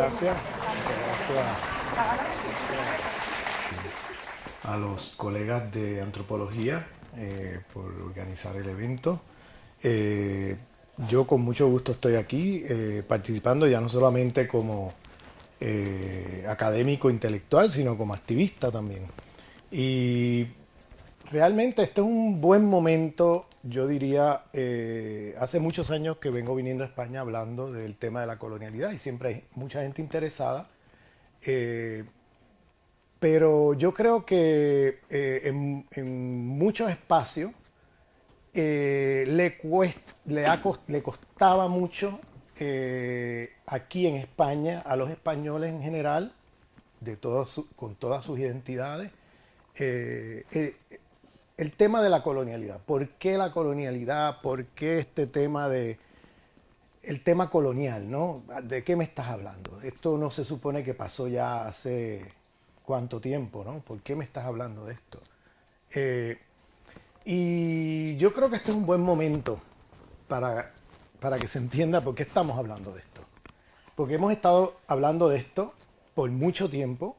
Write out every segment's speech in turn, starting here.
gracias. Muchas gracias a los colegas de antropología por organizar el evento. Yo con mucho gusto estoy aquí participando ya no solamente como académico intelectual, sino como activista también. Y realmente este es un buen momento, yo diría, hace muchos años que vengo viniendo a España hablando del tema de la colonialidad y siempre hay mucha gente interesada, eh, pero yo creo que en muchos espacios le costaba mucho aquí en España a los españoles en general, con todas sus identidades, eh, eh, el tema de la colonialidad. ¿Por qué la colonialidad? ¿Por qué este tema el tema colonial, ¿no? ¿De qué me estás hablando? Esto no se supone que pasó ya hace cuánto tiempo, ¿no? ¿Por qué me estás hablando de esto? Eh, y yo creo que este es un buen momento para, para que se entienda por qué estamos hablando de esto. Porque hemos estado hablando de esto por mucho tiempo.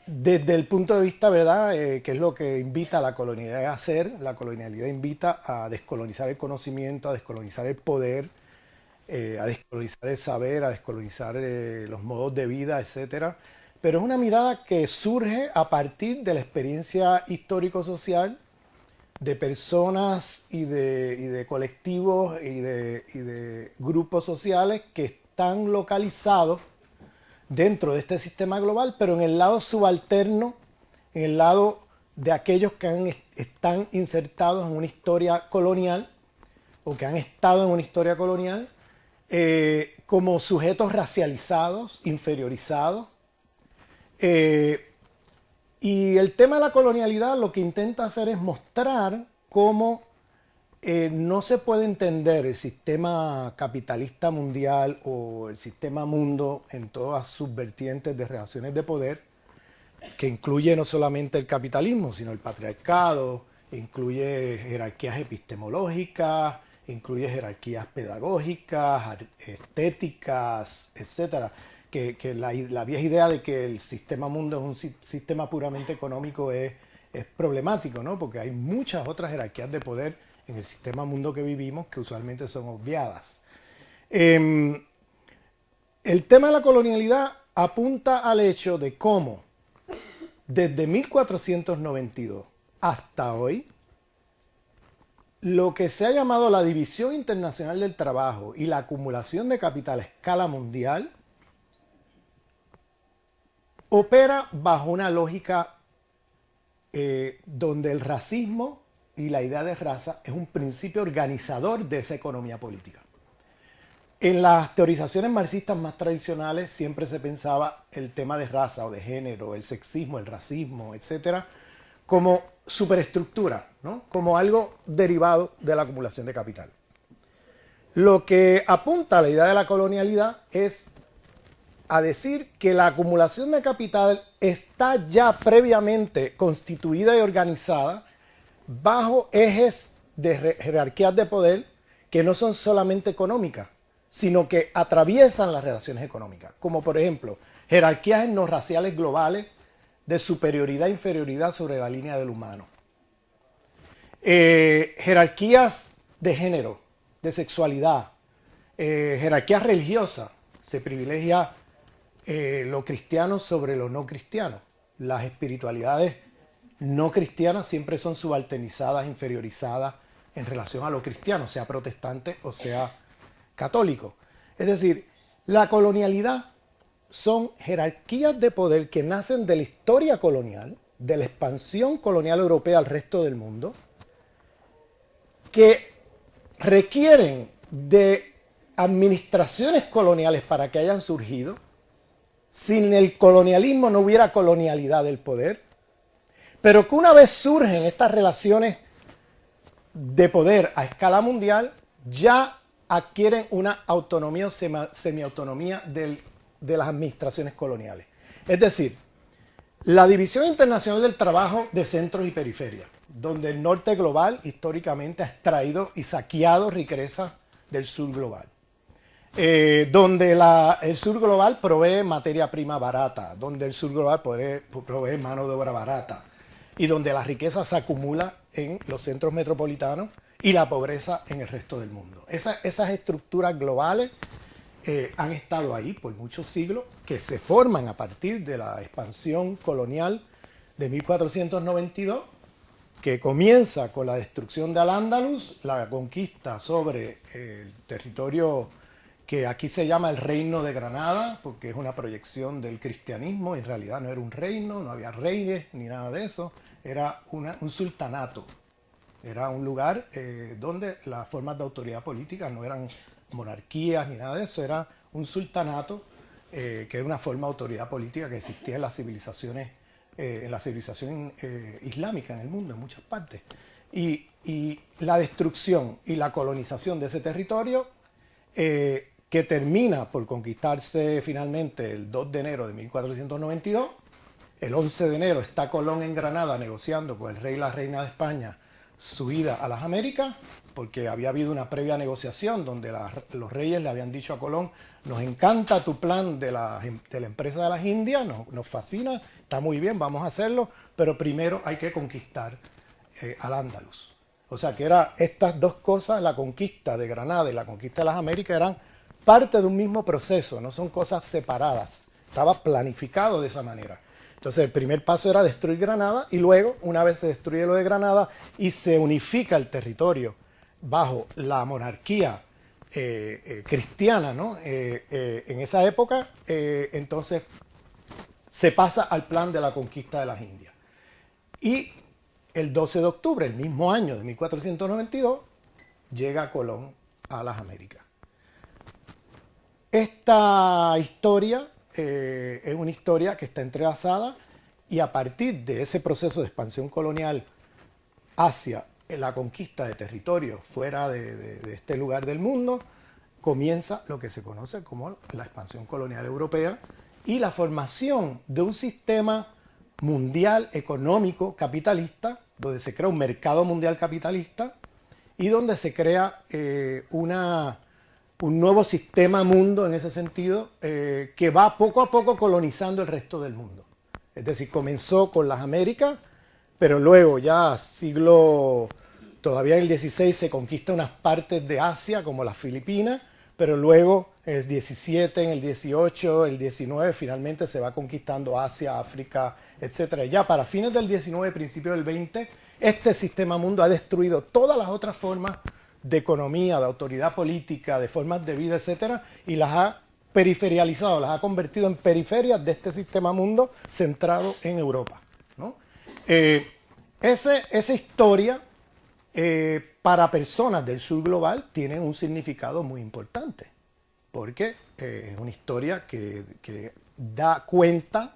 Desde el punto de vista, ¿verdad?, que es lo que invita a la colonialidad a hacer. La colonialidad invita a descolonizar el conocimiento, a descolonizar el poder, a descolonizar el saber, a descolonizar los modos de vida, etcétera. Pero es una mirada que surge a partir de la experiencia histórico-social de personas y de colectivos y de grupos sociales que están localizados dentro de este sistema global, pero en el lado subalterno, en el lado de aquellos que están insertados en una historia colonial o que han estado en una historia colonial como sujetos racializados, inferiorizados. Y el tema de la colonialidad lo que intenta hacer es mostrar cómo no se puede entender el sistema capitalista mundial o el sistema mundo en todas sus vertientes de relaciones de poder, que incluye no solamente el capitalismo, sino el patriarcado, incluye jerarquías epistemológicas, incluye jerarquías pedagógicas, estéticas, etcétera. Que la vieja idea de que el sistema mundo es un sistema puramente económico es problemático, ¿no? Porque hay muchas otras jerarquías de poder en el sistema mundo que vivimos que usualmente son obviadas. El tema de la colonialidad apunta al hecho de cómo desde 1492 hasta hoy lo que se ha llamado la división internacional del trabajo y la acumulación de capital a escala mundial opera bajo una lógica donde el racismo y la idea de raza es un principio organizador de esa economía política. En las teorizaciones marxistas más tradicionales siempre se pensaba el tema de raza o de género, el sexismo, el racismo, etcétera, como superestructura, ¿no? Como algo derivado de la acumulación de capital. Lo que apunta a la idea de la colonialidad es a decir que la acumulación de capital está ya previamente constituida y organizada bajo ejes de jerarquías de poder que no son solamente económicas, sino que atraviesan las relaciones económicas, como por ejemplo jerarquías etnorraciales globales de superioridad e inferioridad sobre la línea del humano, jerarquías de género, de sexualidad, jerarquías religiosas, se privilegia lo cristiano sobre lo no cristiano. Las espiritualidades no cristianas siempre son subalternizadas, inferiorizadas en relación a lo cristiano, sea protestante o sea católico. Es decir, la colonialidad son jerarquías de poder que nacen de la historia colonial, de la expansión colonial europea al resto del mundo, que requieren de administraciones coloniales para que hayan surgido. Sin el colonialismo no hubiera colonialidad del poder, pero que una vez surgen estas relaciones de poder a escala mundial, ya adquieren una autonomía o semiautonomía de las administraciones coloniales. Es decir, la división internacional del trabajo de centros y periferias, donde el norte global históricamente ha extraído y saqueado riquezas del sur global. donde el sur global provee materia prima barata, donde el sur global provee mano de obra barata y donde la riqueza se acumula en los centros metropolitanos y la pobreza en el resto del mundo. Esas estructuras globales han estado ahí por muchos siglos, que se forman a partir de la expansión colonial de 1492, que comienza con la destrucción de Al-Ándalus, la conquista sobre el territorio que aquí se llama el Reino de Granada, porque es una proyección del cristianismo, en realidad no era un reino, no había reyes ni nada de eso, era un sultanato, era un lugar donde las formas de autoridad política no eran monarquías ni nada de eso, era un sultanato, que era una forma de autoridad política que existía en las civilizaciones, en la civilización islámica en el mundo, en muchas partes. Y la destrucción y la colonización de ese territorio, que termina por conquistarse finalmente el 2 de enero de 1492. El 11 de enero está Colón en Granada negociando con el rey y la reina de España su ida a las Américas, porque había habido una previa negociación donde los reyes le habían dicho a Colón: nos encanta tu plan de la empresa de las Indias, nos fascina, está muy bien, vamos a hacerlo, pero primero hay que conquistar Al-Ándalus. O sea que eran estas dos cosas, la conquista de Granada y la conquista de las Américas, eran parte de un mismo proceso, no son cosas separadas, estaba planificado de esa manera. Entonces el primer paso era destruir Granada y luego, una vez se destruye lo de Granada y se unifica el territorio bajo la monarquía cristiana, ¿no? En esa época, entonces se pasa al plan de la conquista de las Indias. Y el 12 de octubre, el mismo año de 1492, llega Colón a las Américas. Esta historia es una historia que está entrelazada, y a partir de ese proceso de expansión colonial hacia la conquista de territorios fuera de este lugar del mundo, comienza lo que se conoce como la expansión colonial europea y la formación de un sistema mundial económico capitalista, donde se crea un mercado mundial capitalista y donde se crea un nuevo sistema mundo en ese sentido, que va poco a poco colonizando el resto del mundo. Es decir, comenzó con las Américas, pero luego ya todavía en el 16 se conquista unas partes de Asia como las Filipinas, pero luego en el 17, en el 18, el 19 finalmente se va conquistando Asia, África, etc. Ya para fines del 19, principio del 20, este sistema mundo ha destruido todas las otras formas de economía, de autoridad política, de formas de vida, etcétera, y las ha periferializado, las ha convertido en periferias de este sistema mundo centrado en Europa, ¿no? Esa historia, para personas del sur global, tiene un significado muy importante, porque es una historia que da cuenta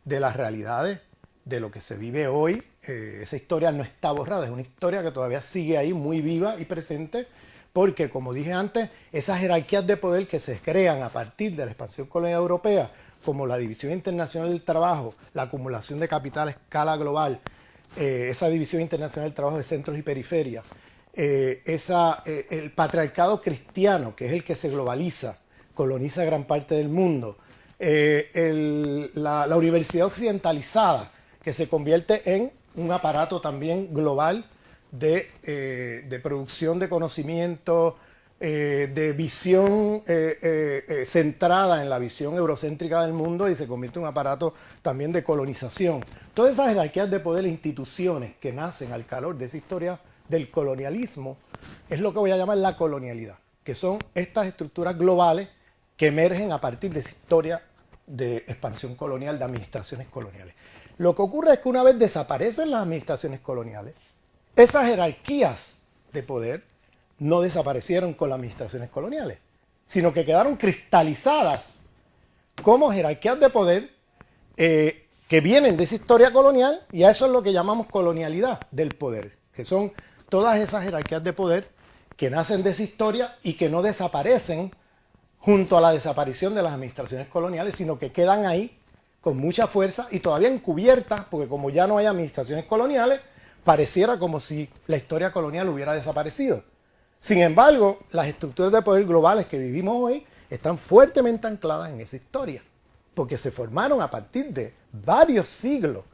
de las realidades de lo que se vive hoy. Esa historia no está borrada, es una historia que todavía sigue ahí muy viva y presente, porque, como dije antes, esas jerarquías de poder que se crean a partir de la expansión colonial europea, como la división internacional del trabajo, la acumulación de capital a escala global, esa división internacional del trabajo de centros y periferias, el patriarcado cristiano, que es el que se globaliza, coloniza gran parte del mundo, la universidad occidentalizada, que se convierte en un aparato también global de producción de conocimiento, de visión centrada en la visión eurocéntrica del mundo, y se convierte en un aparato también de colonización. Todas esas jerarquías de poder e instituciones que nacen al calor de esa historia del colonialismo es lo que voy a llamar la colonialidad, que son estas estructuras globales que emergen a partir de esa historia de expansión colonial, de administraciones coloniales. Lo que ocurre es que una vez desaparecen las administraciones coloniales, esas jerarquías de poder no desaparecieron con las administraciones coloniales, sino que quedaron cristalizadas como jerarquías de poder que vienen de esa historia colonial, y a eso es lo que llamamos colonialidad del poder, que son todas esas jerarquías de poder que nacen de esa historia y que no desaparecen junto a la desaparición de las administraciones coloniales, sino que quedan ahí con mucha fuerza y todavía encubiertas, porque como ya no hay administraciones coloniales, pareciera como si la historia colonial hubiera desaparecido. Sin embargo, las estructuras de poder globales que vivimos hoy están fuertemente ancladas en esa historia, porque se formaron a partir de varios siglos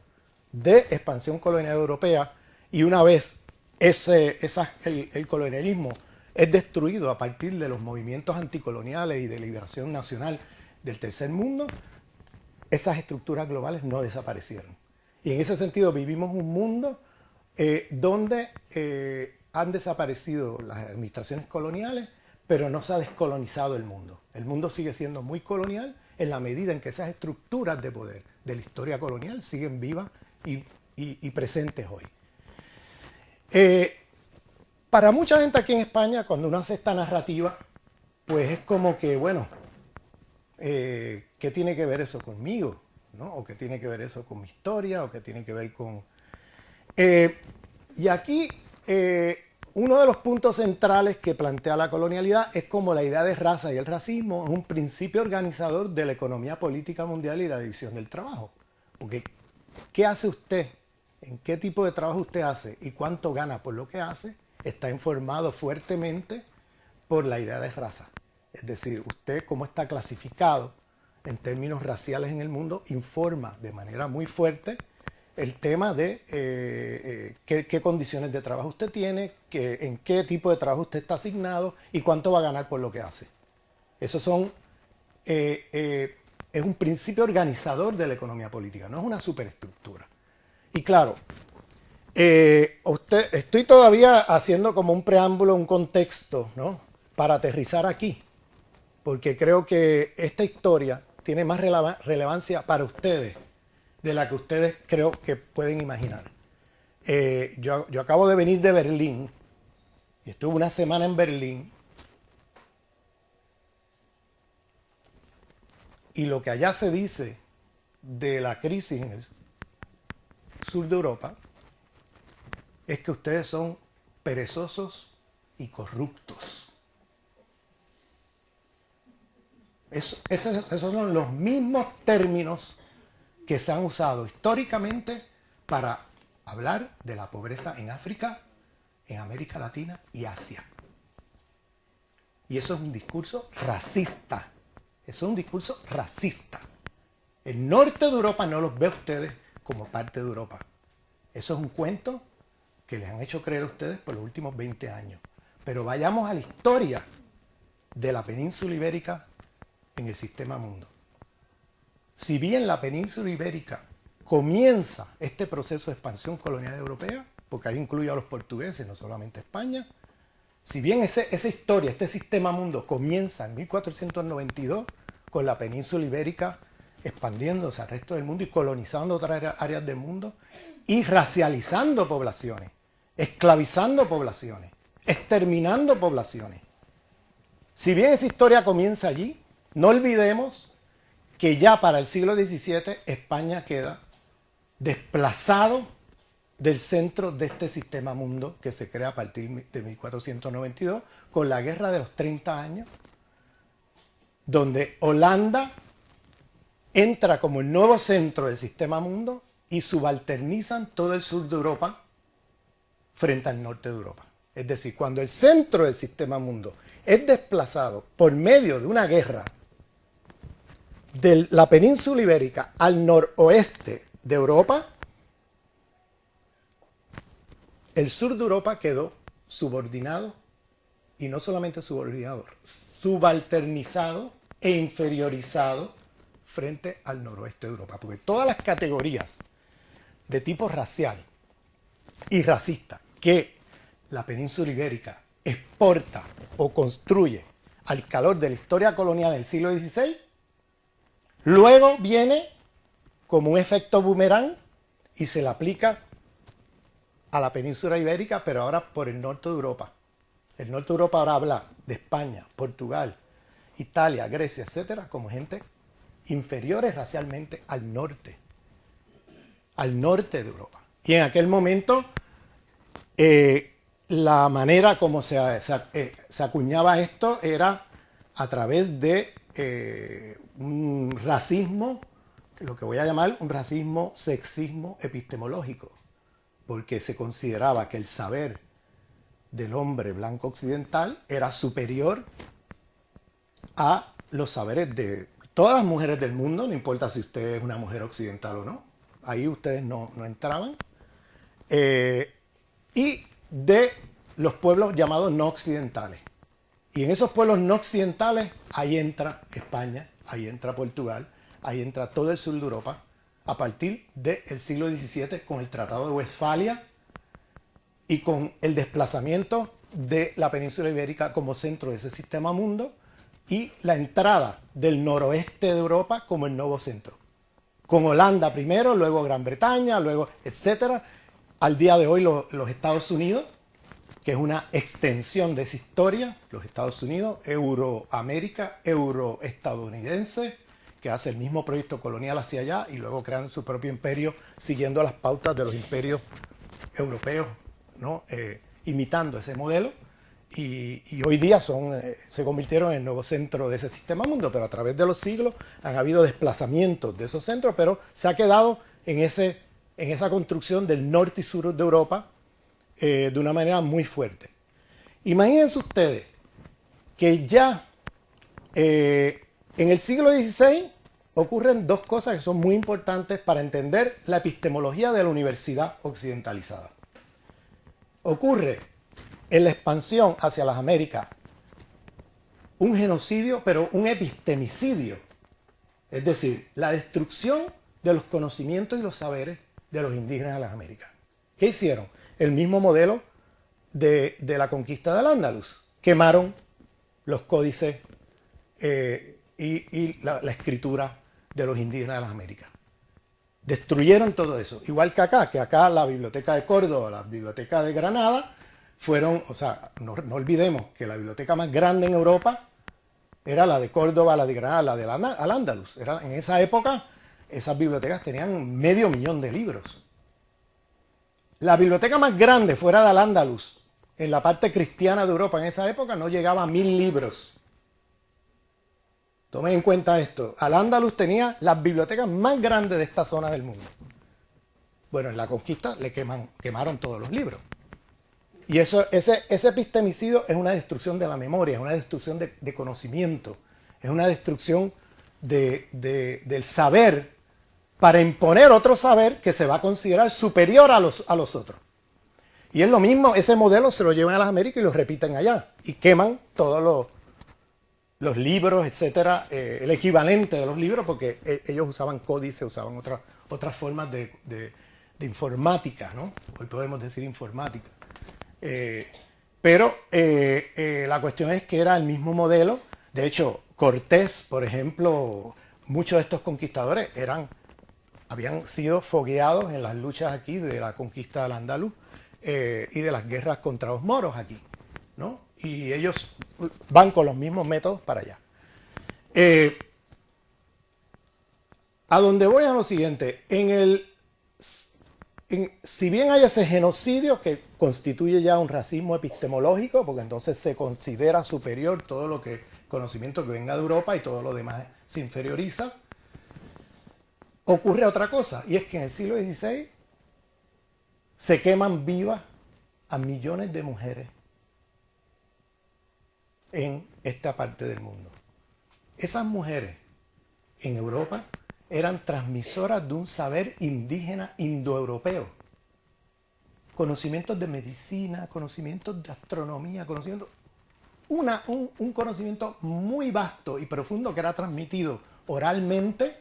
de expansión colonial europea, y una vez el colonialismo es destruido a partir de los movimientos anticoloniales y de liberación nacional del tercer mundo, esas estructuras globales no desaparecieron. Y en ese sentido vivimos un mundo donde han desaparecido las administraciones coloniales, pero no se ha descolonizado el mundo. El mundo sigue siendo muy colonial en la medida en que esas estructuras de poder de la historia colonial siguen vivas y presentes hoy. Para mucha gente aquí en España, cuando uno hace esta narrativa, pues es como que, bueno, ¿qué tiene que ver eso conmigo? ¿No? ¿O qué tiene que ver eso con mi historia? ¿O qué tiene que ver con...? Y aquí uno de los puntos centrales que plantea la colonialidad es como la idea de raza y el racismo es un principio organizador de la economía política mundial y la división del trabajo. Porque, ¿qué hace usted? ¿En qué tipo de trabajo usted hace? ¿Y cuánto gana por lo que hace? Está informado fuertemente por la idea de raza. Es decir, usted cómo está clasificado en términos raciales en el mundo informa de manera muy fuerte el tema de qué condiciones de trabajo usted tiene, en qué tipo de trabajo usted está asignado y cuánto va a ganar por lo que hace. Esos son, es un principio organizador de la economía política, no es una superestructura. Y claro, estoy todavía haciendo como un preámbulo, un contexto, ¿no? Para aterrizar aquí, porque creo que esta historia tiene más relevancia para ustedes de la que ustedes creo que pueden imaginar. Yo acabo de venir de Berlín y estuve una semana en Berlín, y lo que allá se dice de la crisis en el sur de Europa es que ustedes son perezosos y corruptos. Esos son los mismos términos que se han usado históricamente para hablar de la pobreza en África, en América Latina y Asia. Y eso es un discurso racista. Eso es un discurso racista. El norte de Europa no los ve a ustedes como parte de Europa. Eso es un cuento que les han hecho creer a ustedes por los últimos 20 años. Pero vayamos a la historia de la península ibérica en el sistema mundo. Si bien la península ibérica comienza este proceso de expansión colonial europea, porque ahí incluye a los portugueses, no solamente España, si bien esa historia, este sistema mundo comienza en 1492 con la península ibérica expandiéndose al resto del mundo y colonizando otras áreas del mundo y racializando poblaciones, esclavizando poblaciones, exterminando poblaciones. Si bien esa historia comienza allí, no olvidemos que ya para el siglo XVII España queda desplazado del centro de este sistema mundo que se crea a partir de 1492 con la Guerra de los 30 años, donde Holanda entra como el nuevo centro del sistema mundo y subalternizan todo el sur de Europa frente al norte de Europa. Es decir, cuando el centro del sistema mundo es desplazado por medio de una guerra de la península ibérica al noroeste de Europa, el sur de Europa quedó subordinado, y no solamente subordinado, subalternizado e inferiorizado frente al noroeste de Europa. Porque todas las categorías de tipo racial y racista que la península ibérica exporta o construye al calor de la historia colonial del siglo XVI, luego viene como un efecto boomerang y se le aplica a la península ibérica, pero ahora por el norte de Europa. El norte de Europa ahora habla de España, Portugal, Italia, Grecia, etcétera, como gente inferiores racialmente al norte de Europa. Y en aquel momento, la manera como se acuñaba esto era a través de un racismo, lo que voy a llamar un racismo sexismo epistemológico, porque se consideraba que el saber del hombre blanco occidental era superior a los saberes de todas las mujeres del mundo, no importa si usted es una mujer occidental o no, ahí ustedes no entraban, y de los pueblos llamados no occidentales. Y en esos pueblos no occidentales, ahí entra España, ahí entra Portugal, ahí entra todo el sur de Europa, a partir del siglo XVII con el Tratado de Westfalia y con el desplazamiento de la península ibérica como centro de ese sistema mundo y la entrada del noroeste de Europa como el nuevo centro. Con Holanda primero, luego Gran Bretaña, luego etcétera. Al día de hoy los Estados Unidos, que es una extensión de esa historia, los Estados Unidos, Euroamérica, euroestadounidense, que hace el mismo proyecto colonial hacia allá y luego crean su propio imperio siguiendo las pautas de los imperios europeos, ¿no? Imitando ese modelo. Y hoy día se convirtieron en el nuevo centro de ese sistema mundo, pero a través de los siglos han habido desplazamientos de esos centros, pero se ha quedado en esa construcción del norte y sur de Europa de una manera muy fuerte. Imagínense ustedes que ya en el siglo XVI ocurren dos cosas que son muy importantes para entender la epistemología de la universidad occidentalizada. Ocurre en la expansión hacia las Américas un genocidio, pero un epistemicidio. Es decir, la destrucción de los conocimientos y los saberes de los indígenas de las Américas. ¿Qué hicieron? El mismo modelo de la conquista del Al-Ándalus. Quemaron los códices y la escritura de los indígenas de las Américas. Destruyeron todo eso. Igual que acá la Biblioteca de Córdoba, la Biblioteca de Granada, fueron, o sea, no olvidemos que la biblioteca más grande en Europa era la de Córdoba, la de Granada, la de Al-Ándalus. En esa época, esas bibliotecas tenían 500.000 de libros. La biblioteca más grande fuera de Al-Ándalus, en la parte cristiana de Europa en esa época, no llegaba a 1000 libros. Tomen en cuenta esto. Al-Ándalus tenía las bibliotecas más grandes de esta zona del mundo. Bueno, en la conquista le quemaron todos los libros. Y ese epistemicidio es una destrucción de la memoria, es una destrucción de conocimiento, es una destrucción del saber para imponer otro saber que se va a considerar superior a los otros. Y es lo mismo, ese modelo se lo llevan a las Américas y lo repiten allá. Y queman todos los libros, etcétera, el equivalente de los libros, porque ellos usaban códices, usaban otras formas de informática, ¿no? Hoy podemos decir informática. Pero la cuestión es que era el mismo modelo. De hecho, Cortés, por ejemplo, muchos de estos conquistadores habían sido fogueados en las luchas aquí de la conquista del Andaluz y de las guerras contra los moros aquí, ¿no? Y ellos van con los mismos métodos para allá. A donde voy a lo siguiente, si bien hay ese genocidio que constituye ya un racismo epistemológico, porque entonces se considera superior todo lo que conocimiento que venga de Europa y todo lo demás se inferioriza, ocurre otra cosa, y es que en el siglo XVI se queman vivas a millones de mujeres en esta parte del mundo. Esas mujeres en Europa eran transmisoras de un saber indígena indoeuropeo. Conocimientos de medicina, conocimientos de astronomía, un conocimiento muy vasto y profundo que era transmitido oralmente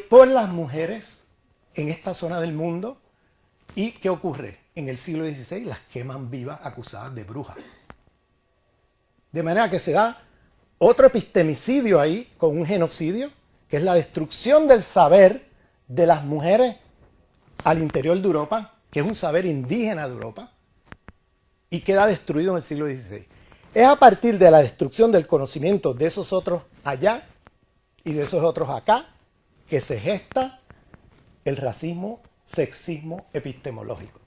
por las mujeres en esta zona del mundo. ¿Y qué ocurre? En el siglo XVI las queman vivas acusadas de brujas. De manera que se da otro epistemicidio ahí con un genocidio, que es la destrucción del saber de las mujeres al interior de Europa, que es un saber indígena de Europa, y queda destruido en el siglo XVI. Es a partir de la destrucción del conocimiento de esos otros allá y de esos otros acá que se gesta el racismo, sexismo epistemológico,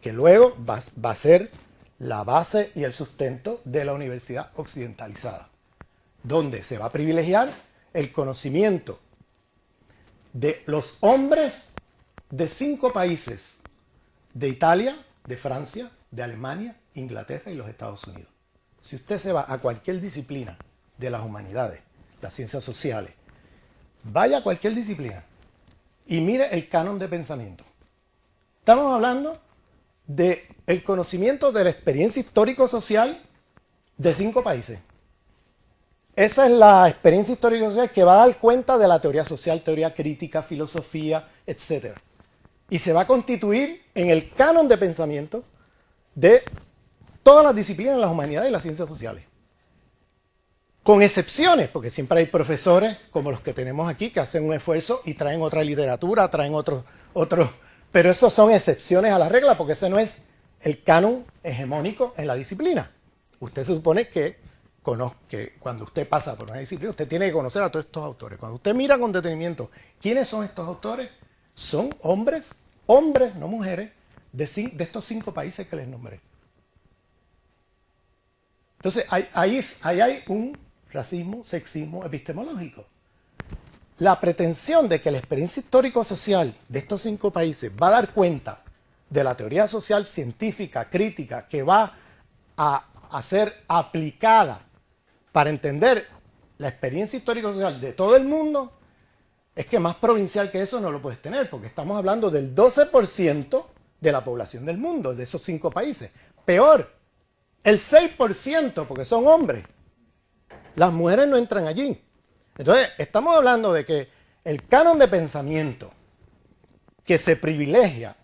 que luego va a ser la base y el sustento de la universidad occidentalizada, donde se va a privilegiar el conocimiento de los hombres de 5 países, de Italia, de Francia, de Alemania, Inglaterra y los Estados Unidos. Si usted se va a cualquier disciplina de las humanidades, las ciencias sociales, vaya a cualquier disciplina y mire el canon de pensamiento. Estamos hablando del conocimiento de la experiencia histórico-social de 5 países. Esa es la experiencia histórico-social que va a dar cuenta de la teoría social, teoría crítica, filosofía, etc. Y se va a constituir en el canon de pensamiento de todas las disciplinas de las humanidades y las ciencias sociales. Con excepciones, porque siempre hay profesores como los que tenemos aquí que hacen un esfuerzo y traen otra literatura, traen otros, pero esos son excepciones a la regla porque ese no es el canon hegemónico en la disciplina. Usted se supone que cuando usted pasa por una disciplina, usted tiene que conocer a todos estos autores. Cuando usted mira con detenimiento quiénes son estos autores, son hombres, no mujeres, de estos 5 países que les nombré. Entonces, ahí hay un racismo, sexismo epistemológico. La pretensión de que la experiencia histórico-social de estos 5 países va a dar cuenta de la teoría social científica, crítica, que va a ser aplicada para entender la experiencia histórico-social de todo el mundo, es que más provincial que eso no lo puedes tener, porque estamos hablando del 12% de la población del mundo, de esos 5 países. Peor, el 6%, porque son hombres. Las mujeres no entran allí. Entonces, estamos hablando de que el canon de pensamiento que se privilegia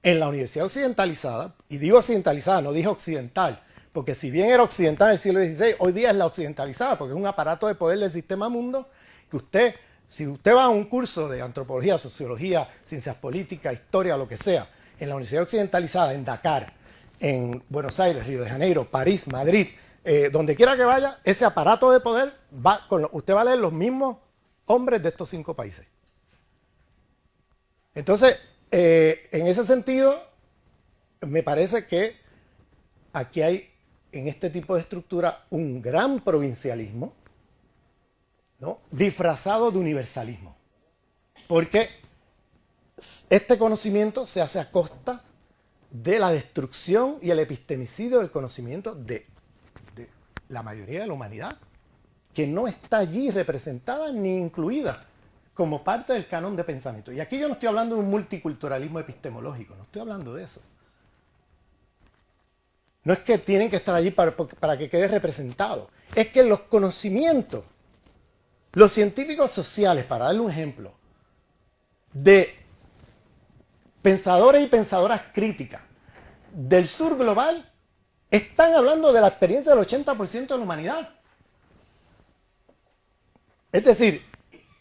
en la universidad occidentalizada, y digo occidentalizada, no dije occidental, porque si bien era occidental en el siglo XVI, hoy día es la occidentalizada, porque es un aparato de poder del sistema mundo que si usted va a un curso de antropología, sociología, ciencias políticas, historia, lo que sea, en la universidad occidentalizada, en Dakar, en Buenos Aires, Río de Janeiro, París, Madrid, donde quiera que vaya, ese aparato de poder, usted va a leer los mismos hombres de estos 5 países. Entonces, en ese sentido, me parece que aquí hay, en este tipo de estructura, un gran provincialismo, ¿no?, disfrazado de universalismo. Porque este conocimiento se hace a costa de la destrucción y el epistemicidio del conocimiento de la mayoría de la humanidad, que no está allí representada ni incluida como parte del canon de pensamiento. Y aquí yo no estoy hablando de un multiculturalismo epistemológico, no estoy hablando de eso. No es que tienen que estar allí para que quede representado, es que los conocimientos, los científicos sociales, para darle un ejemplo, de pensadores y pensadoras críticas del sur global, están hablando de la experiencia del 80% de la humanidad. Es decir,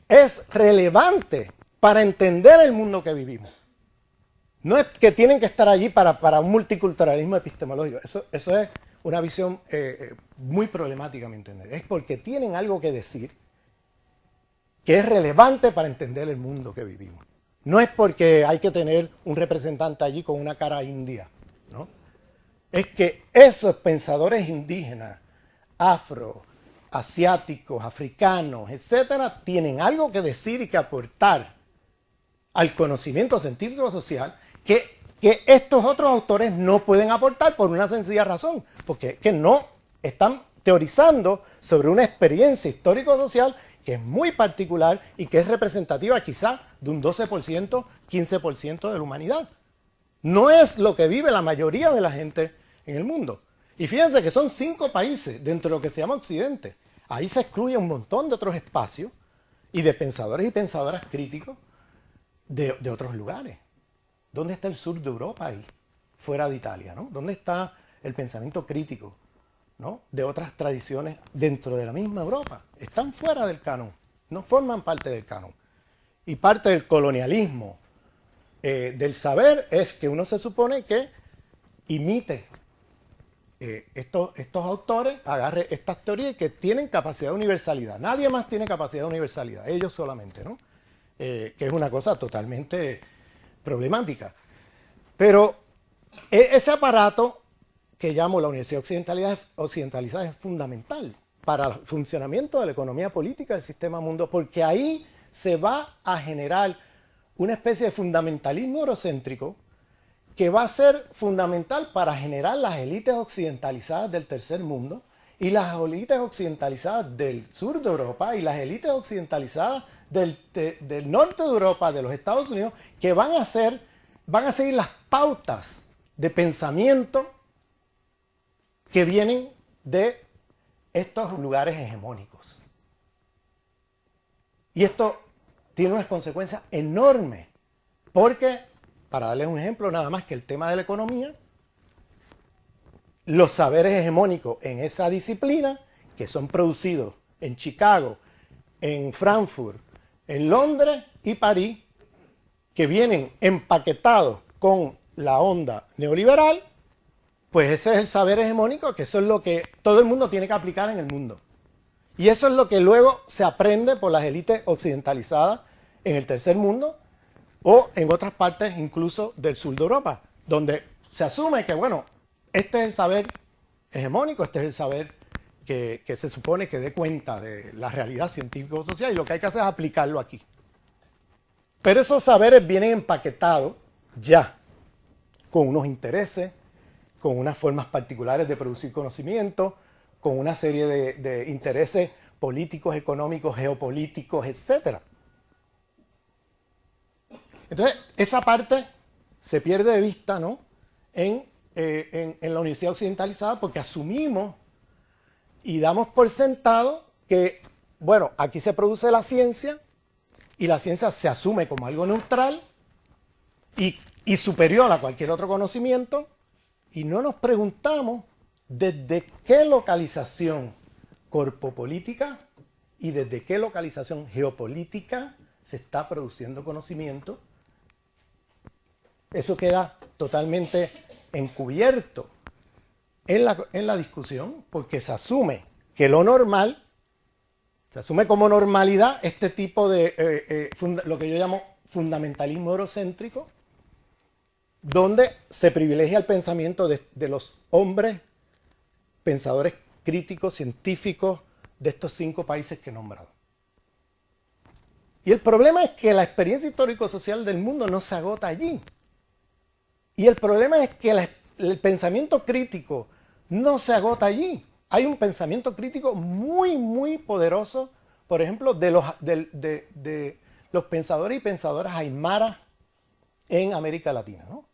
es relevante para entender el mundo que vivimos. No es que tienen que estar allí para un multiculturalismo epistemológico. Eso es una visión muy problemática, a mi entender. Es porque tienen algo que decir que es relevante para entender el mundo que vivimos. No es porque hay que tener un representante allí con una cara india, ¿no? Es que esos pensadores indígenas, afro, asiáticos, africanos, etcétera, tienen algo que decir y que aportar al conocimiento científico social que estos otros autores no pueden aportar por una sencilla razón, porque es que no están teorizando sobre una experiencia histórico-social que es muy particular y que es representativa quizá de un 12%, 15% de la humanidad. No es lo que vive la mayoría de la gente en el mundo. Y fíjense que son 5 países dentro de lo que se llama Occidente. Ahí se excluye un montón de otros espacios y de pensadores y pensadoras críticos de otros lugares. ¿Dónde está el sur de Europa ahí? Fuera de Italia, ¿no? ¿Dónde está el pensamiento crítico, ¿no?, de otras tradiciones dentro de la misma Europa? Están fuera del canon, no forman parte del canon. Y parte del colonialismo del saber es que uno se supone que imite estos autores, agarre estas teorías que tienen capacidad de universalidad. Nadie más tiene capacidad de universalidad, ellos solamente, ¿no? Que es una cosa totalmente problemática. Pero ese aparato que llamo la Universidad Occidentalizada es fundamental para el funcionamiento de la economía política del sistema mundo, porque ahí se va a generar una especie de fundamentalismo eurocéntrico que va a ser fundamental para generar las élites occidentalizadas del tercer mundo y las élites occidentalizadas del sur de Europa y las élites occidentalizadas del norte de Europa, de los Estados Unidos, que van a seguir las pautas de pensamiento que vienen de estos lugares hegemónicos. Y esto tiene unas consecuencias enormes, porque, para darles un ejemplo nada más que el tema de la economía, los saberes hegemónicos en esa disciplina, que son producidos en Chicago, en Frankfurt, en Londres y París, que vienen empaquetados con la onda neoliberal, pues ese es el saber hegemónico, que eso es lo que todo el mundo tiene que aplicar en el mundo. Y eso es lo que luego se aprende por las élites occidentalizadas en el tercer mundo o en otras partes incluso del sur de Europa, donde se asume que, bueno, este es el saber hegemónico, este es el saber que se supone que dé cuenta de la realidad científico-social, y lo que hay que hacer es aplicarlo aquí. Pero esos saberes vienen empaquetados ya con unos intereses, con unas formas particulares de producir conocimiento, con una serie de intereses políticos, económicos, geopolíticos, etc. Entonces, esa parte se pierde de vista, ¿no?, en la universidad occidentalizada, porque asumimos y damos por sentado que, bueno, aquí se produce la ciencia y la ciencia se asume como algo neutral y superior a cualquier otro conocimiento, y no nos preguntamos desde qué localización corpopolítica y desde qué localización geopolítica se está produciendo conocimiento. Eso queda totalmente encubierto en la discusión, porque se asume que lo normal, se asume como normalidad este tipo de lo que yo llamo fundamentalismo eurocéntrico, donde se privilegia el pensamiento de los hombres pensadores críticos, científicos de estos 5 países que he nombrado. Y el problema es que la experiencia histórico-social del mundo no se agota allí. Y el problema es que el pensamiento crítico no se agota allí. Hay un pensamiento crítico muy, muy poderoso, por ejemplo, de los pensadores y pensadoras aymaras en América Latina, ¿no?,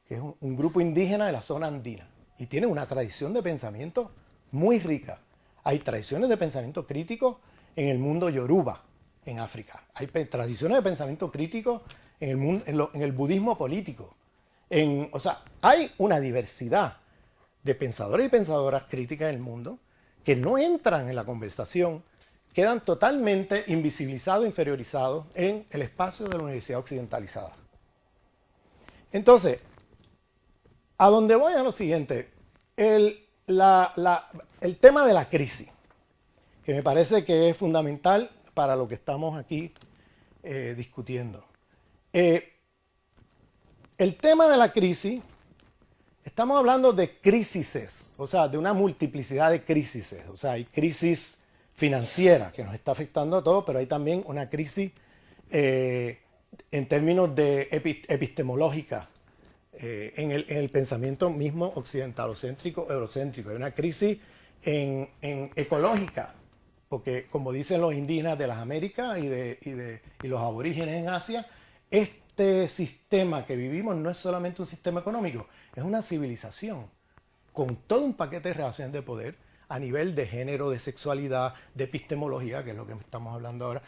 que es un grupo indígena de la zona andina, y tiene una tradición de pensamiento muy rica. Hay tradiciones de pensamiento crítico en el mundo yoruba, en África. Hay tradiciones de pensamiento crítico en el budismo político. O sea, hay una diversidad de pensadores y pensadoras críticas en el mundo que no entran en la conversación, quedan totalmente invisibilizados, inferiorizados en el espacio de la universidad occidentalizada. Entonces, a donde voy a lo siguiente, el tema de la crisis, que me parece que es fundamental para lo que estamos aquí discutiendo. El tema de la crisis, estamos hablando de crisis, o sea, de una multiplicidad de crisis. O sea, hay crisis financiera que nos está afectando a todos, pero hay también una crisis en términos de epistemológica, en el pensamiento mismo occidentalocéntrico, eurocéntrico. Hay una crisis en ecológica, porque como dicen los indígenas de las Américas y los aborígenes en Asia, este sistema que vivimos no es solamente un sistema económico, es una civilización con todo un paquete de relaciones de poder a nivel de género, de sexualidad, de epistemología, que es lo que estamos hablando ahora,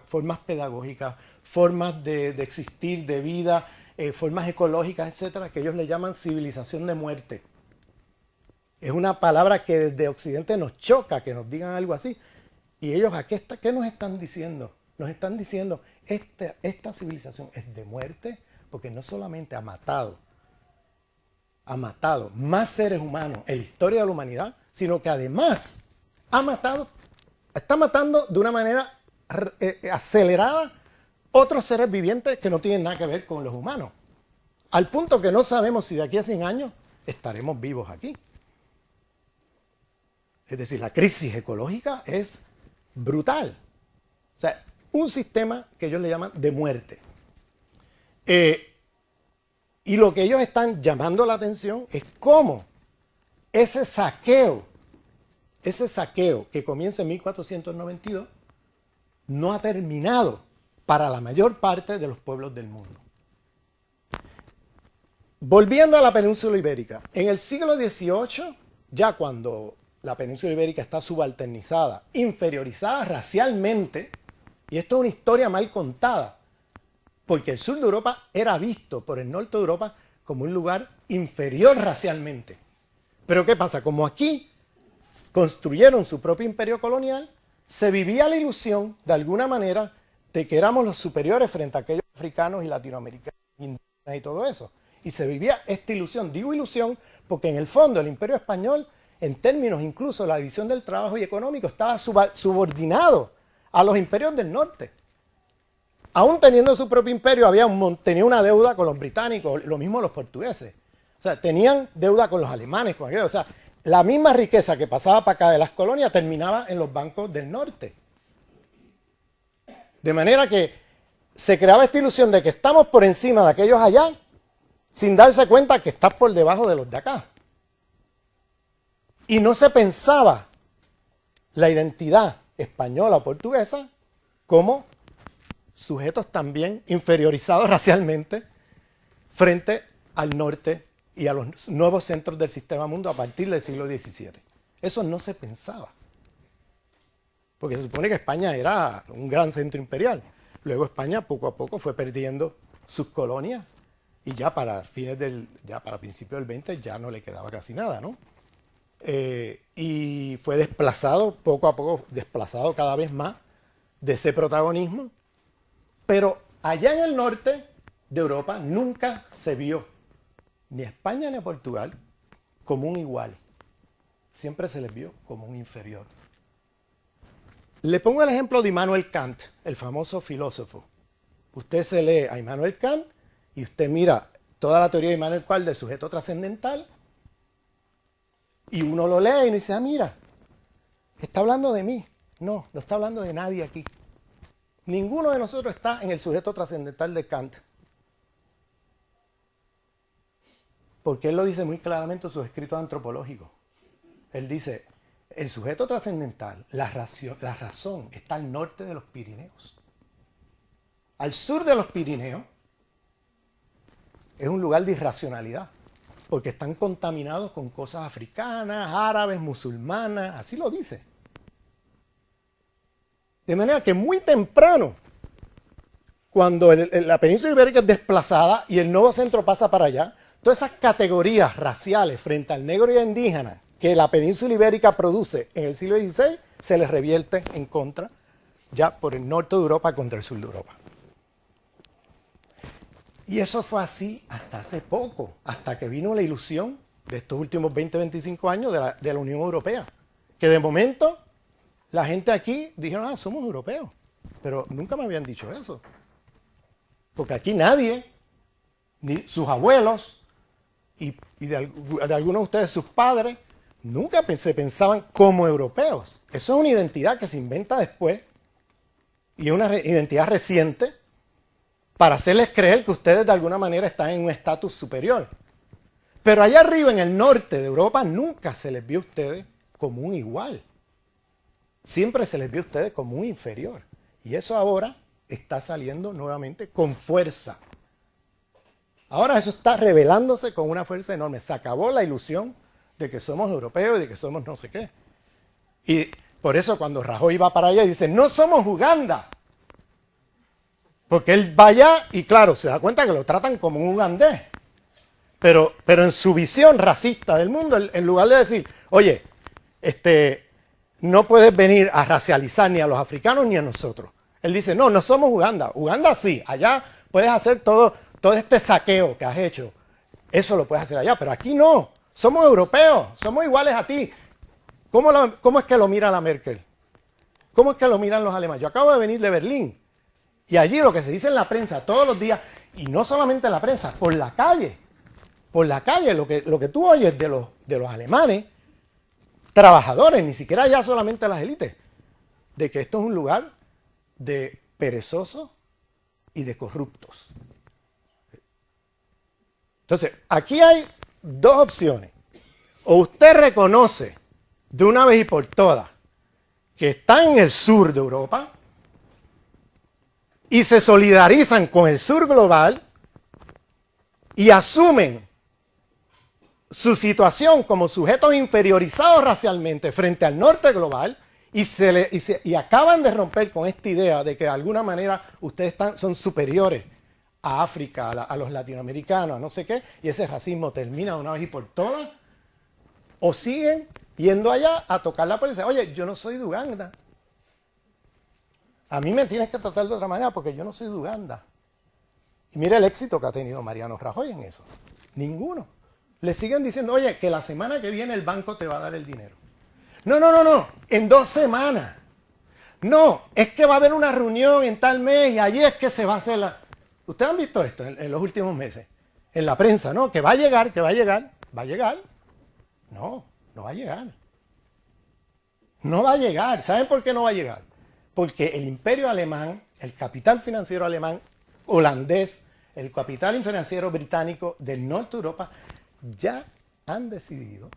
formas pedagógicas, formas de existir, de vida, formas ecológicas, etcétera, que ellos le llaman civilización de muerte. Es una palabra que desde Occidente nos choca que nos digan algo así. Y ellos, ¿qué nos están diciendo? Nos están diciendo, esta civilización es de muerte, porque no solamente ha matado más seres humanos en la historia de la humanidad, sino que además está matando de una manera acelerada otros seres vivientes que no tienen nada que ver con los humanos. Al punto que no sabemos si de aquí a 100 años estaremos vivos aquí. Es decir, la crisis ecológica es brutal. O sea, un sistema que ellos le llaman de muerte. Y lo que ellos están llamando la atención es cómo ese saqueo que comienza en 1492 no ha terminado para la mayor parte de los pueblos del mundo. Volviendo a la península ibérica, en el siglo XVIII, ya cuando la península ibérica está subalternizada, inferiorizada racialmente, y esto es una historia mal contada, porque el sur de Europa era visto por el norte de Europa como un lugar inferior racialmente. Pero ¿qué pasa? Como aquí construyeron su propio imperio colonial, se vivía la ilusión, de alguna manera, de que éramos los superiores frente a aquellos africanos y latinoamericanos, indígenas y todo eso. Y se vivía esta ilusión. Digo ilusión porque en el fondo el imperio español, en términos incluso de la división del trabajo y económico, estaba subordinado a los imperios del norte. Aún teniendo su propio imperio, tenía una deuda con los británicos, lo mismo los portugueses. O sea, tenían deuda con los alemanes, con aquellos. O sea, la misma riqueza que pasaba para acá de las colonias terminaba en los bancos del norte. De manera que se creaba esta ilusión de que estamos por encima de aquellos allá, sin darse cuenta que estás por debajo de los de acá. Y no se pensaba la identidad española o portuguesa como sujetos también inferiorizados racialmente frente al norte y a los nuevos centros del sistema mundo a partir del siglo XVII. Eso no se pensaba. Porque se supone que España era un gran centro imperial. Luego España poco a poco fue perdiendo sus colonias y ya para principios del 20 ya no le quedaba casi nada, ¿no? Y fue desplazado, poco a poco, desplazado cada vez más de ese protagonismo. Pero allá en el norte de Europa nunca se vio ni a España ni a Portugal como un igual. Siempre se les vio como un inferior. Le pongo el ejemplo de Immanuel Kant, el famoso filósofo. Usted se lee a Immanuel Kant y usted mira toda la teoría de Immanuel Kant del sujeto trascendental y uno lo lee y uno dice, mira, está hablando de mí. No, no está hablando de nadie aquí. Ninguno de nosotros está en el sujeto trascendental de Kant. Porque él lo dice muy claramente en sus escritos antropológicos. Él dice, el sujeto trascendental, la razón está al norte de los Pirineos. Al sur de los Pirineos es un lugar de irracionalidad, porque están contaminados con cosas africanas, árabes, musulmanas, así lo dice. De manera que muy temprano, cuando la península ibérica es desplazada y el nuevo centro pasa para allá, todas esas categorías raciales frente al negro y al indígena que la península ibérica produce en el siglo XVI se les revierte en contra, ya por el norte de Europa contra el sur de Europa. Y eso fue así hasta hace poco, hasta que vino la ilusión de estos últimos 20-25 años de la Unión Europea, que de momento la gente aquí dijeron, somos europeos, pero nunca me habían dicho eso. Porque aquí nadie, ni sus abuelos, y de algunos de ustedes sus padres, nunca se pensaban como europeos. Eso es una identidad que se inventa después, y es una identidad reciente, para hacerles creer que ustedes de alguna manera están en un estatus superior. Pero allá arriba, en el norte de Europa, nunca se les vio a ustedes como un igual. Siempre se les vio a ustedes como un inferior. Y eso ahora está saliendo nuevamente con fuerza. Ahora eso está revelándose con una fuerza enorme. Se acabó la ilusión de que somos europeos y de que somos no sé qué. Y por eso cuando Rajoy va para allá y dice, no somos Uganda. Porque él va allá y claro, se da cuenta que lo tratan como un ugandés. Pero en su visión racista del mundo, en lugar de decir, oye, no puedes venir a racializar ni a los africanos ni a nosotros. Él dice, no, no somos Uganda. Uganda sí, allá puedes hacer todo este saqueo que has hecho. Eso lo puedes hacer allá, pero aquí no. Somos europeos, somos iguales a ti. ¿Cómo es que lo mira la Merkel? ¿Cómo es que lo miran los alemanes? Yo acabo de venir de Berlín. Y allí lo que se dice en la prensa todos los días, y no solamente en la prensa, por la calle, lo que tú oyes de los alemanes, trabajadores, ni siquiera ya solamente las élites, de que esto es un lugar de perezosos y de corruptos. Entonces, aquí hay dos opciones. O usted reconoce de una vez y por todas que están en el sur de Europa y se solidarizan con el sur global y asumen su situación como sujetos inferiorizados racialmente frente al norte global y acaban de romper con esta idea de que de alguna manera ustedes son superiores a África, a los latinoamericanos, a no sé qué, y ese racismo termina de una vez y por todas, o siguen yendo allá a tocar la puerta y decir, oye, yo no soy de Uganda. A mí me tienes que tratar de otra manera porque yo no soy de Uganda. Y mira el éxito que ha tenido Mariano Rajoy en eso. Ninguno. Le siguen diciendo, oye, que la semana que viene el banco te va a dar el dinero. No, en 2 semanas. No, es que va a haber una reunión en tal mes y allí es que se va a hacer la... ¿Ustedes han visto esto en los últimos meses? En la prensa, ¿no? Que va a llegar, va a llegar. No, no va a llegar. No va a llegar. ¿Saben por qué no va a llegar? Porque el imperio alemán, el capital financiero alemán, holandés, el capital financiero británico del norte de Europa, ya han decidido,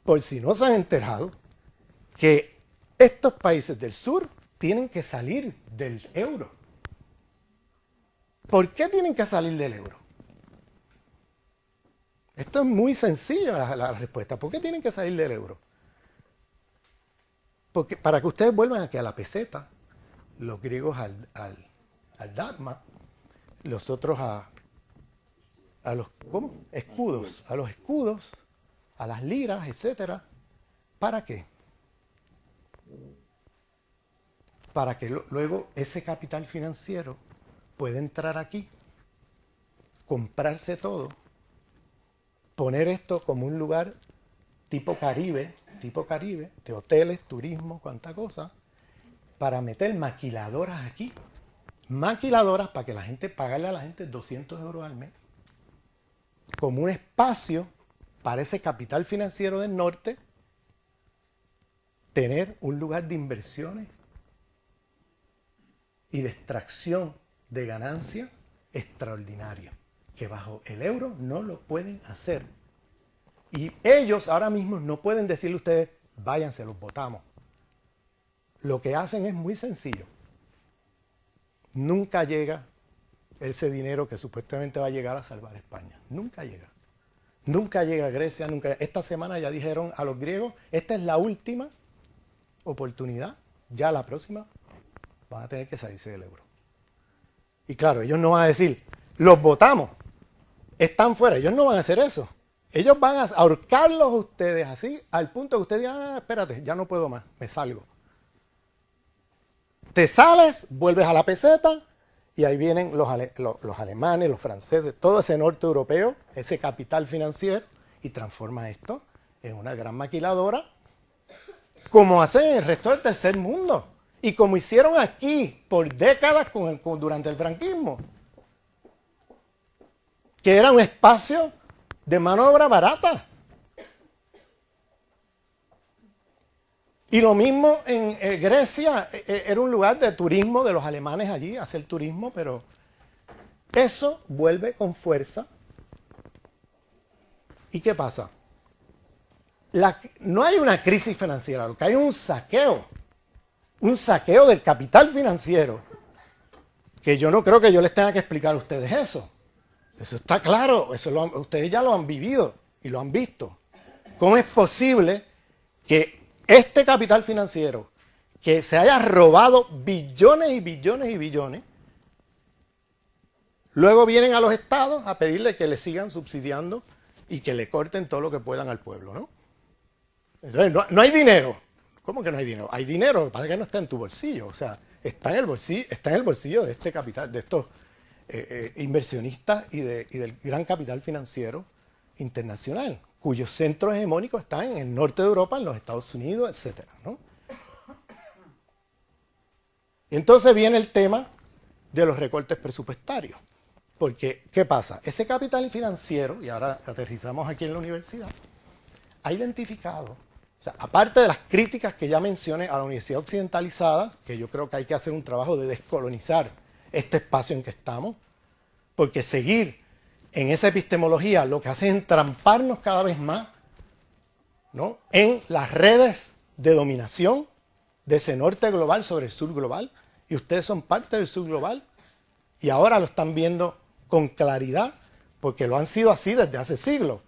por si no se han enterado, que estos países del sur tienen que salir del euro. ¿Por qué tienen que salir del euro? Esto es muy sencillo la respuesta. ¿Por qué tienen que salir del euro? Porque para que ustedes vuelvan aquí a la peseta, los griegos al dracma, los otros a los escudos, a los escudos, a las liras, etcétera. ¿Para qué? Para que luego ese capital financiero pueda entrar aquí, comprarse todo, poner esto como un lugar tipo Caribe, de hoteles, turismo, cuánta cosa, para meter maquiladoras aquí. Maquiladoras para que la gente, pagarle a la gente 200 euros al mes. Como un espacio para ese capital financiero del norte, tener un lugar de inversiones y de extracción de ganancia extraordinario, que bajo el euro no lo pueden hacer. Y ellos ahora mismo no pueden decirle a ustedes, váyanse, los votamos. Lo que hacen es muy sencillo. Nunca llega ese dinero que supuestamente va a llegar a salvar a España. Nunca llega. Nunca llega a Grecia, nunca. Esta semana ya dijeron a los griegos, esta es la última oportunidad, ya la próxima van a tener que salirse del euro. Y claro, ellos no van a decir, los votamos, están fuera, ellos no van a hacer eso. Ellos van a ahorcarlos a ustedes así, al punto que ustedes digan, espérate, ya no puedo más, me salgo. Te sales, vuelves a la peseta, y ahí vienen los alemanes, los franceses, todo ese norte europeo, ese capital financiero, y transforma esto en una gran maquiladora, como hacen en el resto del tercer mundo, y como hicieron aquí por décadas durante el franquismo, que era un espacio de mano de obra barata. Y lo mismo en Grecia, era un lugar de turismo de los alemanes allí, hacer turismo, pero eso vuelve con fuerza. ¿Y qué pasa? No hay una crisis financiera, lo que hay es un saqueo del capital financiero, que yo no creo que yo les tenga que explicar a ustedes eso. Eso está claro, ustedes ya lo han vivido y lo han visto. ¿Cómo es posible que este capital financiero, que se haya robado billones y billones y billones, luego vienen a los estados a pedirle que le sigan subsidiando y que le corten todo lo que puedan al pueblo, ¿no? Entonces, no hay dinero. ¿Cómo que no hay dinero? Hay dinero, lo que pasa es que no está en tu bolsillo. O sea, está en el bolsillo de este capital, de estos inversionistas y del gran capital financiero internacional, cuyos centros hegemónicos están en el norte de Europa, en los Estados Unidos, etcétera, ¿no? Y entonces viene el tema de los recortes presupuestarios. Porque, ¿qué pasa? Ese capital financiero, y ahora aterrizamos aquí en la universidad, ha identificado, o sea, aparte de las críticas que ya mencioné a la universidad occidentalizada, que yo creo que hay que hacer un trabajo de descolonizar este espacio en que estamos, porque seguir en esa epistemología lo que hace es entramparnos cada vez más, ¿no?, en las redes de dominación de ese norte global sobre el sur global, y ustedes son parte del sur global, y ahora lo están viendo con claridad, porque lo han sido así desde hace siglos,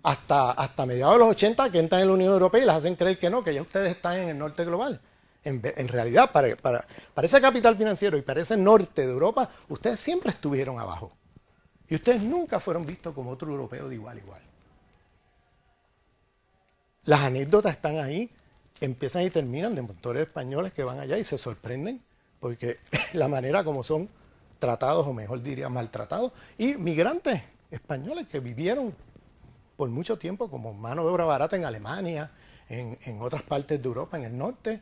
hasta mediados de los 80, que entran en la Unión Europea y les hacen creer que no, que ya ustedes están en el norte global. En realidad, para ese capital financiero y para ese norte de Europa, ustedes siempre estuvieron abajo. Y ustedes nunca fueron vistos como otro europeo de igual a igual. Las anécdotas están ahí, empiezan y terminan de montores españoles que van allá y se sorprenden porque la manera como son tratados, o mejor diría, maltratados, y migrantes españoles que vivieron por mucho tiempo como mano de obra barata en Alemania, en otras partes de Europa, en el norte,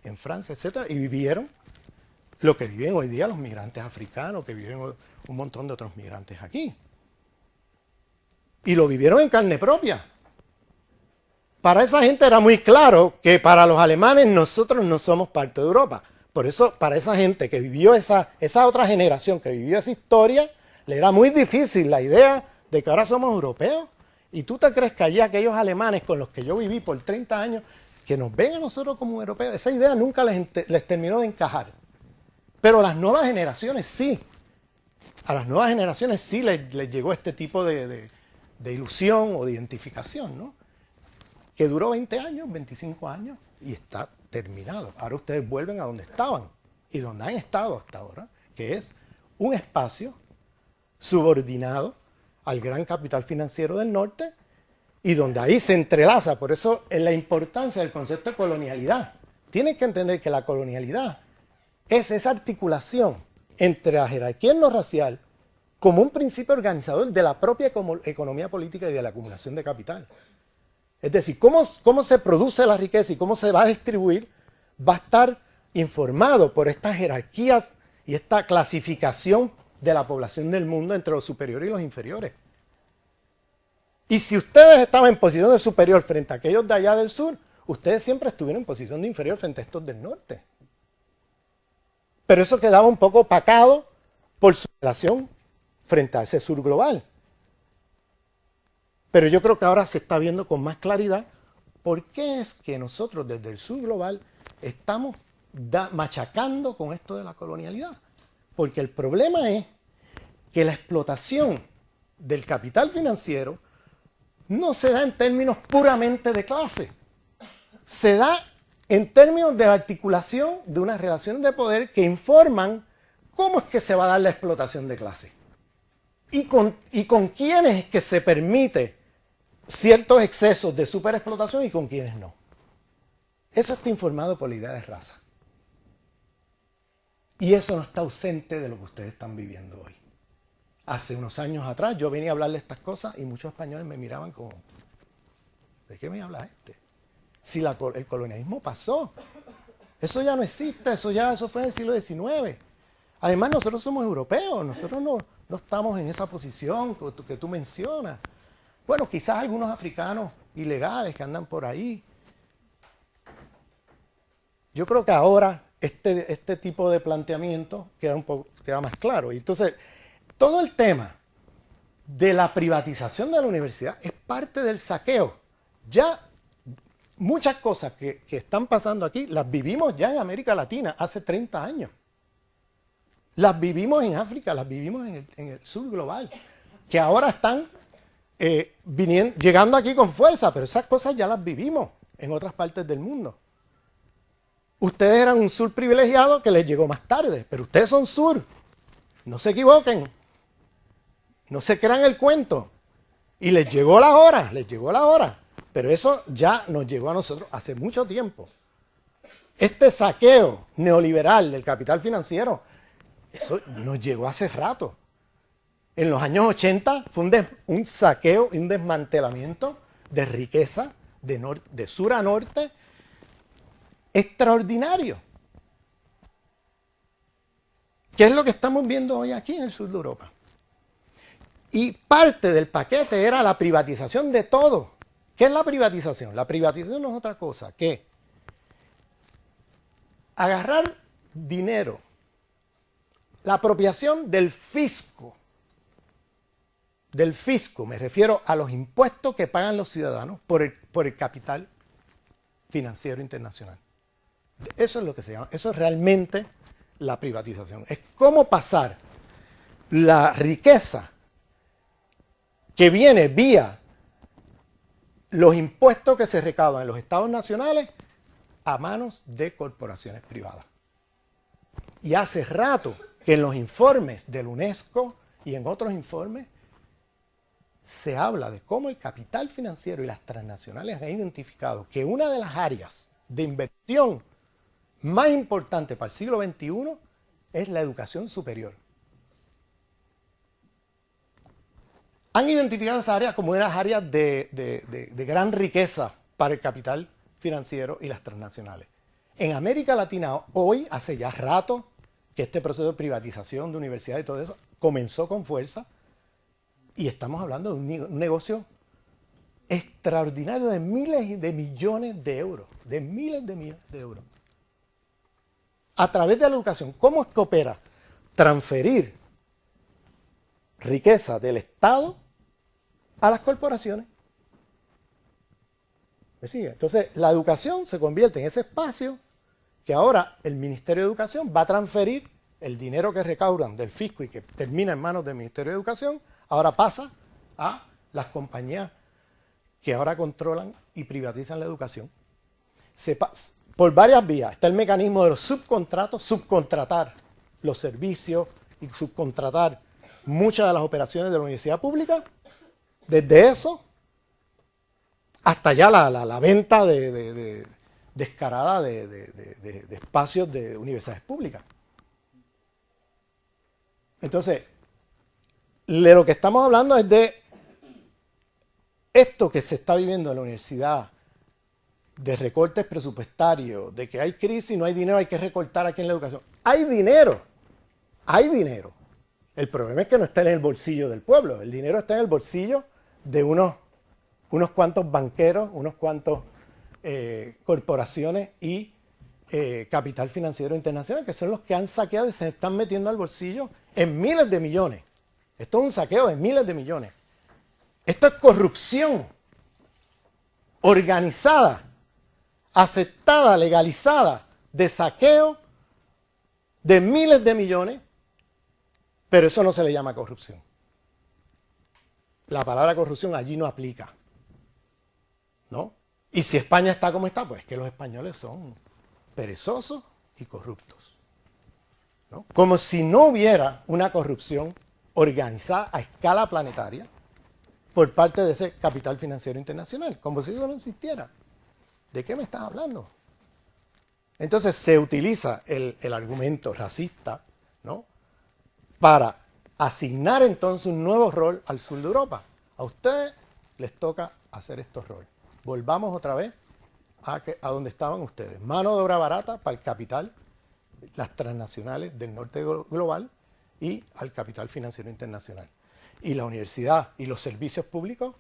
en Francia, etcétera, y vivieron lo que viven hoy día los migrantes africanos, que viven un montón de otros migrantes aquí. Y lo vivieron en carne propia. Para esa gente era muy claro que para los alemanes nosotros no somos parte de Europa. Por eso, para esa gente que vivió esa otra generación, que vivió esa historia, le era muy difícil la idea de que ahora somos europeos. ¿Y tú te crees que allí aquellos alemanes con los que yo viví por 30 años, que nos ven a nosotros como europeos, esa idea nunca les terminó de encajar? Pero las nuevas generaciones sí. A las nuevas generaciones sí les llegó este tipo de ilusión o de identificación, ¿no? Que duró 20 años, 25 años y está terminado. Ahora ustedes vuelven a donde estaban y donde han estado hasta ahora, que es un espacio subordinado al gran capital financiero del norte y donde ahí se entrelaza. Por eso es la importancia del concepto de colonialidad. Tienen que entender que la colonialidad es esa articulación entre la jerarquía no racial como un principio organizador de la propia economía política y de la acumulación de capital. Es decir, cómo se produce la riqueza y cómo se va a distribuir va a estar informado por esta jerarquía y esta clasificación de la población del mundo entre los superiores y los inferiores. Y si ustedes estaban en posición de superior frente a aquellos de allá del sur, ustedes siempre estuvieron en posición de inferior frente a estos del norte. Pero eso quedaba un poco opacado por su relación frente a ese sur global. Pero yo creo que ahora se está viendo con más claridad por qué es que nosotros desde el sur global estamos machacando con esto de la colonialidad. Porque el problema es que la explotación del capital financiero no se da en términos puramente de clase. Se da en términos de articulación de unas relaciones de poder que informan cómo es que se va a dar la explotación de clase. Y con quiénes es que se permite ciertos excesos de superexplotación y con quiénes no. Eso está informado por la idea de raza. Y eso no está ausente de lo que ustedes están viviendo hoy. Hace unos años atrás yo venía a hablar de estas cosas y muchos españoles me miraban como, ¿de qué me habla este? Si el colonialismo pasó. Eso ya no existe, eso fue en el siglo XIX. Además nosotros somos europeos, nosotros no estamos en esa posición que tú mencionas. Bueno, quizás algunos africanos ilegales que andan por ahí. Yo creo que ahora este tipo de planteamiento queda más claro. Y entonces, todo el tema de la privatización de la universidad es parte del saqueo. Ya muchas cosas que están pasando aquí las vivimos ya en América Latina hace 30 años. Las vivimos en África, las vivimos en el sur global, que ahora están llegando aquí con fuerza, pero esas cosas ya las vivimos en otras partes del mundo. Ustedes eran un sur privilegiado que les llegó más tarde, pero ustedes son sur. No se equivoquen. No se crean el cuento. Y les llegó la hora. Pero eso ya nos llegó a nosotros hace mucho tiempo. Este saqueo neoliberal del capital financiero, eso nos llegó hace rato. En los años 80 fue un saqueo y un desmantelamiento de riqueza de sur a norte extraordinario. ¿Qué es lo que estamos viendo hoy aquí en el sur de Europa? Y parte del paquete era la privatización de todo. ¿Qué es la privatización? La privatización no es otra cosa que agarrar dinero, la apropiación del fisco del fisco, me refiero a los impuestos que pagan los ciudadanos por el capital financiero internacional. Eso es lo que se llama, eso es realmente la privatización. Es cómo pasar la riqueza que viene vía los impuestos que se recaudan en los estados nacionales a manos de corporaciones privadas. Y hace rato que en los informes del UNESCO y en otros informes se habla de cómo el capital financiero y las transnacionales han identificado que una de las áreas de inversión más importante para el siglo XXI es la educación superior. Han identificado esa área como una de las áreas de gran riqueza para el capital financiero y las transnacionales. En América Latina hoy, hace ya rato, que este proceso de privatización de universidades y todo eso comenzó con fuerza, y estamos hablando de un negocio extraordinario de miles de millones de euros, de miles de millones de euros. A través de la educación, ¿cómo es que opera? Transferir riqueza del Estado a las corporaciones. ¿Me sigue? Entonces, la educación se convierte en ese espacio que ahora el Ministerio de Educación va a transferir el dinero que recaudan del fisco y que termina en manos del Ministerio de Educación, ahora pasa a las compañías que ahora controlan y privatizan la educación. Por varias vías. Está el mecanismo de los subcontratos, subcontratar los servicios y subcontratar muchas de las operaciones de la universidad pública. Desde eso hasta ya la venta descarada de espacios de universidades públicas. Entonces, de lo que estamos hablando es de esto que se está viviendo en la universidad, de recortes presupuestarios, de que hay crisis, no hay dinero, hay que recortar aquí en la educación. Hay dinero, hay dinero. El problema es que no está en el bolsillo del pueblo, el dinero está en el bolsillo de unos cuantos banqueros, unos cuantos corporaciones y capital financiero internacional, que son los que han saqueado y se están metiendo al bolsillo en miles de millones. Esto es un saqueo de miles de millones. Esto es corrupción organizada, aceptada, legalizada, de saqueo de miles de millones, pero eso no se le llama corrupción. La palabra corrupción allí no aplica, ¿no? Y si España está como está, pues es que los españoles son perezosos y corruptos, ¿no? Como si no hubiera una corrupción organizada a escala planetaria por parte de ese capital financiero internacional, como si eso no existiera. ¿De qué me estás hablando? Entonces se utiliza el argumento racista, ¿no?, para asignar entonces un nuevo rol al sur de Europa. A ustedes les toca hacer estos roles. Volvamos otra vez a donde estaban ustedes. Mano de obra barata para el capital, las transnacionales del norte global y al capital financiero internacional. Y la universidad y los servicios públicos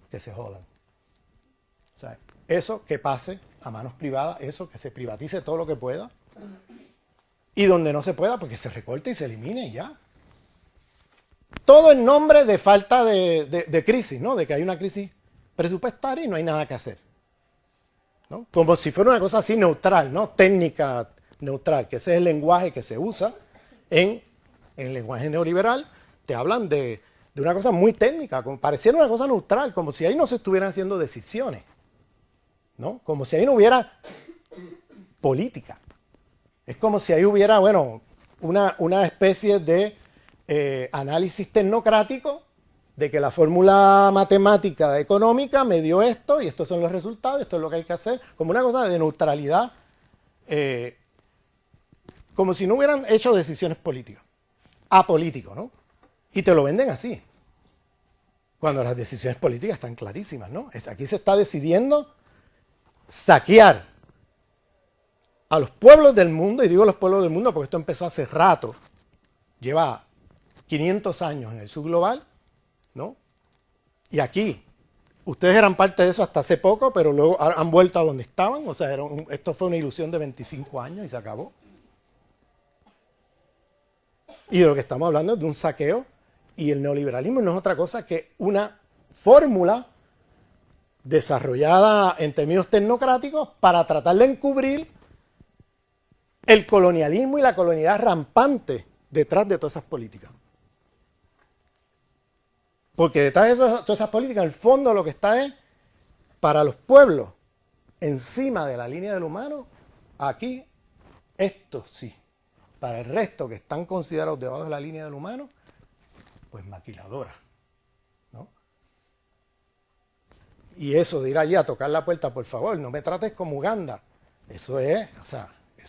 que se jodan. O sea, eso que pase a manos privadas, eso que se privatice todo lo que pueda, y donde no se pueda, pues que se recorte y se elimine y ya. Todo en nombre de falta de crisis, ¿no? De que hay una crisis presupuestaria y no hay nada que hacer, ¿no? Como si fuera una cosa así neutral, ¿no? Técnica neutral, que ese es el lenguaje que se usa en el lenguaje neoliberal. Te hablan de una cosa muy técnica, como pareciera una cosa neutral, como si ahí no se estuvieran haciendo decisiones, ¿no? Como si ahí no hubiera política. Es como si ahí hubiera, bueno, una especie de análisis tecnocrático de que la fórmula matemática económica me dio esto y estos son los resultados, esto es lo que hay que hacer, como una cosa de neutralidad, como si no hubieran hecho decisiones políticas, apolítico, ¿no? Y te lo venden así, cuando las decisiones políticas están clarísimas, ¿no? Aquí se está decidiendo saquear a los pueblos del mundo, y digo los pueblos del mundo porque esto empezó hace rato, lleva 500 años en el sur global, ¿no? Y aquí, ustedes eran parte de eso hasta hace poco, pero luego han vuelto a donde estaban, o sea, esto fue una ilusión de 25 años y se acabó. Y de lo que estamos hablando es de un saqueo Y el neoliberalismo no es otra cosa que una fórmula desarrollada en términos tecnocráticos para tratar de encubrir el colonialismo y la colonialidad rampante detrás de todas esas políticas. Porque detrás de todas esas políticas, en el fondo lo que está es, para los pueblos, encima de la línea del humano, aquí, esto sí. Para el resto que están considerados debajo de la línea del humano, pues maquiladora, ¿no? Y eso de ir allí a tocar la puerta, por favor, no me trates como Uganda. Eso es, o sea, o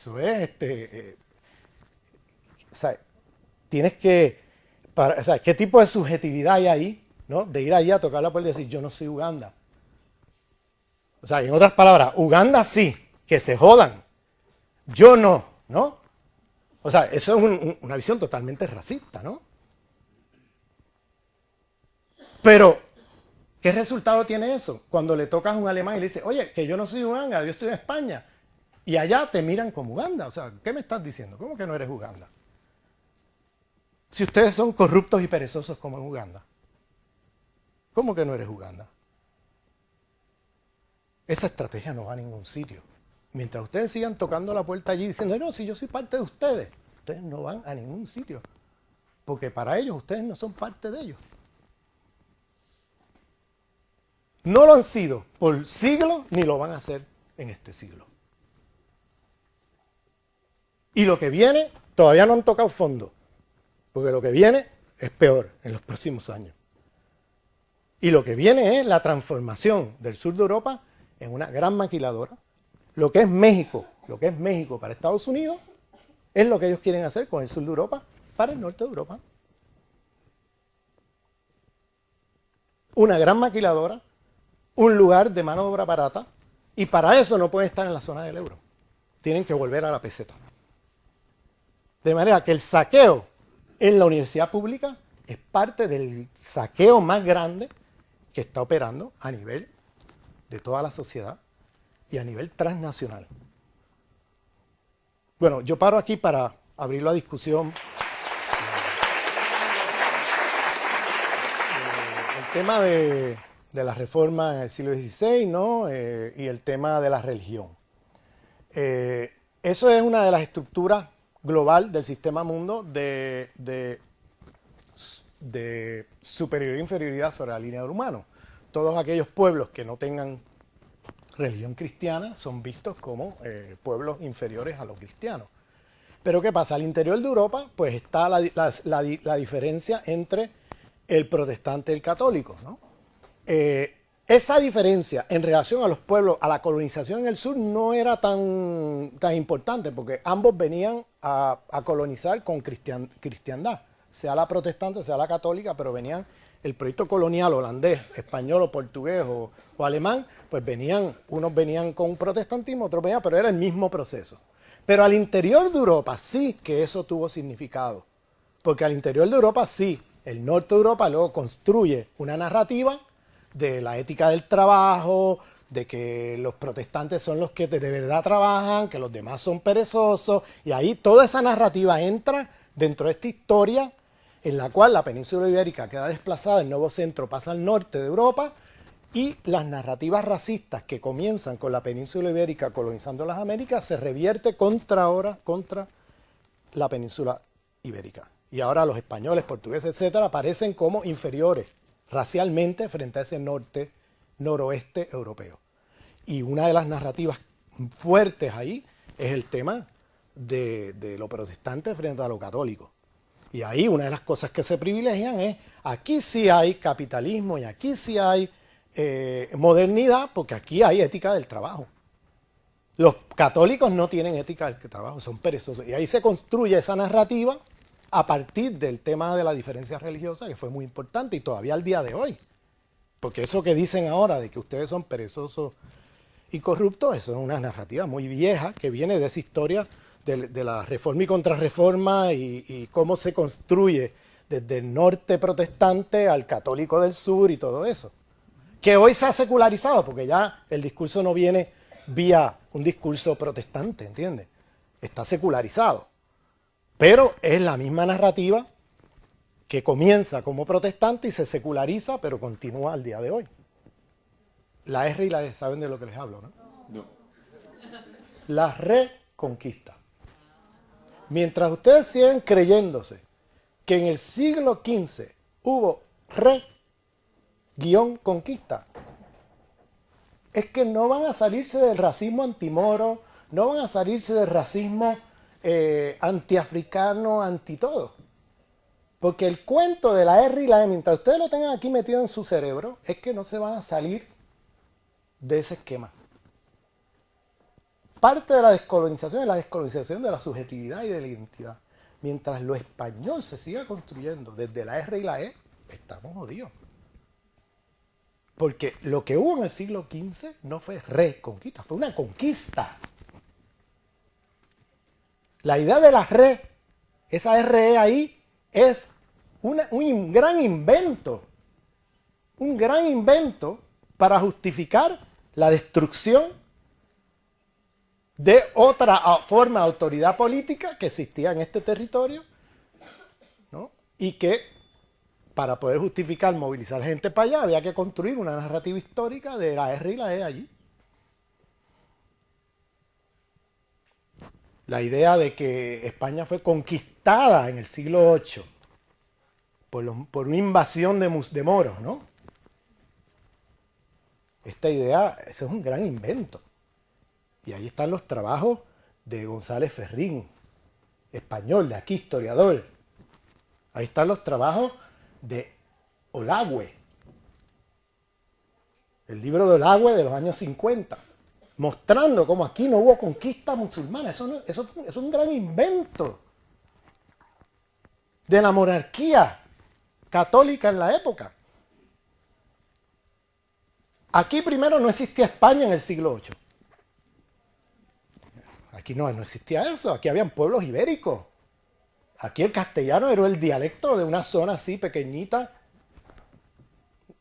sea, tienes que, o sea, ¿qué tipo de subjetividad hay ahí, ¿no? De ir allí a tocar la puerta y decir, yo no soy Uganda. O sea, en otras palabras, Uganda sí, que se jodan. Yo no, ¿no? O sea, eso es una visión totalmente racista, ¿no? Pero, ¿qué resultado tiene eso? Cuando le tocas a un alemán y le dices, oye, que yo no soy Uganda, yo estoy en España. Y allá te miran como Uganda. O sea, ¿qué me estás diciendo? ¿Cómo que no eres Uganda? Si ustedes son corruptos y perezosos como en Uganda, ¿cómo que no eres Uganda? Esa estrategia no va a ningún sitio. Mientras ustedes sigan tocando la puerta allí diciendo, no, si yo soy parte de ustedes no van a ningún sitio. Porque para ellos ustedes no son parte de ellos. No lo han sido por siglos ni lo van a hacer en este siglo. Y lo que viene, todavía no han tocado fondo, porque lo que viene es peor en los próximos años. Y lo que viene es la transformación del sur de Europa en una gran maquiladora. Lo que es México para Estados Unidos, es lo que ellos quieren hacer con el sur de Europa para el norte de Europa. Una gran maquiladora, un lugar de mano de obra barata, y para eso no pueden estar en la zona del euro. Tienen que volver a la peseta. De manera que el saqueo en la universidad pública es parte del saqueo más grande que está operando a nivel de toda la sociedad y a nivel transnacional. Bueno, yo paro aquí para abrir la discusión. El tema de la reforma en el siglo XVI, ¿no? Y el tema de la religión. Eso es una de las estructuras global del sistema mundo de superioridad e inferioridad sobre la línea del humano. Todos aquellos pueblos que no tengan religión cristiana son vistos como pueblos inferiores a los cristianos. Pero ¿qué pasa? Al interior de Europa pues está la diferencia entre el protestante y el católico, ¿no? Esa diferencia en relación a los pueblos, a la colonización en el sur, no era tan importante, porque ambos venían a colonizar con cristiandad, sea la protestante, sea la católica, pero venían, el proyecto colonial holandés, español o portugués o alemán, pues unos venían con protestantismo, otros venían, pero era el mismo proceso. Pero al interior de Europa sí que eso tuvo significado, porque al interior de Europa sí, el norte de Europa luego construye una narrativa de la ética del trabajo, de que los protestantes son los que de verdad trabajan, que los demás son perezosos, y ahí toda esa narrativa entra dentro de esta historia en la cual la península ibérica queda desplazada, el nuevo centro pasa al norte de Europa, y las narrativas racistas que comienzan con la península ibérica colonizando las Américas se revierte contra la península ibérica. Y ahora los españoles, portugueses, etcétera, aparecen como inferiores racialmente frente a ese noroeste europeo. Y una de las narrativas fuertes ahí es el tema de lo protestante frente a lo católico. Y ahí una de las cosas que se privilegian es, aquí sí hay capitalismo y aquí sí hay modernidad, porque aquí hay ética del trabajo. Los católicos no tienen ética del trabajo, son perezosos. Y ahí se construye esa narrativa a partir del tema de la diferencia religiosa, que fue muy importante y todavía al día de hoy. Porque eso que dicen ahora de que ustedes son perezosos y corruptos, eso es una narrativa muy vieja que viene de esa historia de la reforma y contrarreforma y cómo se construye desde el norte protestante al católico del sur y todo eso. Que hoy se ha secularizado, porque ya el discurso no viene vía un discurso protestante, ¿entiendes? Está secularizado. Pero es la misma narrativa que comienza como protestante y se seculariza, pero continúa al día de hoy. La R y la E, ¿saben de lo que les hablo, no? No. La reconquista. Mientras ustedes siguen creyéndose que en el siglo XV hubo re-conquista, es que no van a salirse del racismo antimoro, no van a salirse del racismo antiafricano, anti todo. Porque el cuento de la R y la E, mientras ustedes lo tengan aquí metido en su cerebro, es que no se van a salir de ese esquema. Parte de la descolonización es la descolonización de la subjetividad y de la identidad. Mientras lo español se siga construyendo desde la R y la E, estamos jodidos. Porque lo que hubo en el siglo XV no fue reconquista, fue una conquista. La idea de la re, esa RE ahí, es un gran invento para justificar la destrucción de otra forma de autoridad política que existía en este territorio, ¿no? Y que para poder justificar movilizar gente para allá había que construir una narrativa histórica de la R y la E allí. La idea de que España fue conquistada en el siglo VIII por una invasión de moros, ¿no? Esta idea, eso es un gran invento. Y ahí están los trabajos de González Ferrín, español, de aquí, historiador. Ahí están los trabajos de Olagüe, el libro de Olagüe de los años 50, mostrando cómo aquí no hubo conquista musulmana. Eso es un gran invento de la monarquía católica en la época. Aquí primero no existía España en el siglo VIII. Aquí no existía eso, aquí habían pueblos ibéricos. Aquí el castellano era el dialecto de una zona así pequeñita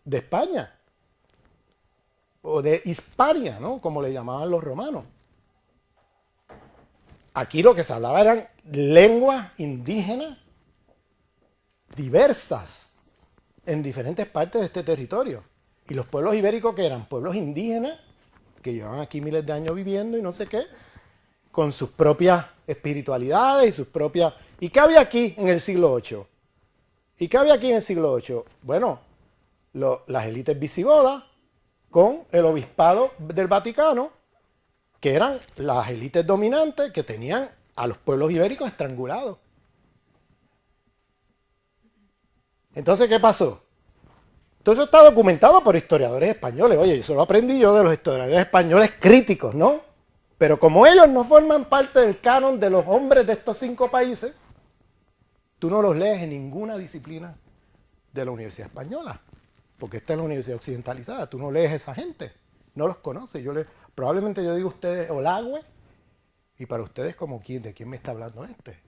de España. O de Hispania, ¿no? Como le llamaban los romanos. Aquí lo que se hablaba eran lenguas indígenas diversas en diferentes partes de este territorio. Y los pueblos ibéricos, que eran pueblos indígenas, que llevaban aquí miles de años viviendo y no sé qué, con sus propias espiritualidades y sus propias... ¿Y qué había aquí en el siglo VIII? ¿Y qué había aquí en el siglo VIII? Bueno, las élites visigodas con el obispado del Vaticano, que eran las élites dominantes que tenían a los pueblos ibéricos estrangulados. Entonces, ¿qué pasó? Todo eso está documentado por historiadores españoles. Oye, eso lo aprendí yo de los historiadores españoles críticos, ¿no? Pero como ellos no forman parte del canon de los hombres de estos 5 países, tú no los lees en ninguna disciplina de la Universidad Española, porque esta es la universidad occidentalizada. Tú no lees a esa gente, no los conoces. Probablemente yo digo a ustedes Olagüe, y para ustedes como ¿de quién me está hablando este?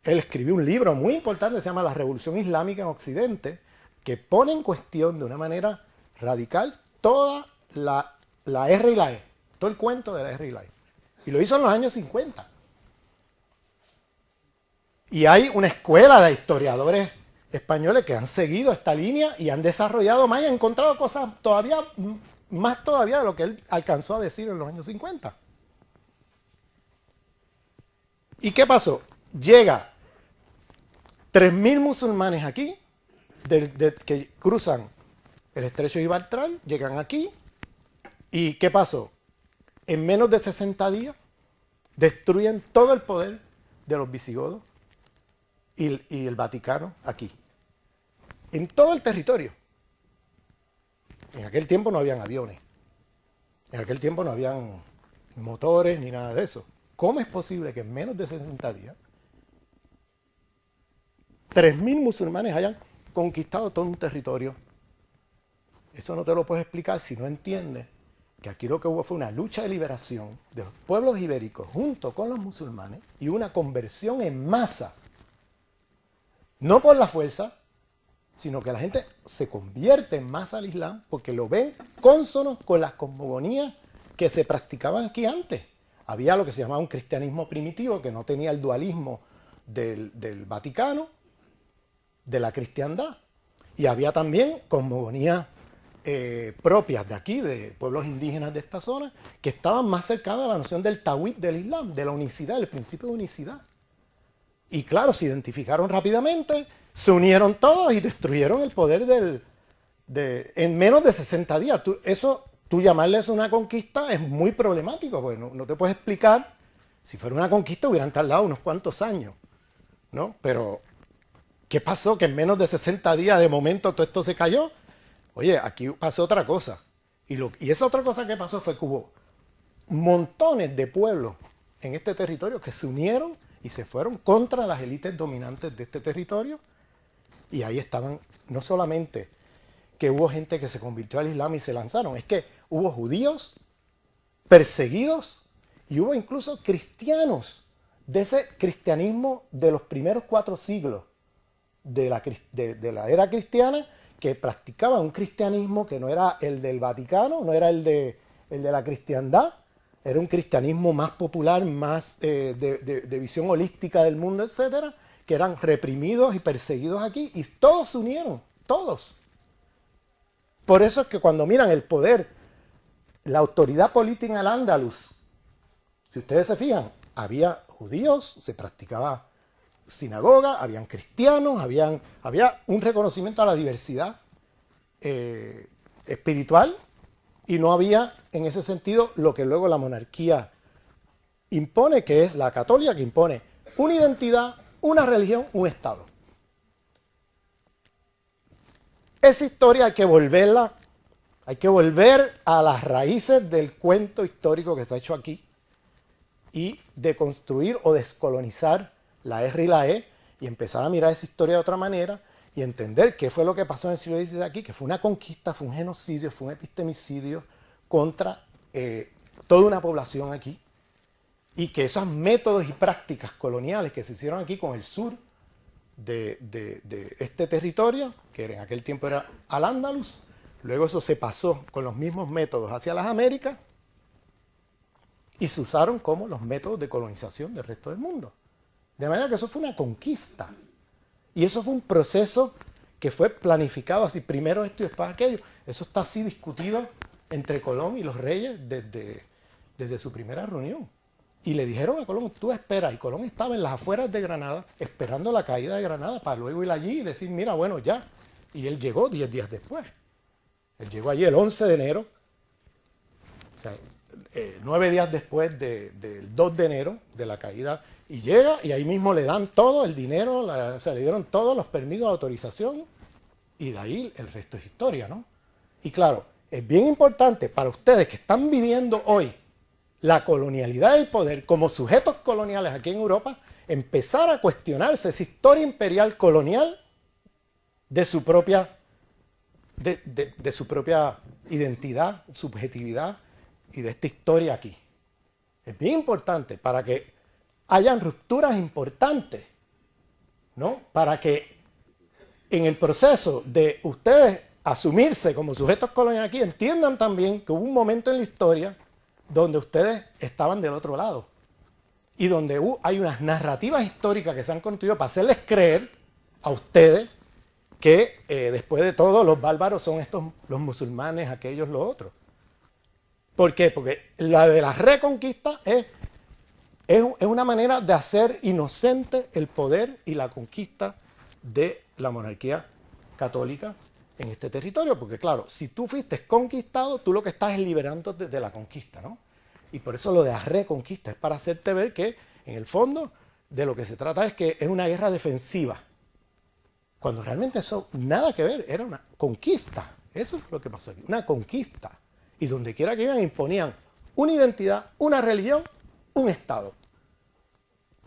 Él escribió un libro muy importante, se llama La Revolución Islámica en Occidente, que pone en cuestión de una manera radical toda la R y la E, todo el cuento de la R y la E. Y lo hizo en los años 50. Y hay una escuela de historiadores españoles que han seguido esta línea y han desarrollado más y han encontrado cosas más todavía de lo que él alcanzó a decir en los años 50. ¿Y qué pasó? Llega 3.000 musulmanes aquí, que cruzan el estrecho de Gibraltar, llegan aquí. ¿Y qué pasó? En menos de 60 días destruyen todo el poder de los visigodos y el Vaticano aquí. En todo el territorio. En aquel tiempo no habían aviones. En aquel tiempo no habían motores ni nada de eso. ¿Cómo es posible que en menos de 60 días 3.000 musulmanes hayan conquistado todo un territorio? Eso no te lo puedes explicar si no entiendes que aquí lo que hubo fue una lucha de liberación de los pueblos ibéricos junto con los musulmanes y una conversión en masa. No por la fuerza, sino que la gente se convierte en masa al Islam porque lo ven cónsono con las cosmogonías que se practicaban aquí antes. Había lo que se llamaba un cristianismo primitivo que no tenía el dualismo del Vaticano, de la cristiandad. Y había también cosmogonías propias de aquí, de pueblos indígenas de esta zona, que estaban más cercanos a la noción del tawhid del Islam, de la unicidad, el principio de unicidad. Y claro, se identificaron rápidamente, se unieron todos y destruyeron el poder en menos de 60 días. Tú llamarle eso una conquista es muy problemático, porque no te puedes explicar. Si fuera una conquista hubieran tardado unos cuantos años, ¿no? Pero, ¿qué pasó? Que en menos de 60 días de momento todo esto se cayó. Oye, aquí pasó otra cosa. Y esa otra cosa que pasó fue que hubo montones de pueblos en este territorio que se unieron y se fueron contra las élites dominantes de este territorio. Y ahí estaban, no solamente que hubo gente que se convirtió al Islam y se lanzaron, es que hubo judíos perseguidos y hubo incluso cristianos de ese cristianismo de los primeros 4 siglos de la era cristiana, que practicaban un cristianismo que no era el del Vaticano, no era el de la cristiandad, era un cristianismo más popular, más de visión holística del mundo, etcétera, que eran reprimidos y perseguidos aquí, y todos se unieron, todos. Por eso es que cuando miran el poder, la autoridad política en el Andaluz, si ustedes se fijan, había judíos, se practicaba sinagoga, habían cristianos, había un reconocimiento a la diversidad espiritual, y no había en ese sentido lo que luego la monarquía impone, que es la católica, que impone una identidad, una religión, un Estado. Esa historia hay que volverla, hay que volver a las raíces del cuento histórico que se ha hecho aquí y deconstruir o descolonizar la R y la E y empezar a mirar esa historia de otra manera y entender qué fue lo que pasó en el siglo XVI aquí, que fue una conquista, fue un genocidio, fue un epistemicidio contra toda una población aquí, y que esos métodos y prácticas coloniales que se hicieron aquí con el sur de este territorio, que en aquel tiempo era Al-Ándalus, luego eso se pasó con los mismos métodos hacia las Américas y se usaron como los métodos de colonización del resto del mundo. De manera que eso fue una conquista. Y eso fue un proceso que fue planificado así, primero esto y después aquello. Eso está así discutido entre Colón y los reyes desde su primera reunión. Y le dijeron a Colón, tú espera. Y Colón estaba en las afueras de Granada, esperando la caída de Granada para luego ir allí y decir, mira, bueno, ya. Y él llegó 10 días después. Él llegó allí el 11 de enero, o sea, 9 días después del 2 de enero de la caída. Y llega y ahí mismo le dan todo el dinero, o sea, le dieron todos los permisos, la autorización, y de ahí el resto es historia, ¿no? Y claro, es bien importante para ustedes que están viviendo hoy la colonialidad del poder como sujetos coloniales aquí en Europa, empezar a cuestionarse esa historia imperial colonial de su propia, de su propia identidad, subjetividad y de esta historia aquí. Es bien importante para que hayan rupturas importantes, ¿no? Para que en el proceso de ustedes asumirse como sujetos coloniales aquí, entiendan también que hubo un momento en la historia donde ustedes estaban del otro lado y donde hay unas narrativas históricas que se han construido para hacerles creer a ustedes que después de todo los bárbaros son estos, los musulmanes, aquellos, los otros. ¿Por qué? Porque la de la reconquista es una manera de hacer inocente el poder y la conquista de la monarquía católica en este territorio, porque claro, si tú fuiste conquistado, tú lo que estás es liberándote de la conquista, ¿no? Y por eso lo de la reconquista es para hacerte ver que, en el fondo, de lo que se trata es que es una guerra defensiva, cuando realmente eso nada que ver, era una conquista. Eso es lo que pasó aquí, una conquista. Y donde quiera que iban imponían una identidad, una religión, un Estado.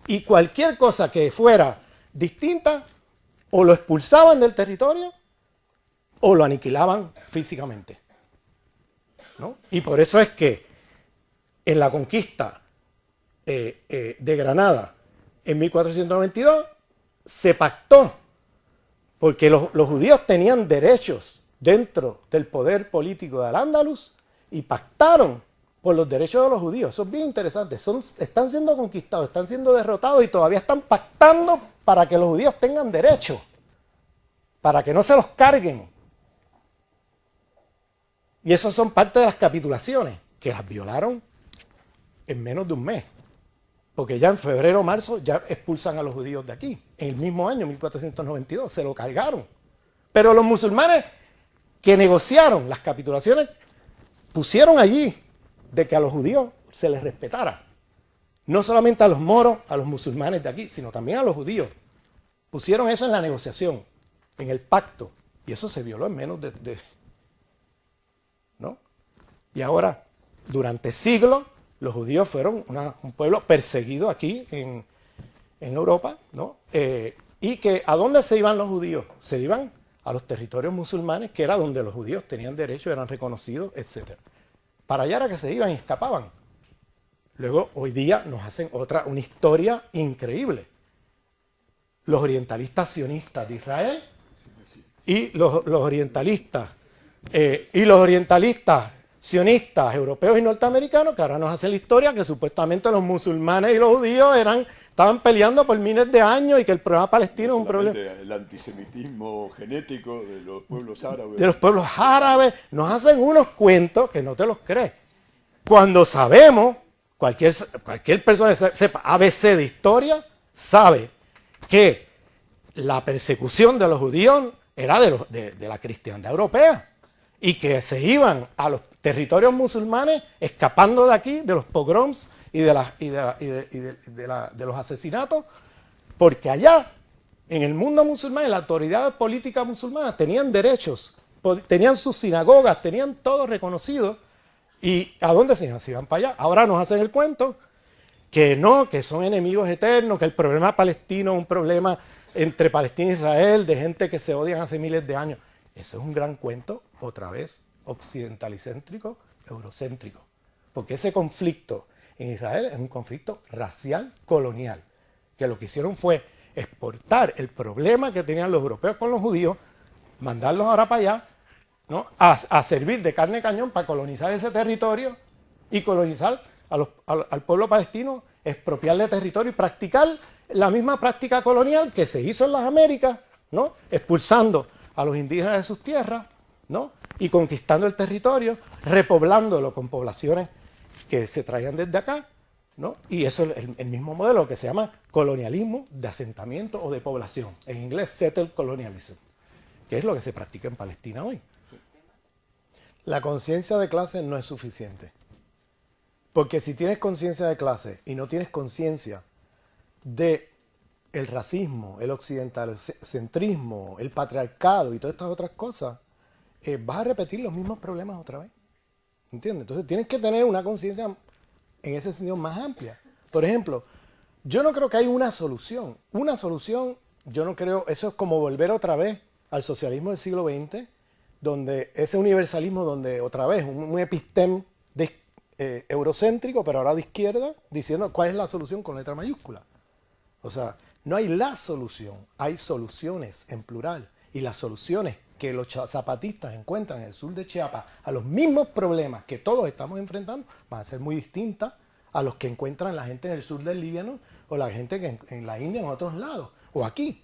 Y cualquier cosa que fuera distinta, o lo expulsaban del territorio, o lo aniquilaban físicamente, ¿no? Y por eso es que en la conquista de Granada en 1492 se pactó, porque los judíos tenían derechos dentro del poder político de Al-Ándalus y pactaron por los derechos de los judíos. Eso es bien interesante. Están siendo conquistados, están siendo derrotados y todavía están pactando para que los judíos tengan derechos, para que no se los carguen. Y eso son parte de las capitulaciones, que las violaron en menos de un mes. Porque ya en febrero o marzo ya expulsan a los judíos de aquí. En el mismo año, 1492, se lo cargaron. Pero los musulmanes que negociaron las capitulaciones pusieron allí de que a los judíos se les respetara. No solamente a los moros, a los musulmanes de aquí, sino también a los judíos. Pusieron eso en la negociación, en el pacto. Y eso se violó en menos ¿no? Y ahora, durante siglos, los judíos fueron un pueblo perseguido aquí en Europa, ¿no? Y que ¿a dónde se iban los judíos? Se iban a los territorios musulmanes, que era donde los judíos tenían derecho, eran reconocidos, etc. Para allá era que se iban y escapaban. Luego, hoy día nos hacen una historia increíble. Los orientalistas sionistas de Israel y los orientalistas sionistas europeos y norteamericanos, que ahora nos hacen la historia que supuestamente los musulmanes y los judíos estaban peleando por miles de años y que el problema palestino es un problema. El antisemitismo genético de los pueblos árabes. De los pueblos árabes. Nos hacen unos cuentos que no te los crees. Cuando sabemos, cualquier persona que sepa ABC de historia, sabe que la persecución de los judíos era de la cristiandad europea y que se iban a los territorios musulmanes escapando de aquí, de los pogroms y de los asesinatos, porque allá, en el mundo musulmán, en la autoridad política musulmana, tenían derechos, tenían sus sinagogas, tenían todo reconocido. ¿Y a dónde se iban? Se iban para allá. Ahora nos hacen el cuento que no, que son enemigos eternos, que el problema palestino es un problema entre Palestina e Israel, de gente que se odian hace miles de años. Eso es un gran cuento, otra vez, occidentalicéntrico, eurocéntrico. Porque ese conflicto en Israel es un conflicto racial colonial, que lo que hicieron fue exportar el problema que tenían los europeos con los judíos, mandarlos ahora para allá, ¿no? a servir de carne de cañón para colonizar ese territorio y colonizar al pueblo palestino, expropiarle territorio y practicar la misma práctica colonial que se hizo en las Américas, ¿no? Expulsando a los indígenas de sus tierras, ¿no? Y conquistando el territorio, repoblándolo con poblaciones que se traían desde acá, ¿no? Y eso es el mismo modelo que se llama colonialismo de asentamiento o de población. En inglés, settled colonialism, que es lo que se practica en Palestina hoy. La conciencia de clase no es suficiente. Porque si tienes conciencia de clase y no tienes conciencia de el racismo, el occidentalcentrismo, el patriarcado y todas estas otras cosas, vas a repetir los mismos problemas otra vez. ¿Entiendes? Entonces tienes que tener una conciencia en ese sentido más amplia. Por ejemplo, yo no creo que hay una solución. Una solución, yo no creo, eso es como volver otra vez al socialismo del siglo XX, donde ese universalismo, donde otra vez un epistem eurocéntrico, pero ahora de izquierda, diciendo cuál es la solución con letra mayúscula. O sea, no hay la solución, hay soluciones en plural. Y las soluciones que los zapatistas encuentran en el sur de Chiapas a los mismos problemas que todos estamos enfrentando van a ser muy distintas a los que encuentran la gente en el sur del Líbano o la gente que en la India en otros lados, o aquí.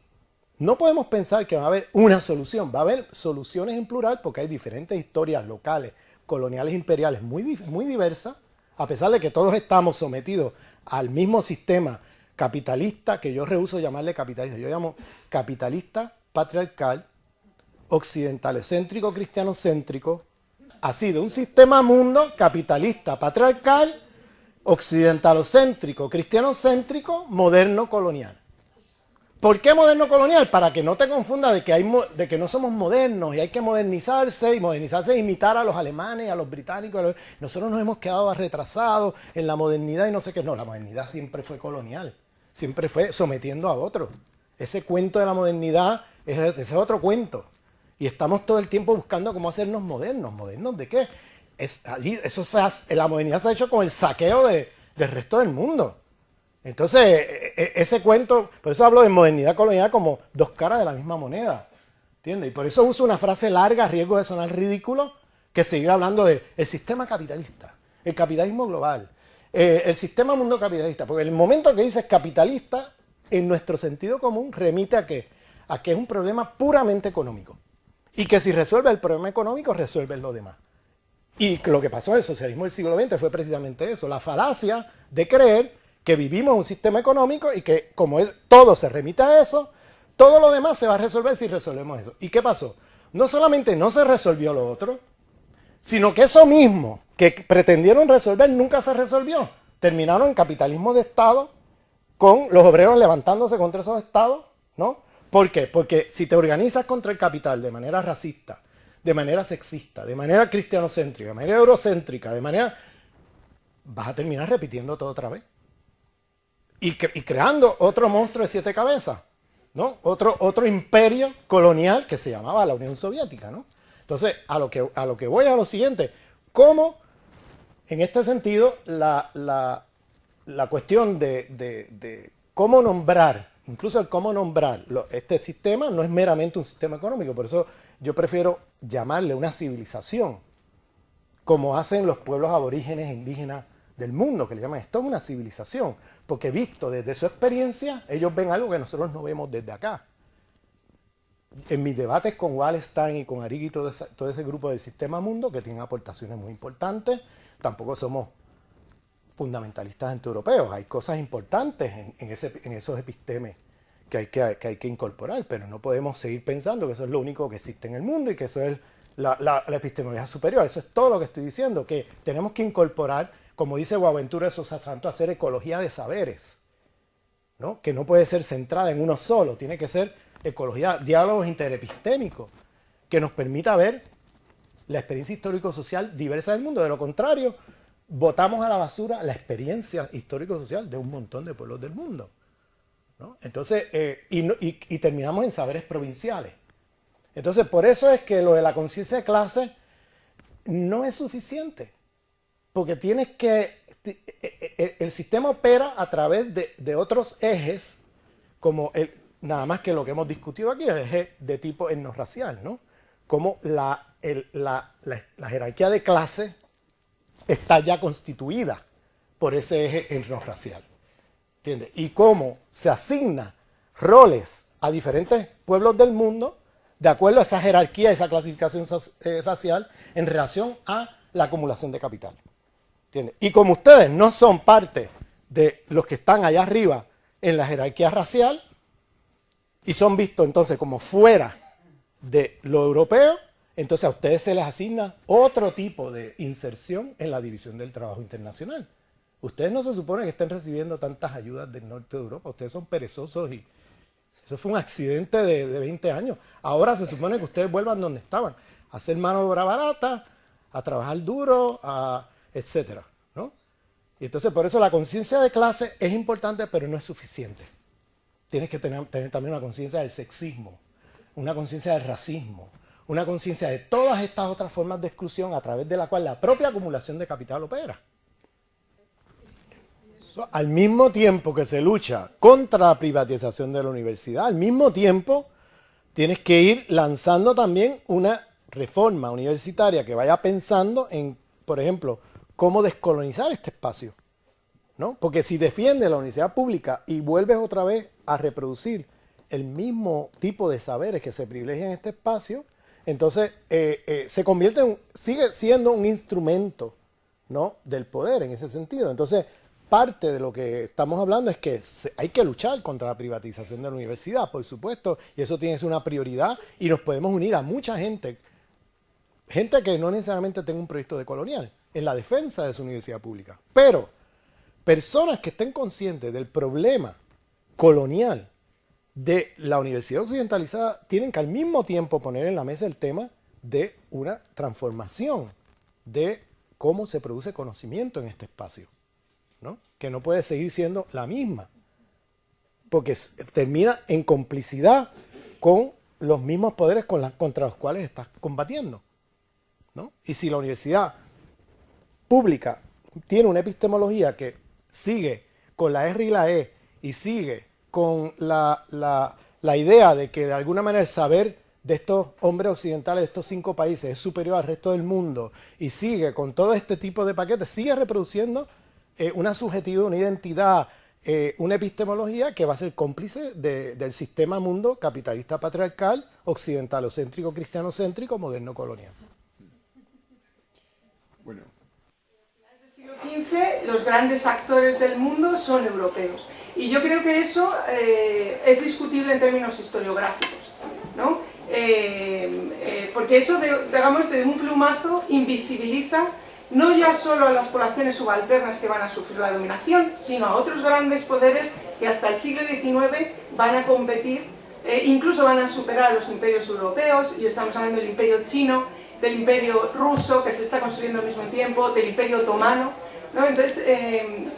No podemos pensar que va a haber una solución, va a haber soluciones en plural porque hay diferentes historias locales, coloniales, imperiales muy diversas, a pesar de que todos estamos sometidos al mismo sistema capitalista, que yo rehúso llamarle capitalista, yo llamo capitalista patriarcal, occidentalcéntrico, cristianocéntrico, así de un sistema mundo capitalista patriarcal, occidentalocéntrico, cristianocéntrico, moderno colonial. ¿Por qué moderno colonial? Para que no te confunda de que no somos modernos y hay que modernizarse, y modernizarse es imitar a los alemanes, a los británicos. Nosotros nos hemos quedado retrasados en la modernidad y no sé qué. No, la modernidad siempre fue colonial, siempre fue sometiendo a otros. Ese cuento de la modernidad, ese es otro cuento. Y estamos todo el tiempo buscando cómo hacernos modernos. ¿Modernos de qué? La modernidad se ha hecho con el saqueo del resto del mundo. Entonces, ese cuento, por eso hablo de modernidad colonial como dos caras de la misma moneda, ¿entiendes? Y por eso uso una frase larga a riesgo de sonar ridículo, que seguir hablando del sistema capitalista. el capitalismo global, el sistema mundo capitalista, porque el momento que dices capitalista, en nuestro sentido común, remite a que es un problema puramente económico. Y que si resuelve el problema económico, resuelve lo demás. Y lo que pasó en el socialismo del siglo XX fue precisamente eso, la falacia de creer que vivimos un sistema económico y que como todo se remite a eso, todo lo demás se va a resolver si resolvemos eso. ¿Y qué pasó? No solamente no se resolvió lo otro, sino que eso mismo que pretendieron resolver nunca se resolvió. Terminaron en capitalismo de Estado, con los obreros levantándose contra esos estados, ¿no? ¿Por qué? Porque si te organizas contra el capital de manera racista, de manera sexista, de manera cristianocéntrica, de manera eurocéntrica, de manera... vas a terminar repitiendo todo otra vez. Y creando otro monstruo de 7 cabezas, ¿no? Otro imperio colonial que se llamaba la Unión Soviética, ¿no? Entonces, a lo que voy a lo siguiente, ¿cómo, en este sentido, la cuestión de cómo nombrar, incluso el cómo nombrar este sistema no es meramente un sistema económico, por eso yo prefiero llamarle una civilización, como hacen los pueblos aborígenes e indígenas del mundo, que le llaman esto es una civilización, porque visto desde su experiencia, ellos ven algo que nosotros no vemos desde acá. En mis debates con Wallenstein y con Arrighi y todo ese grupo del sistema mundo, que tienen aportaciones muy importantes, tampoco somos fundamentalistas antieuropeos, hay cosas importantes en esos epistemes que hay que incorporar, pero no podemos seguir pensando que eso es lo único que existe en el mundo y que eso es la epistemología superior. Eso es todo lo que estoy diciendo, que tenemos que incorporar, como dice Boaventura de Sosa Santo, hacer ecología de saberes, ¿no? Que no puede ser centrada en uno solo, tiene que ser ecología, diálogos interepistémicos, que nos permita ver la experiencia histórico-social diversa del mundo. De lo contrario, botamos a la basura la experiencia histórico-social de un montón de pueblos del mundo, ¿no? Entonces, y terminamos en saberes provinciales. Entonces, por eso es que lo de la conciencia de clase no es suficiente, porque tienes que... El sistema opera a través de otros ejes, como nada más que lo que hemos discutido aquí, el eje de tipo etnorracial, ¿no? Como la jerarquía de clase está ya constituida por ese eje etnorracial, ¿entiendes? Y cómo se asigna roles a diferentes pueblos del mundo de acuerdo a esa jerarquía, esa clasificación racial en relación a la acumulación de capital, ¿entiendes? Y como ustedes no son parte de los que están allá arriba en la jerarquía racial y son vistos entonces como fuera de lo europeo, entonces a ustedes se les asigna otro tipo de inserción en la división del trabajo internacional. Ustedes no se supone que estén recibiendo tantas ayudas del norte de Europa, ustedes son perezosos y eso fue un accidente de 20 años. Ahora se supone que ustedes vuelvan donde estaban, a hacer mano de obra barata, a trabajar duro, etcétera, ¿no? Y entonces por eso la conciencia de clase es importante, pero no es suficiente. Tienes que tener también una conciencia del sexismo, una conciencia del racismo, una conciencia de todas estas otras formas de exclusión a través de la cual la propia acumulación de capital opera. Al mismo tiempo que se lucha contra la privatización de la universidad, al mismo tiempo tienes que ir lanzando también una reforma universitaria que vaya pensando en, por ejemplo, cómo descolonizar este espacio, ¿no? Porque si defiendes la universidad pública y vuelves otra vez a reproducir el mismo tipo de saberes que se privilegian en este espacio, entonces se convierte sigue siendo un instrumento, ¿no?, del poder en ese sentido. Entonces, parte de lo que estamos hablando es que hay que luchar contra la privatización de la universidad, por supuesto, y eso tiene que ser una prioridad y nos podemos unir a mucha gente que no necesariamente tenga un proyecto de colonial, en la defensa de su universidad pública. Pero personas que estén conscientes del problema colonial de la universidad occidentalizada tienen que al mismo tiempo poner en la mesa el tema de una transformación de cómo se produce conocimiento en este espacio, ¿no? Que no puede seguir siendo la misma, porque termina en complicidad con los mismos poderes contra los cuales estás combatiendo, ¿no? Y si la universidad pública tiene una epistemología que sigue con la R y la E y sigue con la idea de que de alguna manera el saber de estos hombres occidentales, de estos 5 países, es superior al resto del mundo y sigue con todo este tipo de paquetes, sigue reproduciendo una subjetividad, una identidad, una epistemología que va a ser cómplice del sistema mundo capitalista patriarcal, occidentalocéntrico, cristianocéntrico, moderno colonial. Bueno. En el siglo XV los grandes actores del mundo son europeos. Y yo creo que eso es discutible en términos historiográficos, ¿no? Porque eso, digamos, de un plumazo invisibiliza no ya solo a las poblaciones subalternas que van a sufrir la dominación, sino a otros grandes poderes que hasta el siglo XIX van a competir, incluso van a superar a los imperios europeos, y estamos hablando del imperio chino, del imperio ruso, que se está construyendo al mismo tiempo, del imperio otomano, ¿no? Entonces,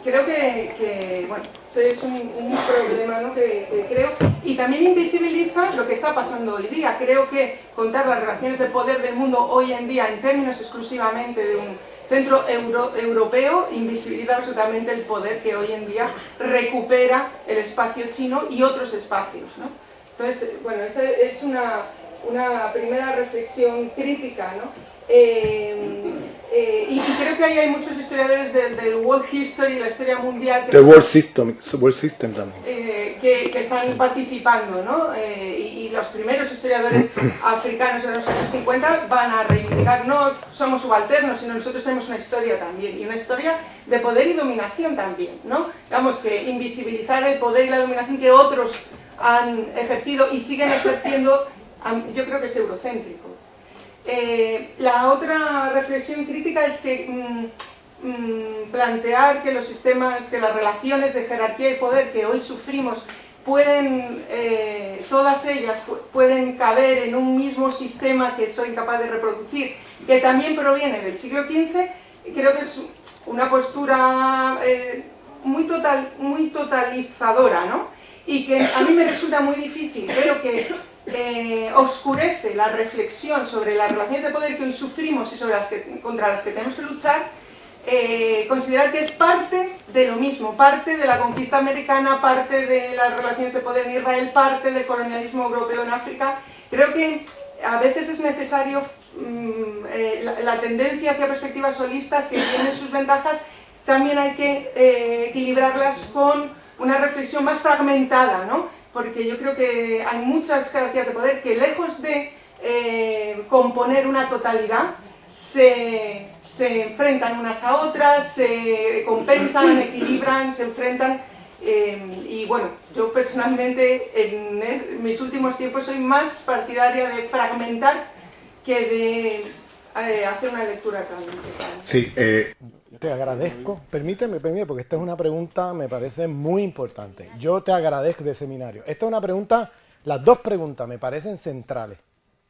creo que bueno, es un problema, ¿no? que creo, y también invisibiliza lo que está pasando hoy día. Creo que contar las relaciones de poder del mundo hoy en día en términos exclusivamente de un centro europeo invisibiliza absolutamente el poder que hoy en día recupera el espacio chino y otros espacios, ¿no? Entonces, bueno, esa es una primera reflexión crítica, ¿no? Y creo que ahí hay muchos historiadores del World History, la historia mundial, The World System también. Que están participando, ¿no? Y los primeros historiadores africanos en los años 50 van a reivindicar, no somos subalternos, sino nosotros tenemos una historia también, y una historia de poder y dominación también, ¿no? Digamos que invisibilizar el poder y la dominación que otros han ejercido y siguen ejerciendo, yo creo que es eurocéntrico. La otra reflexión crítica es que plantear que los sistemas, que las relaciones de jerarquía y poder que hoy sufrimos pueden, todas ellas pueden caber en un mismo sistema que soy incapaz de reproducir, que también proviene del siglo XV, creo que es una postura muy totalizadora, ¿no? Y que a mí me resulta muy difícil, creo que oscurece la reflexión sobre las relaciones de poder que hoy sufrimos y contra las que tenemos que luchar, considerar que es parte de lo mismo, parte de la conquista americana, parte de las relaciones de poder en Israel, parte del colonialismo europeo en África. Creo que a veces es necesario la tendencia hacia perspectivas holistas, que tienen sus ventajas, también hay que equilibrarlas con una reflexión más fragmentada, ¿no? Porque yo creo que hay muchas jerarquías de poder que, lejos de componer una totalidad, se enfrentan unas a otras, se compensan, equilibran, se enfrentan, y bueno, yo personalmente en mis últimos tiempos soy más partidaria de fragmentar que de hacer una lectura tan... Sí, te agradezco, permíteme, porque esta es una pregunta, me parece muy importante. Yo te agradezco de seminario. Esta es una pregunta, las dos preguntas me parecen centrales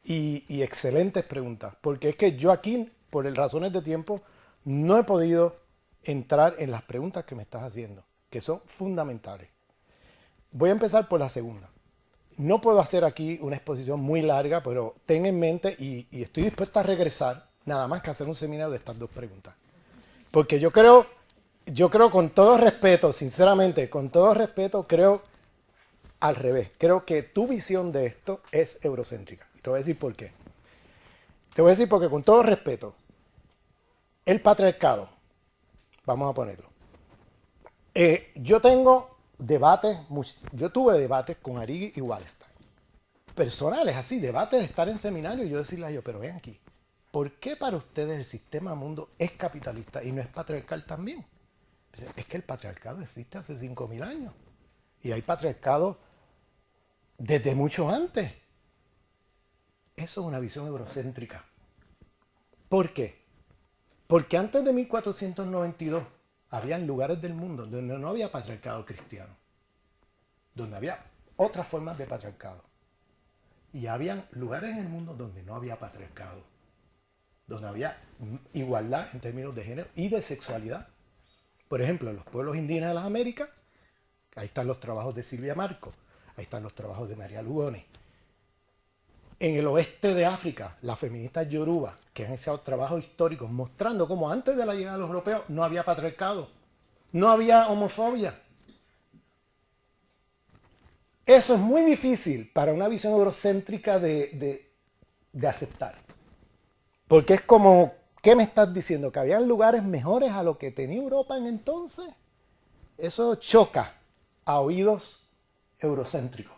y excelentes preguntas, porque es que yo aquí, por razones de tiempo, no he podido entrar en las preguntas que me estás haciendo, que son fundamentales. Voy a empezar por la segunda. No puedo hacer aquí una exposición muy larga, pero ten en mente y estoy dispuesto a regresar, nada más que hacer un seminario de estas dos preguntas. Porque yo creo con todo respeto, sinceramente, con todo respeto, creo al revés. Creo que tu visión de esto es eurocéntrica. Y te voy a decir por qué. Te voy a decir porque con todo respeto, el patriarcado, vamos a ponerlo. Yo tuve debates con Arrighi y Wallenstein. Personales, así, debates de estar en seminario y yo decirle a ellos, pero ven aquí. ¿Por qué para ustedes el sistema mundo es capitalista y no es patriarcal también? Es que el patriarcado existe hace 5.000 años. Y hay patriarcado desde mucho antes. Eso es una visión eurocéntrica. ¿Por qué? Porque antes de 1492 habían lugares del mundo donde no había patriarcado cristiano. Donde había otras formas de patriarcado. Y habían lugares en el mundo donde no había patriarcado. Donde había igualdad en términos de género y de sexualidad. Por ejemplo, en los pueblos indígenas de las Américas, ahí están los trabajos de Silvia Marco, ahí están los trabajos de María Lugones. En el oeste de África, las feministas yoruba, que han hecho trabajos históricos mostrando cómo antes de la llegada de los europeos no había patriarcado, no había homofobia. Eso es muy difícil para una visión eurocéntrica de de aceptar. Porque es como, ¿qué me estás diciendo? ¿Que habían lugares mejores a lo que tenía Europa en entonces? Eso choca a oídos eurocéntricos.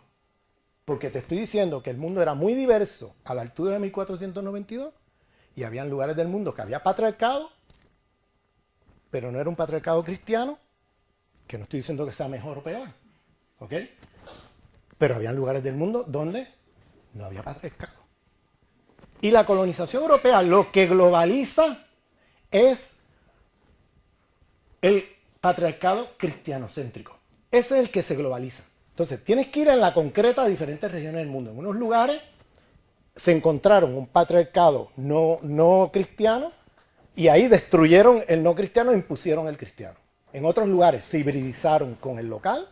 Porque te estoy diciendo que el mundo era muy diverso a la altura de 1492 y habían lugares del mundo que había patriarcado, pero no era un patriarcado cristiano, que no estoy diciendo que sea mejor o peor, ¿ok? Pero habían lugares del mundo donde no había patriarcado. Y la colonización europea lo que globaliza es el patriarcado cristianocéntrico. Ese es el que se globaliza. Entonces, tienes que ir en la concreta a diferentes regiones del mundo. En unos lugares se encontraron un patriarcado no cristiano y ahí destruyeron el no cristiano e impusieron el cristiano. En otros lugares se hibridizaron con el local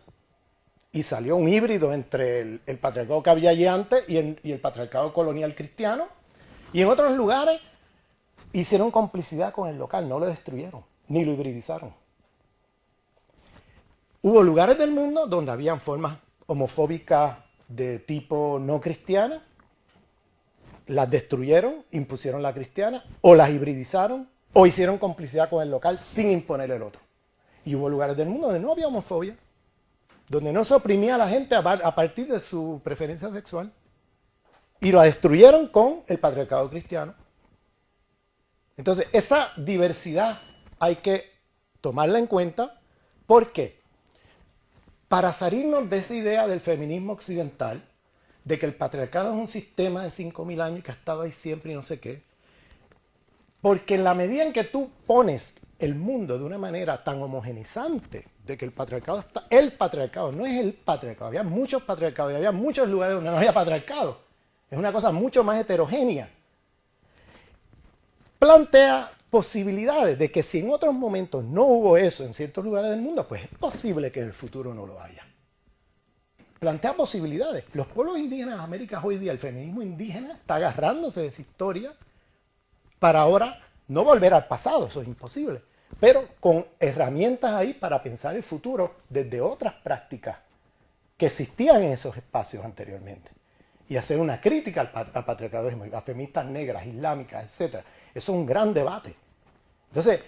y salió un híbrido entre el patriarcado que había allí antes y el patriarcado colonial cristiano. Y en otros lugares hicieron complicidad con el local, no lo destruyeron, ni lo hibridizaron. Hubo lugares del mundo donde habían formas homofóbicas de tipo no cristiana, las destruyeron, impusieron la cristiana, o las hibridizaron, o hicieron complicidad con el local sin imponer el otro. Y hubo lugares del mundo donde no había homofobia, donde no se oprimía a la gente a partir de su preferencia sexual, y lo destruyeron con el patriarcado cristiano. Entonces, esa diversidad hay que tomarla en cuenta. ¿Por qué? Para salirnos de esa idea del feminismo occidental, de que el patriarcado es un sistema de 5.000 años y que ha estado ahí siempre y no sé qué, porque en la medida en que tú pones el mundo de una manera tan homogenizante, de que el patriarcado no es el patriarcado, había muchos patriarcados y había muchos lugares donde no había patriarcado, es una cosa mucho más heterogénea, plantea posibilidades de que si en otros momentos no hubo eso en ciertos lugares del mundo, pues es posible que en el futuro no lo haya. Plantea posibilidades. Los pueblos indígenas de América hoy día, el feminismo indígena está agarrándose de esa historia para ahora no volver al pasado, eso es imposible, pero con herramientas ahí para pensar el futuro desde otras prácticas que existían en esos espacios anteriormente y hacer una crítica al patriarcado, a feministas negras, islámicas, etc. Eso es un gran debate. Entonces,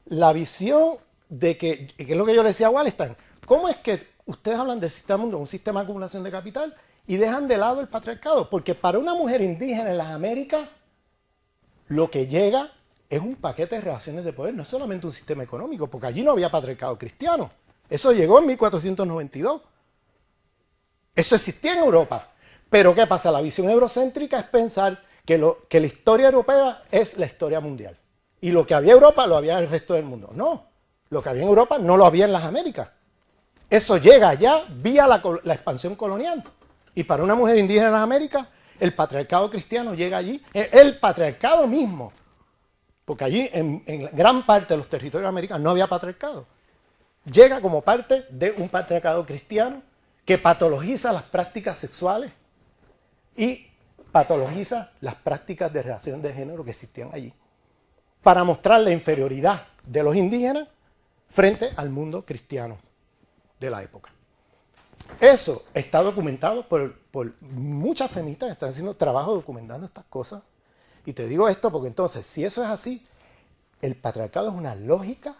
la visión de que es lo que yo le decía a Wallenstein, ¿cómo es que ustedes hablan del sistema mundo, un sistema de acumulación de capital, y dejan de lado el patriarcado? Porque para una mujer indígena en las Américas, lo que llega es un paquete de relaciones de poder, no es solamente un sistema económico, porque allí no había patriarcado cristiano. Eso llegó en 1492. Eso existía en Europa. Pero ¿qué pasa? La visión eurocéntrica es pensar que la historia europea es la historia mundial. Y lo que había en Europa lo había en el resto del mundo. No, lo que había en Europa no lo había en las Américas. Eso llega allá vía la expansión colonial. Y para una mujer indígena en las Américas, el patriarcado cristiano llega allí, el patriarcado mismo. Porque allí, en gran parte de los territorios americanos, no había patriarcado. Llega como parte de un patriarcado cristiano que patologiza las prácticas sexuales y patologiza las prácticas de relación de género que existían allí, para mostrar la inferioridad de los indígenas frente al mundo cristiano de la época. Eso está documentado por muchas feministas que están haciendo trabajo documentando estas cosas. Y te digo esto porque entonces, si eso es así, el patriarcado es una lógica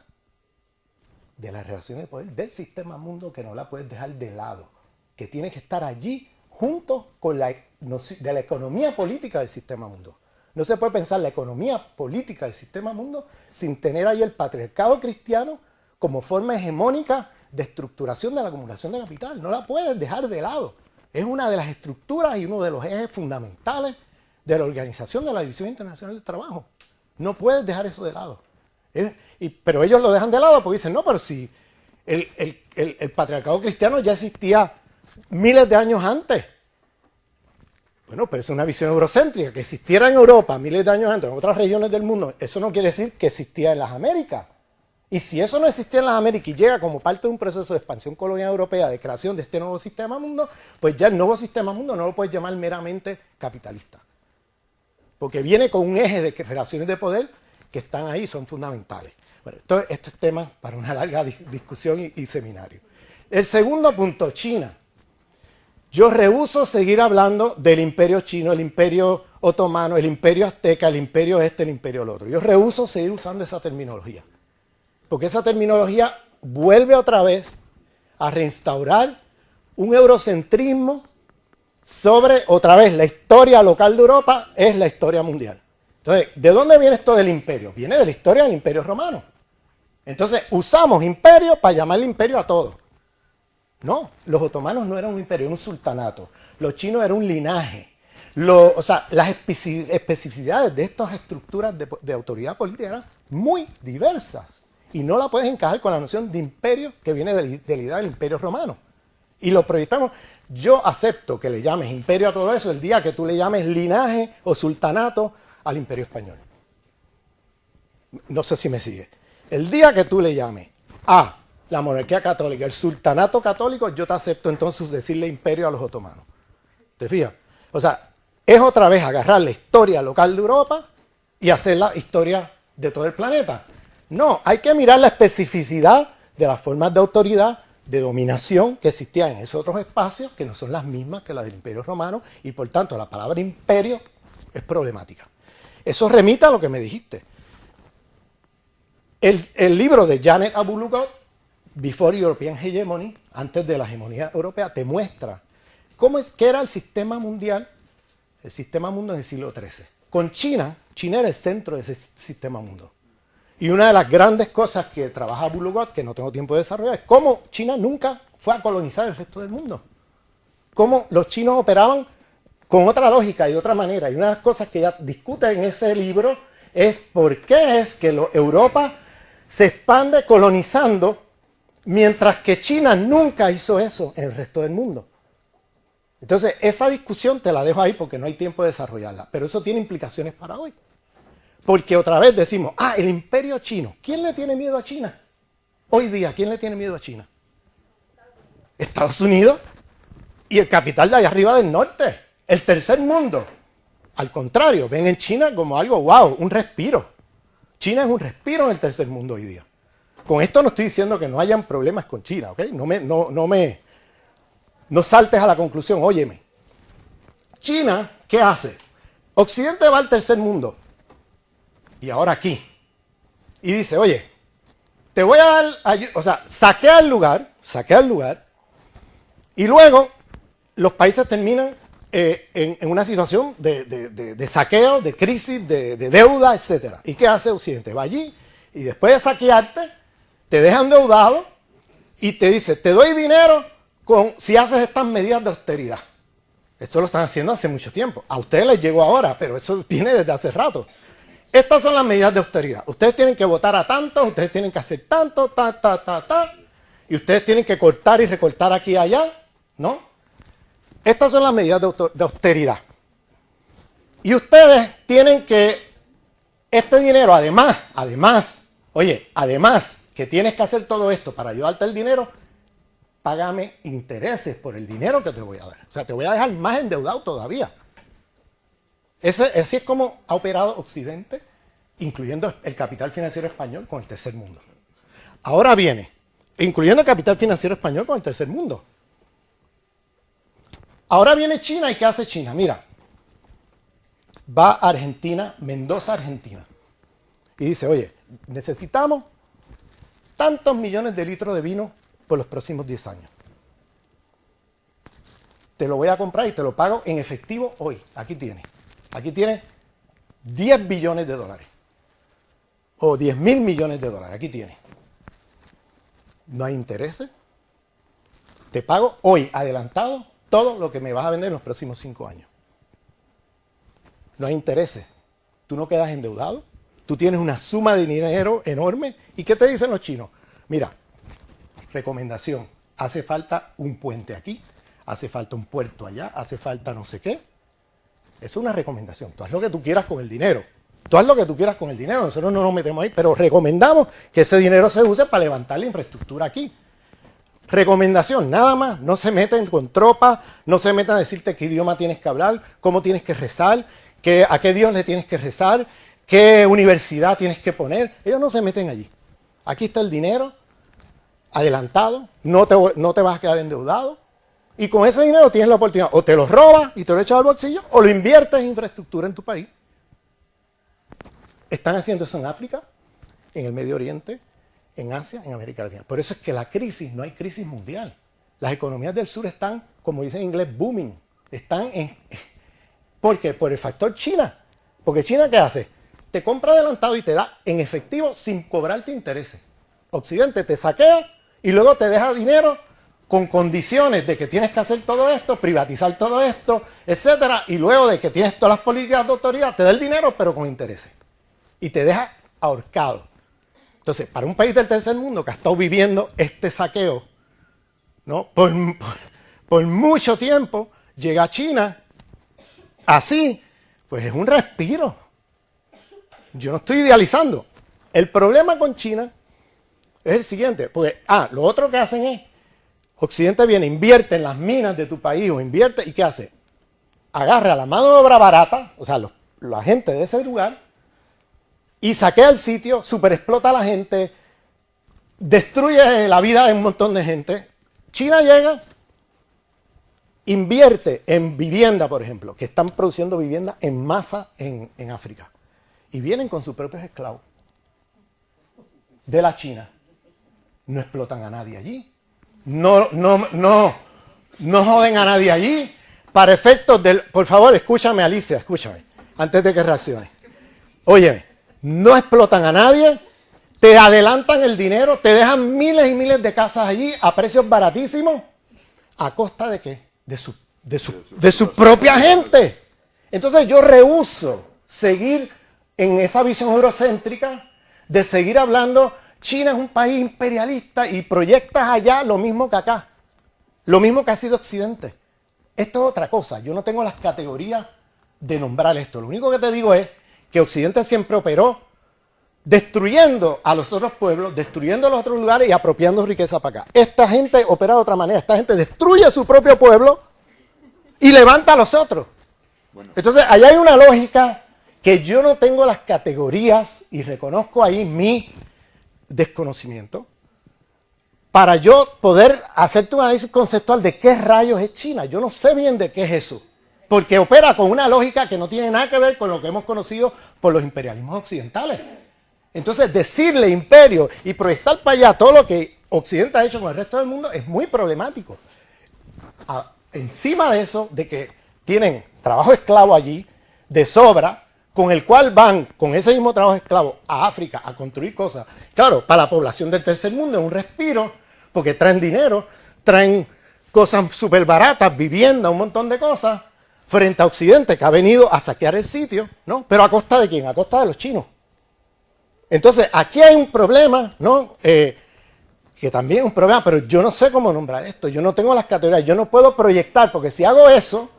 de las relaciones de poder del sistema mundo que no la puedes dejar de lado, que tiene que estar allí junto con la economía política del sistema mundo. No se puede pensar la economía política del sistema mundo sin tener ahí el patriarcado cristiano como forma hegemónica de estructuración de la acumulación de capital. No la puedes dejar de lado. Es una de las estructuras y uno de los ejes fundamentales de la organización de la División Internacional del Trabajo. No puedes dejar eso de lado. Pero ellos lo dejan de lado porque dicen, no, pero si el patriarcado cristiano ya existía miles de años antes. Bueno, pero es una visión eurocéntrica. Que existiera en Europa miles de años antes, en otras regiones del mundo, eso no quiere decir que existía en las Américas. Y si eso no existía en las Américas y llega como parte de un proceso de expansión colonial europea, de creación de este nuevo sistema mundo, pues ya el nuevo sistema mundo no lo puedes llamar meramente capitalista. Porque viene con un eje de relaciones de poder que están ahí, son fundamentales. Bueno, esto es tema para una larga discusión y seminario. El segundo punto, China. Yo rehúso seguir hablando del imperio chino, el imperio otomano, el imperio azteca, el imperio este, el imperio el otro. Yo rehúso seguir usando esa terminología, porque esa terminología vuelve otra vez a reinstaurar un eurocentrismo sobre, otra vez, la historia local de Europa es la historia mundial. Entonces, ¿de dónde viene esto del imperio? Viene de la historia del imperio romano. Entonces, usamos imperio para llamarle imperio a todo. No, los otomanos no eran un imperio, eran un sultanato. Los chinos eran un linaje. O sea, las especificidades de estas estructuras de autoridad política eran muy diversas. Y no la puedes encajar con la noción de imperio que viene de la idea del imperio romano. Y lo proyectamos. Yo acepto que le llames imperio a todo eso el día que tú le llames linaje o sultanato al imperio español. No sé si me sigue. El día que tú le llames a la monarquía católica, el sultanato católico, yo te acepto entonces decirle imperio a los otomanos. ¿Te fijas? O sea, es otra vez agarrar la historia local de Europa y hacer la historia de todo el planeta. No, hay que mirar la especificidad de las formas de autoridad, de dominación que existían en esos otros espacios, que no son las mismas que las del Imperio Romano, y por tanto la palabra imperio es problemática. Eso remite a lo que me dijiste. El libro de Janet Abu-Lughod, Before European Hegemony, antes de la hegemonía europea, te muestra qué era el sistema mundial, el sistema mundo en el siglo XIII. Con China, China era el centro de ese sistema mundo. Y una de las grandes cosas que trabaja Abu-Lughod, que no tengo tiempo de desarrollar, es cómo China nunca fue a colonizar el resto del mundo. Cómo los chinos operaban con otra lógica y de otra manera. Y una de las cosas que ella discute en ese libro es por qué es que Europa se expande colonizando, mientras que China nunca hizo eso en el resto del mundo. Entonces, esa discusión te la dejo ahí porque no hay tiempo de desarrollarla. Pero eso tiene implicaciones para hoy. Porque otra vez decimos, el imperio chino. ¿Quién le tiene miedo a China? Hoy día, ¿quién le tiene miedo a China? Estados Unidos y el capital de allá arriba del norte. El tercer mundo. Al contrario, ven en China como algo, wow, un respiro. China es un respiro en el tercer mundo hoy día. Con esto no estoy diciendo que no hayan problemas con China, ¿ok? No saltes a la conclusión, óyeme. China, ¿qué hace? Occidente va al tercer mundo. Y ahora aquí. Y dice, oye, te voy a dar, o sea, saquea el lugar, y luego los países terminan en una situación de saqueo, de crisis, de deuda, etc. ¿Y qué hace Occidente? Va allí y después de saquearte, te deja endeudado y te dice, te doy dinero si haces estas medidas de austeridad. Esto lo están haciendo hace mucho tiempo. A ustedes les llegó ahora, pero eso viene desde hace rato. Estas son las medidas de austeridad. Ustedes tienen que votar a tanto, ustedes tienen que hacer tanto, y ustedes tienen que cortar y recortar aquí y allá, ¿no? Estas son las medidas de austeridad. Y ustedes tienen que, este dinero, además que tienes que hacer todo esto para ayudarte el dinero, págame intereses por el dinero que te voy a dar. O sea, te voy a dejar más endeudado todavía. Así es como ha operado Occidente, incluyendo el capital financiero español con el tercer mundo. Ahora viene, incluyendo el capital financiero español con el tercer mundo. Ahora viene China, ¿y qué hace China? Mira, va a Argentina, Mendoza, Argentina, y dice, oye, necesitamos tantos millones de litros de vino por los próximos 10 años. Te lo voy a comprar y te lo pago en efectivo hoy. Aquí tienes 10 billones de dólares. O 10.000 millones de dólares. Aquí tienes. No hay intereses. Te pago hoy, adelantado, todo lo que me vas a vender en los próximos 5 años. No hay intereses. Tú no quedas endeudado. Tú tienes una suma de dinero enorme. ¿Y qué te dicen los chinos? Mira, recomendación. Hace falta un puente aquí. Hace falta un puerto allá. Hace falta no sé qué. Es una recomendación. Tú haz lo que tú quieras con el dinero. Nosotros no nos metemos ahí, pero recomendamos que ese dinero se use para levantar la infraestructura aquí. Recomendación, nada más. No se meten con tropas, no se metan a decirte qué idioma tienes que hablar, cómo tienes que rezar, a qué Dios le tienes que rezar, qué universidad tienes que poner. Ellos no se meten allí. Aquí está el dinero adelantado, no te vas a quedar endeudado. Y con ese dinero tienes la oportunidad, o te lo robas y te lo echas al bolsillo, o lo inviertes en infraestructura en tu país. Están haciendo eso en África, en el Medio Oriente, en Asia, en América Latina. Por eso es que la crisis, no hay crisis mundial. Las economías del sur están, como dicen en inglés, booming. Están en... ¿Por qué? Por el factor China. Porque China, ¿qué hace? Te compra adelantado y te da en efectivo sin cobrarte intereses. Occidente te saquea y luego te deja dinero con condiciones de que tienes que hacer todo esto, privatizar todo esto, etcétera, y luego de que tienes todas las políticas de autoridad, te da el dinero pero con intereses. Y te deja ahorcado. Entonces, para un país del tercer mundo que ha estado viviendo este saqueo, ¿no? Por mucho tiempo, llega a China así, pues es un respiro. Yo no estoy idealizando. El problema con China es el siguiente, porque, lo otro que hacen es, Occidente viene, invierte en las minas de tu país, o invierte, ¿y qué hace? Agarra la mano de obra barata, o sea, la gente de ese lugar, y saquea el sitio, superexplota a la gente, destruye la vida de un montón de gente. China llega, invierte en vivienda, por ejemplo, que están produciendo vivienda en masa en África, y vienen con sus propios esclavos de la China. No explotan a nadie allí. No joden a nadie allí. Para efectos del... Por favor, escúchame, Alicia, escúchame, antes de que reacciones. Óyeme, no explotan a nadie, te adelantan el dinero, te dejan miles y miles de casas allí a precios baratísimos. ¿A costa de qué? De su propia gente. Entonces yo rehúso seguir en esa visión eurocéntrica de seguir hablando... China es un país imperialista y proyectas allá lo mismo que acá. Lo mismo que ha sido Occidente. Esto es otra cosa. Yo no tengo las categorías de nombrar esto. Lo único que te digo es que Occidente siempre operó destruyendo a los otros pueblos, destruyendo a los otros lugares y apropiando riqueza para acá. Esta gente opera de otra manera. Esta gente destruye a su propio pueblo y levanta a los otros. Bueno. Entonces, allá hay una lógica que yo no tengo las categorías y reconozco ahí mi desconocimiento para yo poder hacerte un análisis conceptual de qué rayos es China. Yo no sé bien de qué es eso, porque opera con una lógica que no tiene nada que ver con lo que hemos conocido por los imperialismos occidentales. Entonces, decirle imperio y proyectar para allá todo lo que Occidente ha hecho con el resto del mundo es muy problemático. Encima de eso, de que tienen trabajo esclavo allí, de sobra, con el cual van, con ese mismo trabajo esclavo, a África a construir cosas. Claro, para la población del tercer mundo es un respiro, porque traen dinero, traen cosas súper baratas, vivienda, un montón de cosas, frente a Occidente, que ha venido a saquear el sitio, ¿no? Pero ¿a costa de quién? A costa de los chinos. Entonces, aquí hay un problema, ¿no? Que también es un problema, pero yo no sé cómo nombrar esto, yo no tengo las categorías, yo no puedo proyectar, porque si hago eso,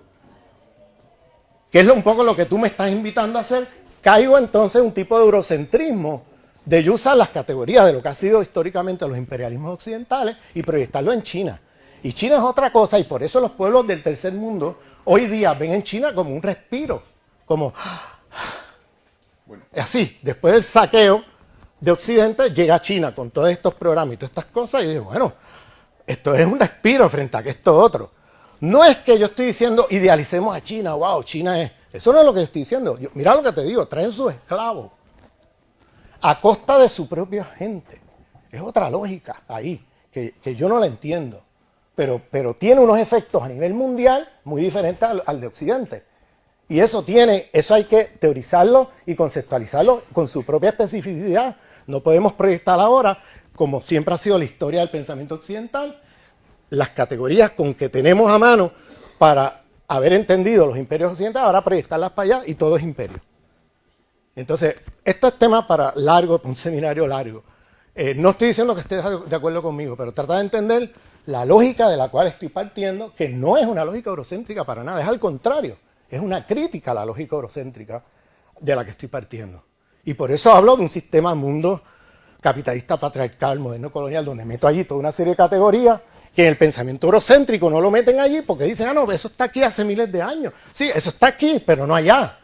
que es un poco lo que tú me estás invitando a hacer, caigo entonces en un tipo de eurocentrismo, de yo usar las categorías de lo que ha sido históricamente los imperialismos occidentales y proyectarlo en China. Y China es otra cosa, y por eso los pueblos del tercer mundo hoy día ven en China como un respiro, como... Así, después del saqueo de Occidente, llega China con todos estos programas y todas estas cosas, y digo, bueno, esto es un respiro frente a que esto otro. No es que yo estoy diciendo idealicemos a China, wow, China es... Eso no es lo que yo estoy diciendo. Mira lo que te digo, traen sus esclavos a costa de su propia gente. Es otra lógica ahí, que yo no la entiendo. Pero tiene unos efectos a nivel mundial muy diferentes al de Occidente. Y eso hay que teorizarlo y conceptualizarlo con su propia especificidad. No podemos proyectar ahora, como siempre ha sido la historia del pensamiento occidental, las categorías con que tenemos a mano para haber entendido los imperios occidentales, ahora proyectarlas para allá y todo es imperio. Entonces, esto es tema para largo, un seminario largo. No estoy diciendo que estés de acuerdo conmigo, pero trata de entender la lógica de la cual estoy partiendo, que no es una lógica eurocéntrica para nada, es al contrario, es una crítica a la lógica eurocéntrica de la que estoy partiendo. Y por eso hablo de un sistema mundo capitalista, patriarcal, moderno, colonial, donde meto allí toda una serie de categorías que en el pensamiento eurocéntrico no lo meten allí porque dicen, no, eso está aquí hace miles de años. Sí, eso está aquí, pero no allá.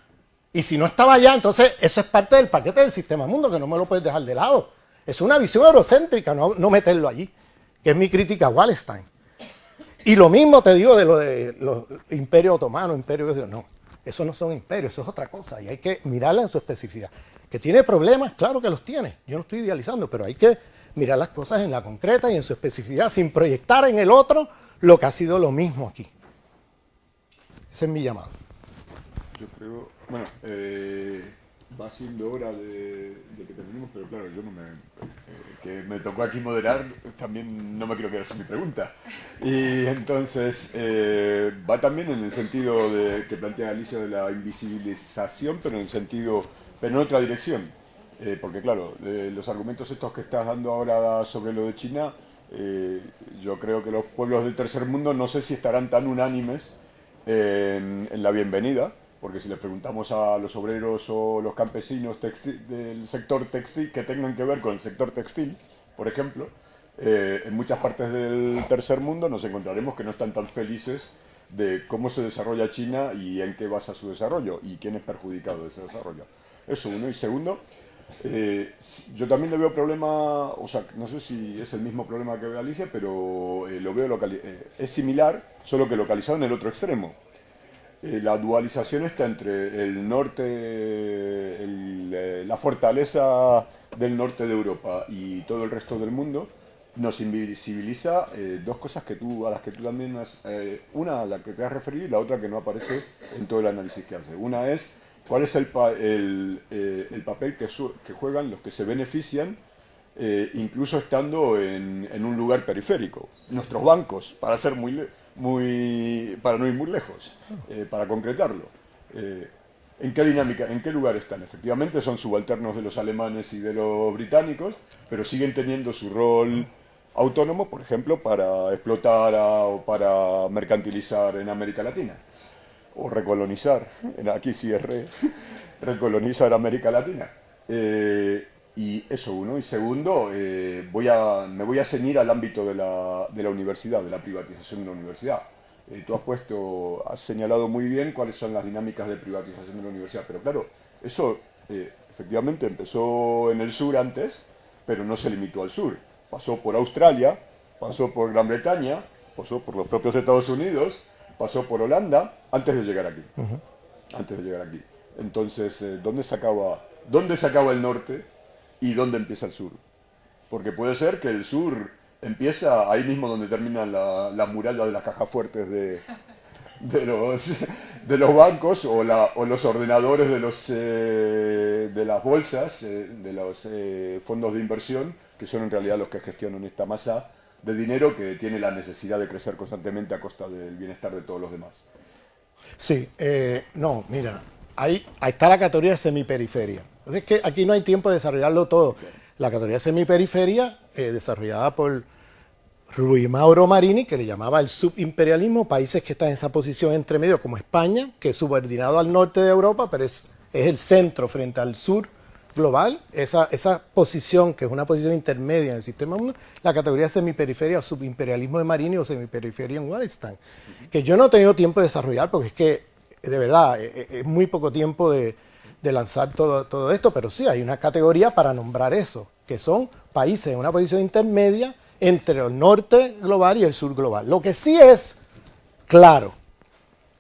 Y si no estaba allá, entonces eso es parte del paquete del sistema mundo, que no me lo puedes dejar de lado. Es una visión eurocéntrica, no meterlo allí, que es mi crítica a Wallenstein. Y lo mismo te digo de lo de los imperios otomanos, imperios, no, eso no son imperios, eso es otra cosa y hay que mirarla en su especificidad. Que tiene problemas, claro que los tiene, yo no estoy idealizando, pero hay que mirar las cosas en la concreta y en su especificidad sin proyectar en el otro lo que ha sido lo mismo aquí. Ese es mi llamado. Yo creo, bueno, va siendo hora de que terminemos, pero claro, yo no que me tocó aquí moderar, también no me quiero quedar sin mi pregunta. Y entonces, va también en el sentido de que plantea Alicia de la invisibilización, pero en otra dirección. Porque claro, los argumentos estos que estás dando ahora sobre lo de China, yo creo que los pueblos del tercer mundo no sé si estarán tan unánimes en la bienvenida, porque si les preguntamos a los obreros o los campesinos del sector textil que tengan que ver con el sector textil, por ejemplo, en muchas partes del tercer mundo nos encontraremos que no están tan felices de cómo se desarrolla China y en qué basa su desarrollo y quién es perjudicado de ese desarrollo. Eso uno. Y segundo, yo también le veo problema, o sea, no sé si es el mismo problema que ve Alicia, pero lo veo es similar, solo que localizado en el otro extremo. La dualización está entre el norte, la fortaleza del norte de Europa y todo el resto del mundo, nos invisibiliza dos cosas a las que tú también una a la que te has referido y la otra que no aparece en todo el análisis que hace. Una es cuál es el papel que juegan los que se benefician, incluso estando en un lugar periférico. Nuestros bancos, para no ir muy lejos, para concretarlo. ¿En qué dinámica, en qué lugar están? Efectivamente son subalternos de los alemanes y de los británicos, pero siguen teniendo su rol autónomo, por ejemplo, para explotar o para mercantilizar en América Latina. O recolonizar, aquí sí es recolonizar América Latina. Y eso uno. Y segundo, me voy a ceñir al ámbito de la universidad, de la privatización de la universidad. Tú has señalado muy bien cuáles son las dinámicas de privatización de la universidad, pero claro, eso efectivamente empezó en el sur antes, pero no se limitó al sur. Pasó por Australia, pasó por Gran Bretaña, pasó por los propios Estados Unidos, pasó por Holanda, antes de llegar aquí. Antes de llegar aquí. Entonces, ¿dónde se acaba el norte y dónde empieza el sur? Porque puede ser que el sur empieza ahí mismo donde terminan las murallas de las cajas fuertes de los bancos o los ordenadores de las bolsas, de los fondos de inversión, que son en realidad los que gestionan esta masa de dinero que tiene la necesidad de crecer constantemente a costa del bienestar de todos los demás. Sí, no, mira, ahí está la categoría de semiperiferia. Es que aquí no hay tiempo de desarrollarlo todo. La categoría de semiperiferia, desarrollada por Rui Mauro Marini, que le llamaba el subimperialismo, países que están en esa posición entre medio, como España, que es subordinado al norte de Europa, pero es el centro frente al sur global. Esa posición, que es una posición intermedia en el sistema mundial, la categoría de semiperiferia o subimperialismo de Marini o semiperiferia en Wallenstein, que yo no he tenido tiempo de desarrollar, porque es que, de verdad, es muy poco tiempo de lanzar todo esto, pero sí, hay una categoría para nombrar eso, que son países en una posición intermedia entre el norte global y el sur global. Lo que sí es claro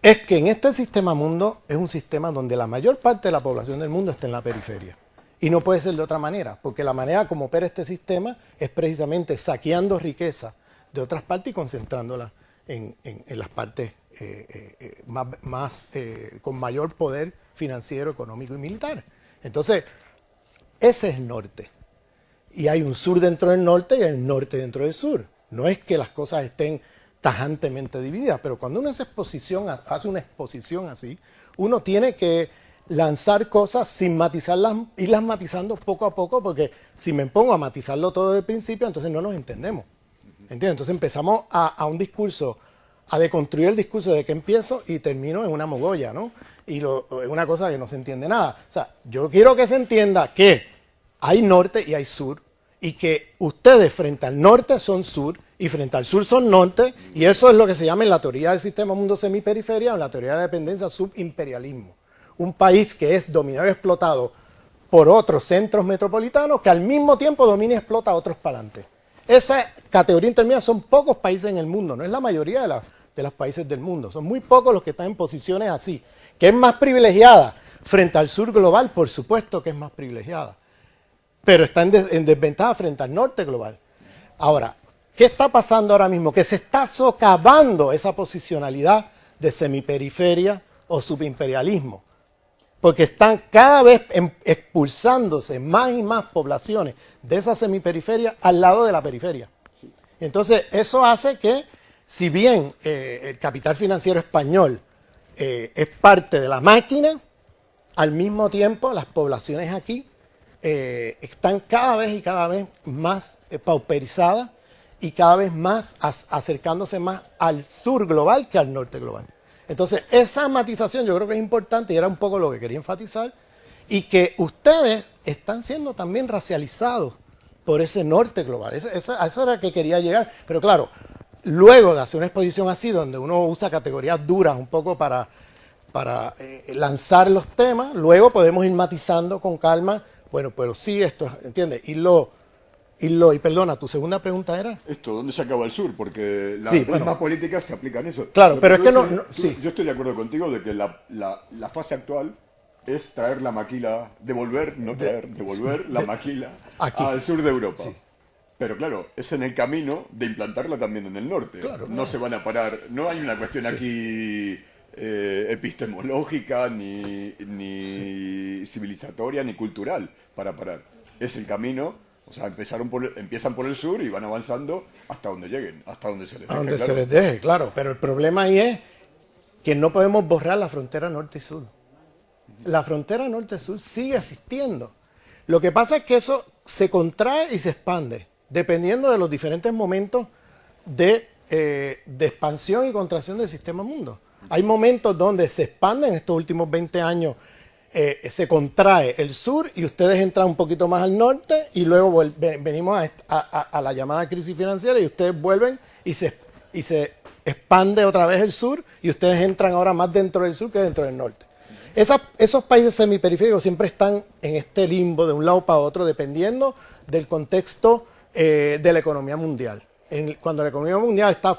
es que en este sistema mundo es un sistema donde la mayor parte de la población del mundo está en la periferia. Y no puede ser de otra manera, porque la manera como opera este sistema es precisamente saqueando riqueza de otras partes y concentrándola en las partes con mayor poder financiero, económico y militar. Entonces, ese es el norte. Y hay un sur dentro del norte y hay un norte dentro del sur. No es que las cosas estén tajantemente divididas, pero cuando uno hace una exposición así, uno tiene que lanzar cosas sin matizarlas, irlas matizando poco a poco, porque si me pongo a matizarlo todo desde el principio, entonces no nos entendemos. ¿Entiendes? Entonces empezamos a un discurso, a deconstruir el discurso de que empiezo y termino en una mogolla, ¿no? Y es una cosa que no se entiende nada. O sea, yo quiero que se entienda que hay norte y hay sur, y que ustedes frente al norte son sur, y frente al sur son norte, y eso es lo que se llama en la teoría del sistema mundo semiperiferia o en la teoría de dependencia subimperialismo. Un país que es dominado y explotado por otros centros metropolitanos que al mismo tiempo domina y explota a otros para adelante. esa categoría intermedia son pocos países en el mundo, no es la mayoría de los países del mundo, son muy pocos los que están en posiciones así. ¿Que es más privilegiada? Frente al sur global, por supuesto que es más privilegiada, pero está en desventaja frente al norte global. Ahora, ¿qué está pasando ahora mismo? Que se está socavando esa posicionalidad de semiperiferia o subimperialismo, porque están cada vez expulsándose más y más poblaciones de esa semiperiferia al lado de la periferia. Entonces, eso hace que, si bien el capital financiero español es parte de la máquina, al mismo tiempo las poblaciones aquí están cada vez más pauperizadas y cada vez más acercándose más al sur global que al norte global. Entonces, esa matización yo creo que es importante y era un poco lo que quería enfatizar, y que ustedes están siendo también racializados por ese norte global. A eso era que quería llegar. Pero claro, luego de hacer una exposición así, donde uno usa categorías duras un poco para lanzar los temas, luego podemos ir matizando con calma. Bueno, pero sí, esto, ¿entiendes? Y perdona, tu segunda pregunta era... Esto, ¿dónde se acaba el sur? Porque las Sí, mismas políticas se aplican eso. Claro, pero es que sí. Yo estoy de acuerdo contigo de que la fase actual es traer la maquila, devolver la maquila aquí, al sur de Europa. Sí. Pero claro, es en el camino de implantarla también en el norte. Claro, no se van a parar, no hay una cuestión aquí epistemológica, ni civilizatoria, ni cultural para parar. Es el camino, o sea, empiezan por el sur y van avanzando hasta donde lleguen, hasta donde se les deje. Donde se les deje, claro. Pero el problema ahí es que no podemos borrar la frontera norte y sur. La frontera norte-sur sigue existiendo. Lo que pasa es que eso se contrae y se expande, dependiendo de los diferentes momentos de expansión y contracción del sistema mundo. Hay momentos donde se expande, en estos últimos 20 años se contrae el sur y ustedes entran un poquito más al norte y luego venimos a la llamada crisis financiera y ustedes vuelven y se expande otra vez el sur y ustedes entran ahora más dentro del sur que dentro del norte. Esos países semiperiféricos siempre están en este limbo de un lado para otro dependiendo del contexto de la economía mundial. Cuando la economía mundial está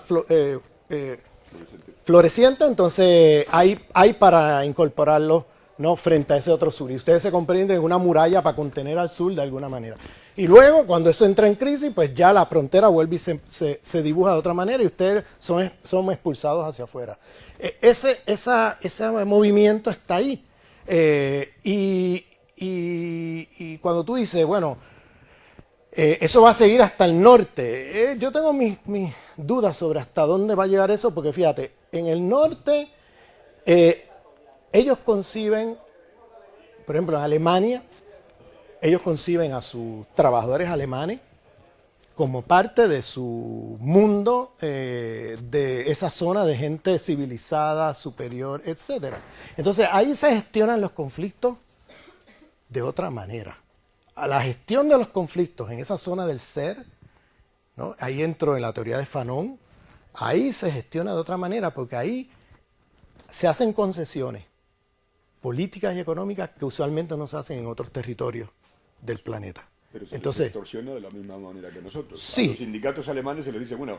floreciente, entonces hay para incorporarlo, ¿no?, frente a ese otro sur. Y ustedes se comprenden en una muralla para contener al sur de alguna manera. Y luego, cuando eso entra en crisis, pues ya la frontera vuelve y se dibuja de otra manera y ustedes son expulsados hacia afuera. Ese movimiento está ahí. Y cuando tú dices, bueno, eso va a seguir hasta el norte, yo tengo mis dudas sobre hasta dónde va a llegar eso, porque fíjate, en el norte ellos conciben, por ejemplo, en Alemania, ellos conciben a sus trabajadores alemanes como parte de su mundo, de esa zona de gente civilizada, superior, etc. Entonces, ahí se gestionan los conflictos de otra manera. A la gestión de los conflictos en esa zona del ser, ¿no?, ahí entro en la teoría de Fanon, ahí se gestiona de otra manera, porque ahí se hacen concesiones políticas y económicas que usualmente no se hacen en otros territorios del planeta. Pero se Entonces, les extorsiona de la misma manera que nosotros. Sí. A los sindicatos alemanes se les dice, bueno,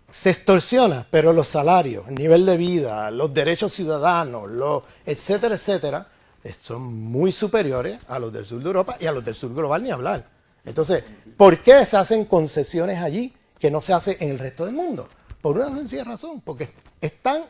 se extorsiona, pero los salarios, el nivel de vida, los derechos ciudadanos, etcétera, etcétera, son muy superiores a los del sur de Europa y a los del sur global ni hablar. Entonces, ¿por qué se hacen concesiones allí que no se hace en el resto del mundo? Por una sencilla razón, porque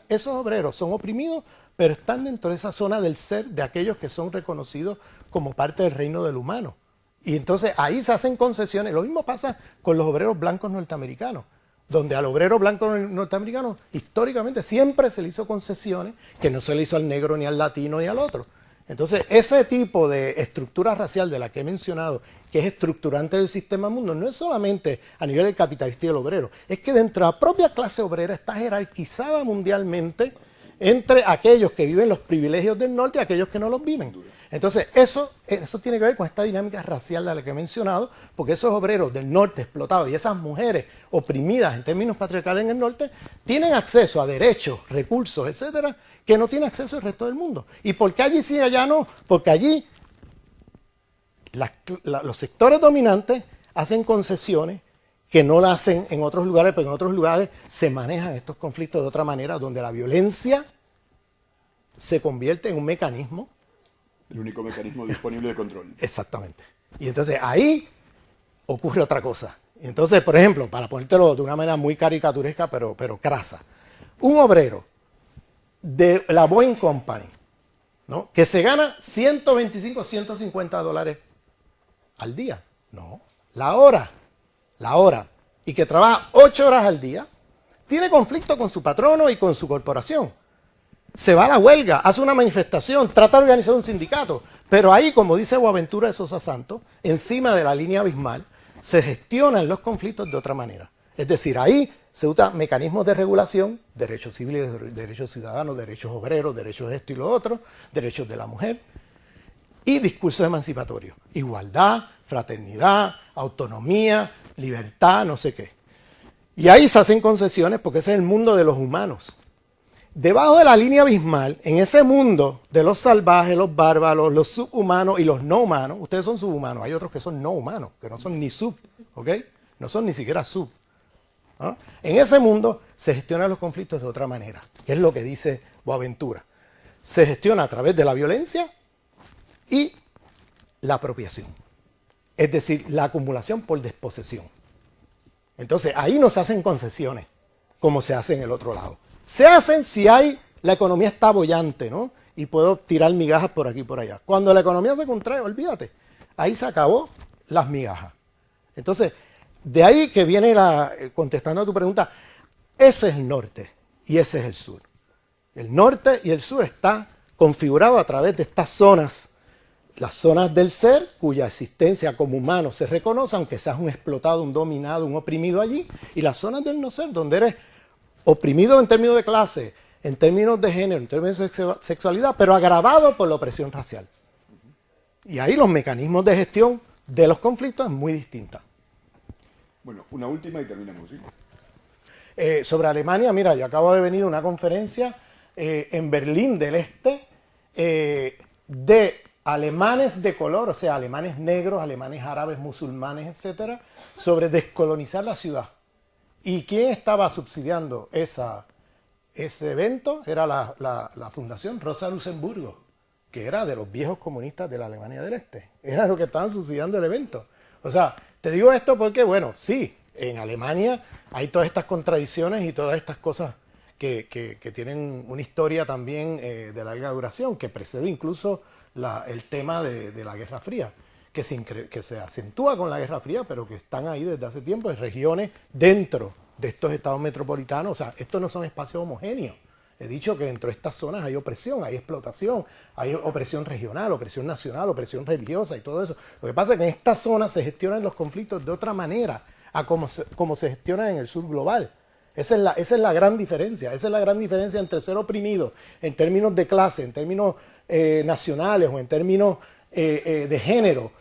esos obreros son oprimidos, pero están dentro de esa zona del ser de aquellos que son reconocidos como parte del reino del humano. Y entonces ahí se hacen concesiones. Lo mismo pasa con los obreros blancos norteamericanos, donde al obrero blanco norteamericano históricamente siempre se le hizo concesiones que no se le hizo al negro, ni al latino, ni al otro. Entonces, ese tipo de estructura racial de la que he mencionado, que es estructurante del sistema mundo, no es solamente a nivel del capitalista y del obrero, es que dentro de la propia clase obrera está jerarquizada mundialmente entre aquellos que viven los privilegios del norte y aquellos que no los viven. Entonces, eso tiene que ver con esta dinámica racial de la que he mencionado, porque esos obreros del norte explotados y esas mujeres oprimidas en términos patriarcales en el norte tienen acceso a derechos, recursos, etcétera, que no tiene acceso el resto del mundo. ¿Y por qué allí sí y allá no? Porque allí los sectores dominantes hacen concesiones que no lo hacen en otros lugares, pero en otros lugares se manejan estos conflictos de otra manera, donde la violencia se convierte en un mecanismo. El único mecanismo disponible de control. Exactamente. Y entonces ahí ocurre otra cosa. Entonces, por ejemplo, para ponértelo de una manera muy caricaturesca, pero crasa, un obrero de la Boeing Company, ¿no?, que se gana 125, 150 dólares al día, no, la hora, y que trabaja 8 horas al día, tiene conflicto con su patrono y con su corporación. Se va a la huelga, hace una manifestación, trata de organizar un sindicato, pero ahí, como dice Boaventura de Sosa Santos, encima de la línea abismal, se gestionan los conflictos de otra manera. Es decir, ahí se usan mecanismos de regulación, derechos civiles, derechos ciudadanos, derechos obreros, derechos de esto y lo otro, derechos de la mujer, y discursos emancipatorios. Igualdad, fraternidad, autonomía, libertad, no sé qué. Y ahí se hacen concesiones porque ese es el mundo de los humanos. Debajo de la línea abismal, en ese mundo de los salvajes, los bárbaros, los subhumanos y los no humanos, ustedes son subhumanos, hay otros que son no humanos, que no son ni sub, ¿ok? No son ni siquiera sub, ¿no? En ese mundo se gestionan los conflictos de otra manera, que es lo que dice Boaventura. Se gestiona a través de la violencia y la apropiación, es decir, la acumulación por desposesión. Entonces, ahí no se hacen concesiones, como se hace en el otro lado. Se hacen si la economía está boyante, ¿no? Y puedo tirar migajas por aquí y por allá. Cuando la economía se contrae, olvídate, ahí se acabó las migajas. Entonces, de ahí que viene contestando a tu pregunta, ese es el norte y ese es el sur. El norte y el sur está configurado a través de estas zonas, las zonas del ser, cuya existencia como humano se reconoce, aunque seas un explotado, un dominado, un oprimido allí, y las zonas del no ser, donde eres oprimido en términos de clase, en términos de género, en términos de sexualidad, pero agravado por la opresión racial. Y ahí los mecanismos de gestión de los conflictos es muy distinta. Bueno, una última y terminamos, ¿sí? Sobre Alemania, mira, yo acabo de venir a una conferencia en Berlín del Este de alemanes de color, o sea, alemanes negros, alemanes árabes, musulmanes, etcétera, sobre descolonizar la ciudad. ¿Y quién estaba subsidiando ese evento? Era la Fundación Rosa Luxemburgo, que era de los viejos comunistas de la Alemania del Este. Era lo que estaban subsidiando el evento. O sea, te digo esto porque, bueno, sí, en Alemania hay todas estas contradicciones y todas estas cosas que tienen una historia también de larga duración, que precede incluso el tema de la Guerra Fría, que se acentúa con la Guerra Fría, pero que están ahí desde hace tiempo en regiones dentro de estos estados metropolitanos. O sea, estos no son espacios homogéneos. He dicho que dentro de estas zonas hay opresión, hay explotación, hay opresión regional, opresión nacional, opresión religiosa y todo eso. Lo que pasa es que en estas zonas se gestionan los conflictos de otra manera a como se gestionan en el sur global. Esa es la gran diferencia. Esa es la gran diferencia entre ser oprimido en términos de clase, en términos nacionales o en términos de género,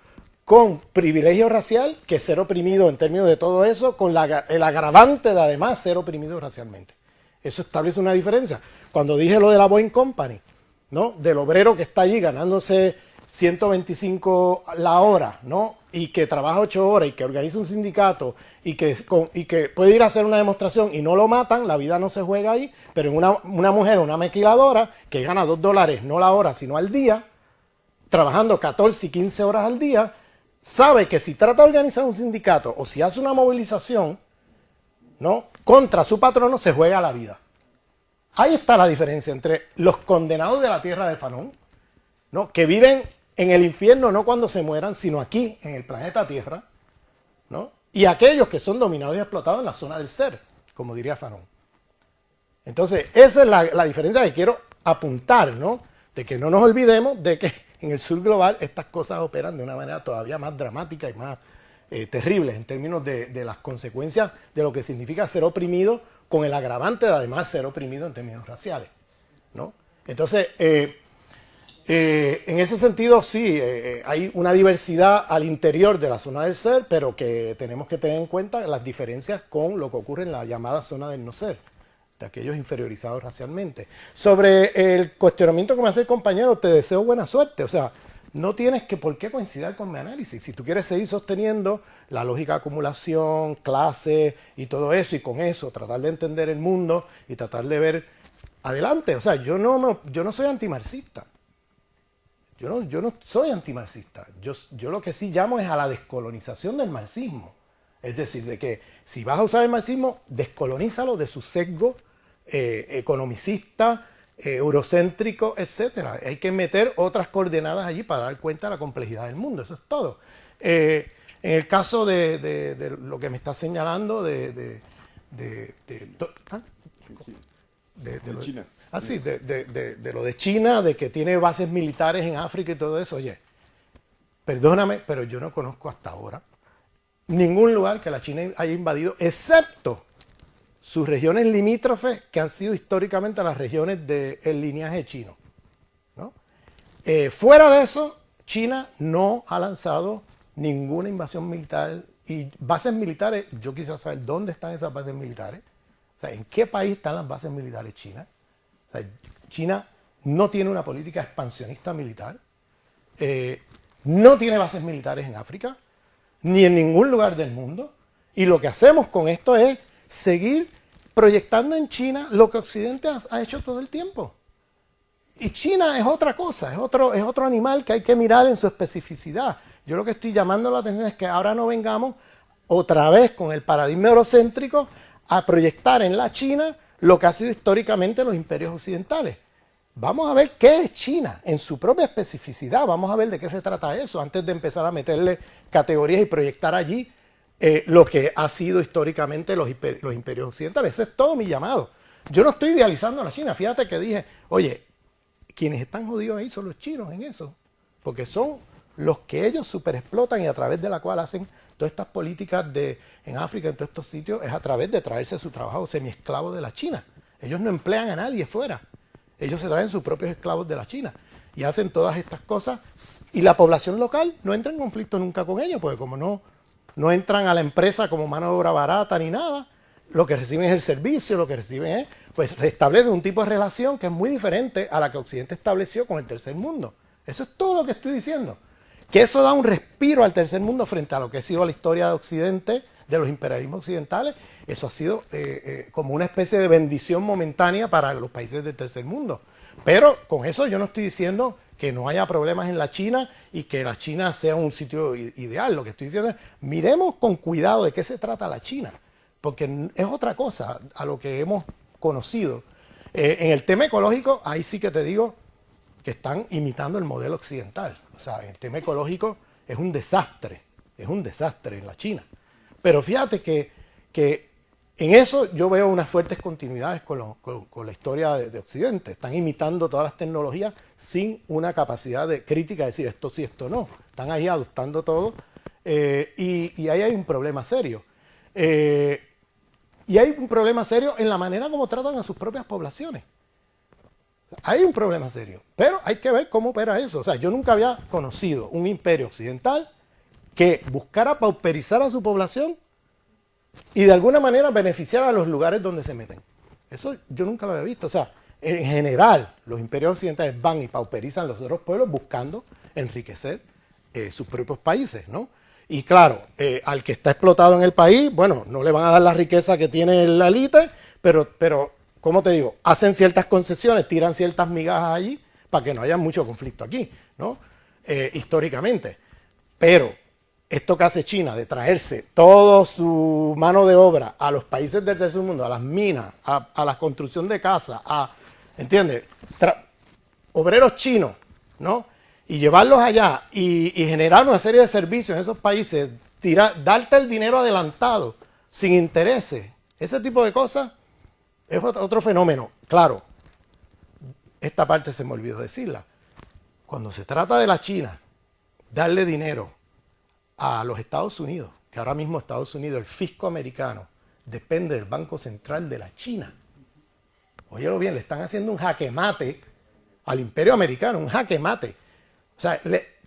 con privilegio racial, que ser oprimido en términos de todo eso, con el agravante de además ser oprimido racialmente. Eso establece una diferencia. Cuando dije lo de la Boeing Company, ¿no?, del obrero que está allí ganándose 125 la hora, ¿no?, y que trabaja 8 horas y que organiza un sindicato y que puede ir a hacer una demostración y no lo matan, la vida no se juega ahí, pero en una mujer, una maquiladora que gana $2, no la hora, sino al día, trabajando 14 y 15 horas al día, sabe que si trata de organizar un sindicato o si hace una movilización, ¿no?, contra su patrono, se juega la vida. Ahí está la diferencia entre los condenados de la tierra de Fanon, ¿no?, que viven en el infierno no cuando se mueran, sino aquí, en el planeta Tierra, ¿no?, y aquellos que son dominados y explotados en la zona del ser, como diría Fanon. Entonces, esa es la diferencia que quiero apuntar, ¿no?, de que no nos olvidemos de que en el sur global estas cosas operan de una manera todavía más dramática y más terrible en términos de las consecuencias de lo que significa ser oprimido, con el agravante de además ser oprimido en términos raciales, ¿no? Entonces, en ese sentido sí, hay una diversidad al interior de la zona del ser, pero que tenemos que tener en cuenta las diferencias con lo que ocurre en la llamada zona del no ser, de aquellos inferiorizados racialmente. Sobre el cuestionamiento que me hace el compañero, te deseo buena suerte. O sea, no tienes que por qué coincidir con mi análisis. Si tú quieres seguir sosteniendo la lógica de acumulación, clase y todo eso, y con eso tratar de entender el mundo y tratar de ver adelante. O sea, yo no soy antimarxista. Yo no soy antimarxista. Yo lo que sí llamo es a la descolonización del marxismo. Es decir, de que si vas a usar el marxismo, descolonízalo de su sesgo economicista, eurocéntrico, etcétera. Hay que meter otras coordenadas allí para dar cuenta de la complejidad del mundo, eso es todo. En el caso de lo que me está señalando de China. Sí, de lo de China, de que tiene bases militares en África y todo eso, oye, perdóname, pero yo no conozco hasta ahora ningún lugar que la China haya invadido, excepto sus regiones limítrofes, que han sido históricamente las regiones del linaje chino, ¿no? Fuera de eso, China no ha lanzado ninguna invasión militar y bases militares. Yo quisiera saber dónde están esas bases militares, o sea, en qué país están las bases militares chinas. O sea, China no tiene una política expansionista militar, no tiene bases militares en África, ni en ningún lugar del mundo, y lo que hacemos con esto es seguir proyectando en China lo que Occidente ha hecho todo el tiempo. Y China es otra cosa, es otro animal que hay que mirar en su especificidad. Yo lo que estoy llamando la atención es que ahora no vengamos otra vez con el paradigma eurocéntrico a proyectar en la China lo que ha sido históricamente los imperios occidentales. Vamos a ver qué es China en su propia especificidad, vamos a ver de qué se trata eso, antes de empezar a meterle categorías y proyectar allí lo que ha sido históricamente los imperios occidentales. Ese es todo mi llamado. Yo no estoy idealizando a la China, fíjate que dije, oye, quienes están jodidos ahí son los chinos en eso, porque son los que ellos superexplotan y a través de la cual hacen todas estas políticas en África, en todos estos sitios, es a través de traerse su trabajo semiesclavo de la China. Ellos no emplean a nadie fuera. Ellos se traen sus propios esclavos de la China y hacen todas estas cosas y la población local no entra en conflicto nunca con ellos, porque como no entran a la empresa como mano de obra barata ni nada, lo que reciben es el servicio, lo que reciben es, pues restablecen un tipo de relación que es muy diferente a la que Occidente estableció con el tercer mundo. Eso es todo lo que estoy diciendo. Que eso da un respiro al tercer mundo frente a lo que ha sido la historia de Occidente, de los imperialismos occidentales. Eso ha sido como una especie de bendición momentánea para los países del tercer mundo. Pero con eso yo no estoy diciendo que no haya problemas en la China y que la China sea un sitio ideal. Lo que estoy diciendo es, miremos con cuidado de qué se trata la China, porque es otra cosa a lo que hemos conocido. En el tema ecológico, ahí sí que te digo que están imitando el modelo occidental. O sea, el tema ecológico es un desastre en la China. Pero fíjate que en eso yo veo unas fuertes continuidades con la historia de Occidente. Están imitando todas las tecnologías sin una capacidad de crítica de decir esto sí, esto no. Están ahí adoptando todo y ahí hay un problema serio. Y hay un problema serio en la manera como tratan a sus propias poblaciones. Hay un problema serio, pero hay que ver cómo opera eso. O sea, yo nunca había conocido un imperio occidental que buscara pauperizar a su población y de alguna manera beneficiar a los lugares donde se meten. Eso yo nunca lo había visto. O sea, en general, los imperios occidentales van y pauperizan a los otros pueblos buscando enriquecer sus propios países, ¿no? Y claro, al que está explotado en el país, bueno, no le van a dar la riqueza que tiene la élite, pero ¿cómo te digo? Hacen ciertas concesiones, tiran ciertas migajas allí para que no haya mucho conflicto aquí, ¿no? Históricamente. Pero esto que hace China de traerse toda su mano de obra a los países del tercer mundo, a las minas, a la construcción de casas, ¿entiendes? Obreros chinos, ¿no? Y llevarlos allá y generar una serie de servicios en esos países, darte el dinero adelantado, sin intereses, ese tipo de cosas, es otro fenómeno. Claro, esta parte se me olvidó decirla. Cuando se trata de la China, darle dinero a los Estados Unidos, que ahora mismo Estados Unidos, el fisco americano, depende del Banco Central de la China. Óyelo bien, le están haciendo un jaque mate al imperio americano, un jaque mate. O sea,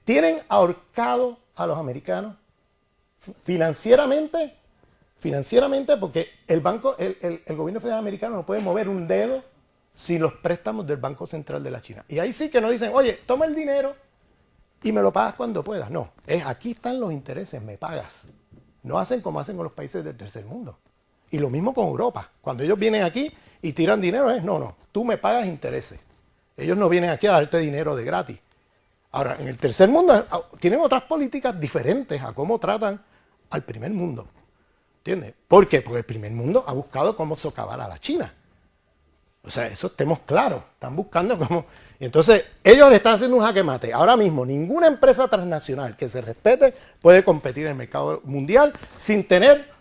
tienen ahorcado a los americanos financieramente porque el gobierno federal americano no puede mover un dedo sin los préstamos del Banco Central de la China. Y ahí sí que nos dicen, oye, toma el dinero y me lo pagas cuando puedas. No, es aquí están los intereses, me pagas. No hacen como hacen con los países del tercer mundo. Y lo mismo con Europa. Cuando ellos vienen aquí y tiran dinero, no, tú me pagas intereses. Ellos no vienen aquí a darte dinero de gratis. Ahora, en el tercer mundo tienen otras políticas diferentes a cómo tratan al primer mundo. ¿Entiendes? ¿Por qué? Porque el primer mundo ha buscado cómo socavar a la China. O sea, eso estemos claros. Están buscando cómo... Y entonces, ellos le están haciendo un jaque mate. Ahora mismo, ninguna empresa transnacional que se respete puede competir en el mercado mundial sin tener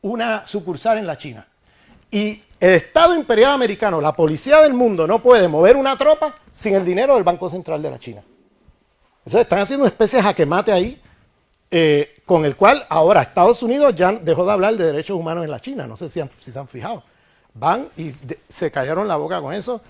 una sucursal en la China. Y el Estado imperial americano, la policía del mundo, no puede mover una tropa sin el dinero del Banco Central de la China. Entonces, están haciendo una especie de jaque mate ahí, con el cual ahora Estados Unidos ya dejó de hablar de derechos humanos en la China. No sé si se han fijado. Van y se callaron la boca con eso.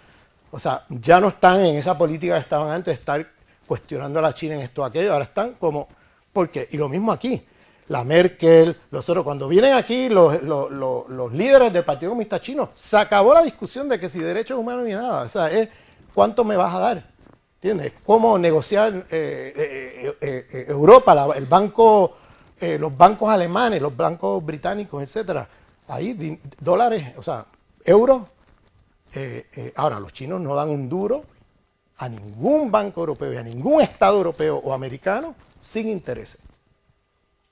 O sea, ya no están en esa política que estaban antes de estar cuestionando a la China en esto o aquello. Ahora están como... ¿Por qué? Y lo mismo aquí. La Merkel, los otros. Cuando vienen aquí los líderes del Partido Comunista Chino, se acabó la discusión de que si derechos humanos ni nada. O sea, es ¿cuánto me vas a dar? ¿Entiendes? ¿Cómo negociar Europa, el banco, los bancos alemanes, los bancos británicos, etcétera? Ahí dólares, o sea, euros. Ahora, los chinos no dan un duro a ningún banco europeo y a ningún Estado europeo o americano sin intereses.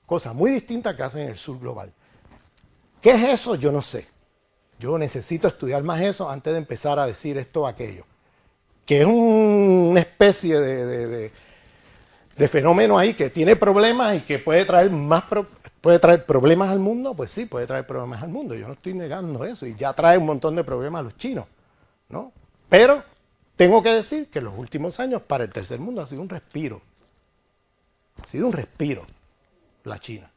Cosa muy distinta que hacen en el sur global. ¿Qué es eso? Yo no sé. Yo necesito estudiar más eso antes de empezar a decir esto o aquello. Que es una especie de fenómeno ahí que tiene problemas y que puede traer puede traer problemas al mundo. Pues sí, puede traer problemas al mundo. Yo no estoy negando eso. Y ya trae un montón de problemas a los chinos, ¿no? Pero tengo que decir que en los últimos años para el tercer mundo ha sido un respiro. Ha sido un respiro la China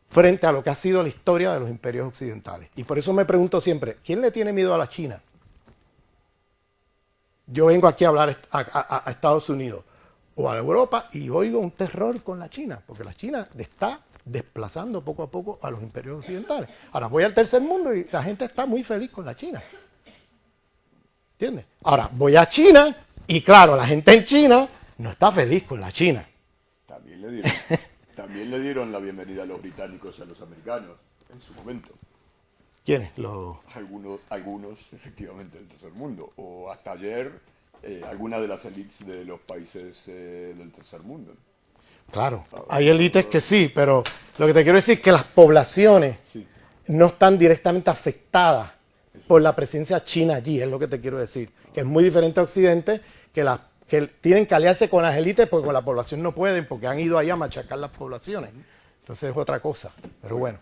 frente a lo que ha sido la historia de los imperios occidentales. Y por eso me pregunto siempre, ¿quién le tiene miedo a la China? Yo vengo aquí a hablar a Estados Unidos o a Europa y oigo un terror con la China, porque la China está desplazando poco a poco a los imperios occidentales. Ahora voy al tercer mundo y la gente está muy feliz con la China. ¿Entiendes? Ahora voy a China y claro, la gente en China no está feliz con la China. También le dieron la bienvenida a los británicos y a los americanos en su momento. ¿Quiénes? Algunos, efectivamente, del tercer mundo. O hasta ayer, algunas de las élites de los países del tercer mundo. Claro, hay élites que sí, pero lo que te quiero decir es que las poblaciones no están directamente afectadas por la presencia china allí, es lo que te quiero decir. Que es muy diferente a Occidente, que tienen que aliarse con las élites porque con la población no pueden, porque han ido ahí a machacar las poblaciones. Entonces es otra cosa, pero bueno.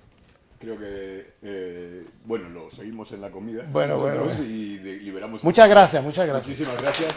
Creo que, lo seguimos en la comida. Bueno. Y liberamos. Muchas gracias. Muchísimas gracias.